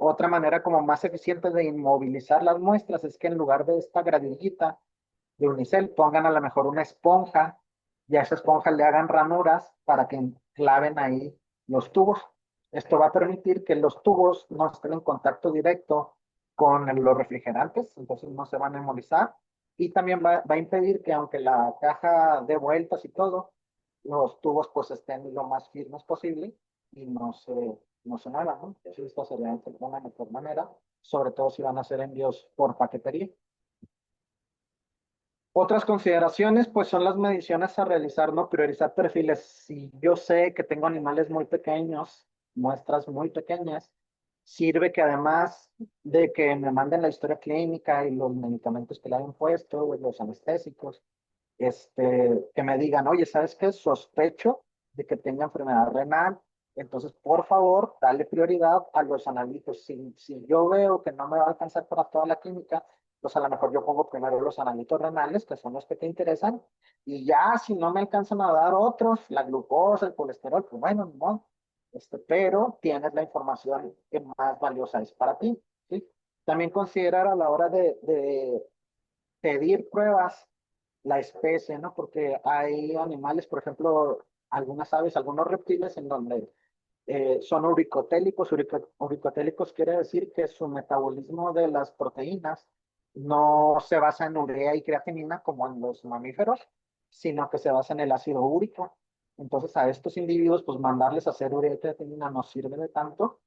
otra manera como más eficiente de inmovilizar las muestras es que en lugar de esta gradillita de unicel pongan a lo mejor una esponja y a esa esponja le hagan ranuras para que claven ahí los tubos. Esto va a permitir que los tubos no estén en contacto directo con los refrigerantes, entonces no se van a embolizar. Y también va a impedir que aunque la caja dé vueltas y todo, los tubos pues estén lo más firmes posible y no se muevan, ¿no? Entonces, esto sería una mejor manera, sobre todo si van a hacer envíos por paquetería. Otras consideraciones, pues son las mediciones a realizar, ¿no? Priorizar perfiles. Si yo sé que tengo animales muy pequeños, muestras muy pequeñas, sirve que además de que me manden la historia clínica y los medicamentos que le hayan puesto, o los anestésicos, que me digan, oye, ¿sabes qué? Sospecho de que tenga enfermedad renal, entonces por favor, dale prioridad a los analitos. Si yo veo que no me va a alcanzar para toda la clínica, pues a lo mejor yo pongo primero los analitos renales, que son los que te interesan, y ya si no me alcanzan a dar otros, la glucosa, el colesterol, pues bueno, no. Pero tienes la información que más valiosa es para ti, ¿sí? También considerar a la hora de pedir pruebas la especie, ¿no? Porque hay animales, por ejemplo, algunas aves, algunos reptiles en donde son uricotélicos. Uricotélicos quiere decir que su metabolismo de las proteínas no se basa en urea y creatinina como en los mamíferos, sino que se basa en el ácido úrico. Entonces a estos individuos, pues mandarles a hacer urea y creatinina no sirve de tanto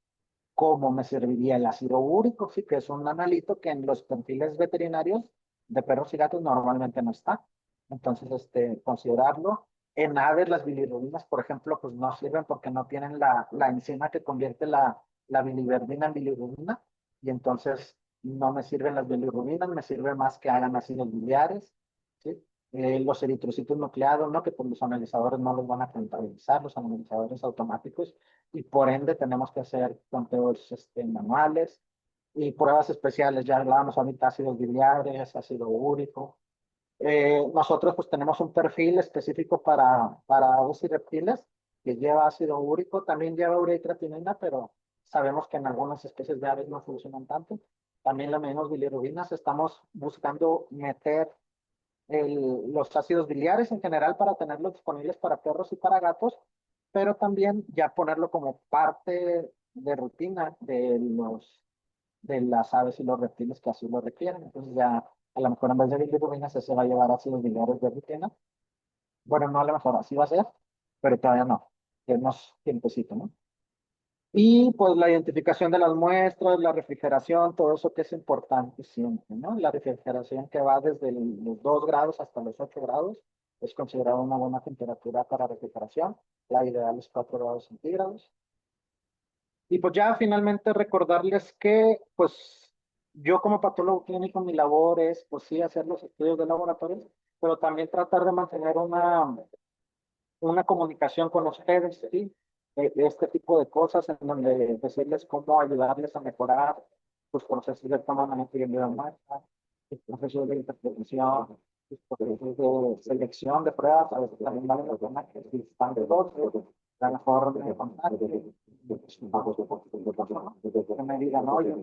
como me serviría el ácido úrico, sí, que es un analito que en los perfiles veterinarios de perros y gatos normalmente no está. Entonces, considerarlo. En aves, las bilirubinas, por ejemplo, pues no sirven porque no tienen la enzima que convierte la biliverdina en bilirrubina, y entonces no me sirven las bilirrubinas, me sirve más que hagan ácidos biliares, ¿sí? Los eritrocitos nucleados, ¿no? Que por los analizadores no los van a contabilizar, los analizadores automáticos, y por ende tenemos que hacer conteos manuales y pruebas especiales. Ya hablábamos ahorita ácidos biliares, ácido úrico. Nosotros pues tenemos un perfil específico para aves y reptiles que lleva ácido úrico, también lleva urea y creatinina, pero sabemos que en algunas especies de aves no funcionan tanto. También le medimos bilirrubinas, estamos buscando meter los ácidos biliares en general para tenerlos disponibles para perros y para gatos, pero también ya ponerlo como parte de rutina de las aves y los reptiles que así lo requieren. Entonces ya a lo mejor en vez de bilirrubinas se va a llevar ácidos biliares de rutina. Bueno, no a lo mejor así va a ser, pero todavía no. Tenemos tiempecito, ¿no? Y pues la identificación de las muestras, la refrigeración, todo eso que es importante siempre, ¿no? La refrigeración que va desde los 2 grados hasta los 8 grados es considerada una buena temperatura para refrigeración. La ideal es 4 grados centígrados. Y pues ya finalmente recordarles que pues yo como patólogo clínico mi labor es pues sí hacer los estudios de laboratorio, pero también tratar de mantener una comunicación con ustedes, ¿sí? De este tipo de cosas en donde decirles cómo ayudarles a mejorar sus procesos de toma de manejo de la muestra, sus procesos de interpretación, sus procesos de selección de pruebas, a veces también vale la pena que si están de dos, la mejor de contacto, que me digan, oye,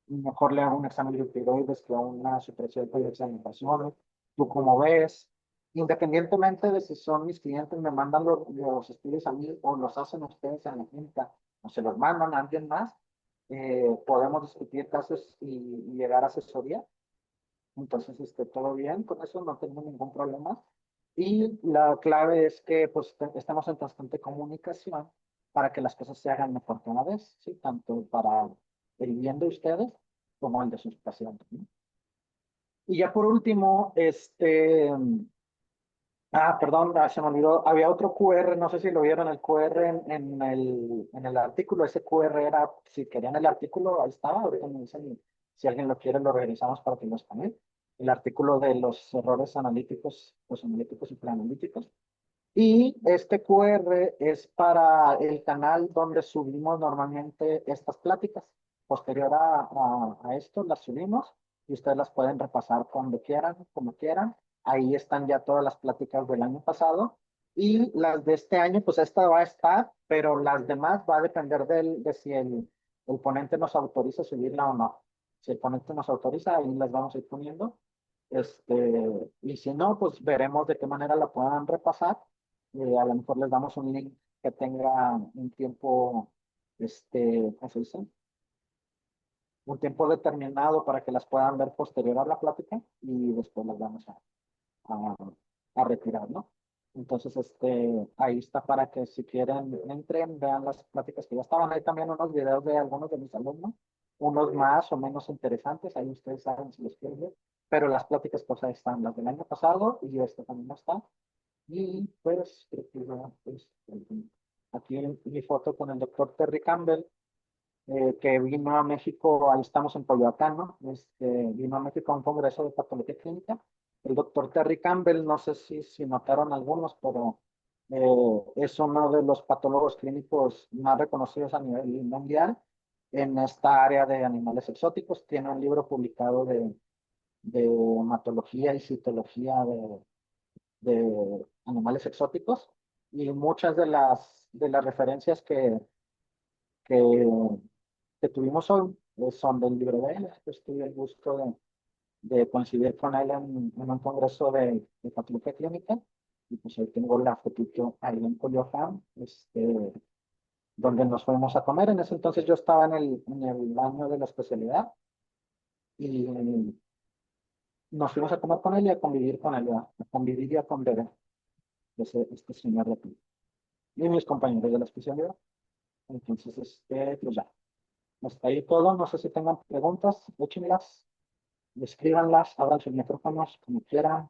mejor le hago un examen de tiroides que a una supresión de examinaciones. ¿Tú cómo ves? Independientemente de si son mis clientes, me mandan los estudios a mí o los hacen ustedes en la clínica o se los mandan a alguien más, podemos discutir casos y llegar a asesoría. Entonces, todo bien, con eso no tengo ningún problema. Y la clave es que pues estamos en constante comunicación para que las cosas se hagan mejor cada vez, ¿sí? Tanto para el bien de ustedes como el de sus pacientes, ¿no? Y ya por último, perdón, se me olvidó, había otro QR, no sé si lo vieron, el QR en el artículo, ese QR era, si querían el artículo, ahí estaba, ahorita me dicen, si alguien lo quiere, lo revisamos para que lo escaneen. El artículo de los errores analíticos, los analíticos y preanalíticos. Y este QR es para el canal donde subimos normalmente estas pláticas. Posterior a esto, las subimos y ustedes las pueden repasar cuando quieran, como quieran. Ahí están ya todas las pláticas del año pasado. Y las de este año, pues esta va a estar, pero las demás va a depender de si el ponente nos autoriza subirla o no. Si el ponente nos autoriza, ahí las vamos a ir poniendo. Y si no, pues veremos de qué manera la puedan repasar. A lo mejor les damos un link que tenga un tiempo, ¿cómo se dice? Un tiempo determinado para que las puedan ver posterior a la plática y después las vamos a, a retirar, ¿no? Entonces, ahí está para que si quieren entren, vean las pláticas que ya estaban. Hay también unos videos de algunos de mis alumnos, unos más o menos interesantes, ahí ustedes saben si los quieren ver, pero las pláticas pues ahí están, las del año pasado y esta también está. Y pues, creo que ya, pues, aquí mi foto con el doctor Terry Campbell, que vino a México, ahí estamos en Coyoacán, ¿no? Vino a México a un congreso de patología clínica. El doctor Terry Campbell, no sé si notaron algunos, pero es uno de los patólogos clínicos más reconocidos a nivel mundial en esta área de animales exóticos. Tiene un libro publicado de hematología y citología de animales exóticos y muchas de las referencias que, que tuvimos hoy son del libro de él. Pues tuve el gusto de coincidir con él en un congreso de patología clínica y pues ahí tengo la fotito ahí en Coyoacán, donde nos fuimos a comer. En ese entonces yo estaba en el año de la especialidad y nos fuimos a comer con él y a convivir con él, a convivir y a conver este señor de aquí y mis compañeros de la especialidad. Entonces, pues ya, hasta ahí todo. No sé si tengan preguntas, échenlas, escríbanlas, abran sus micrófonos como quieran.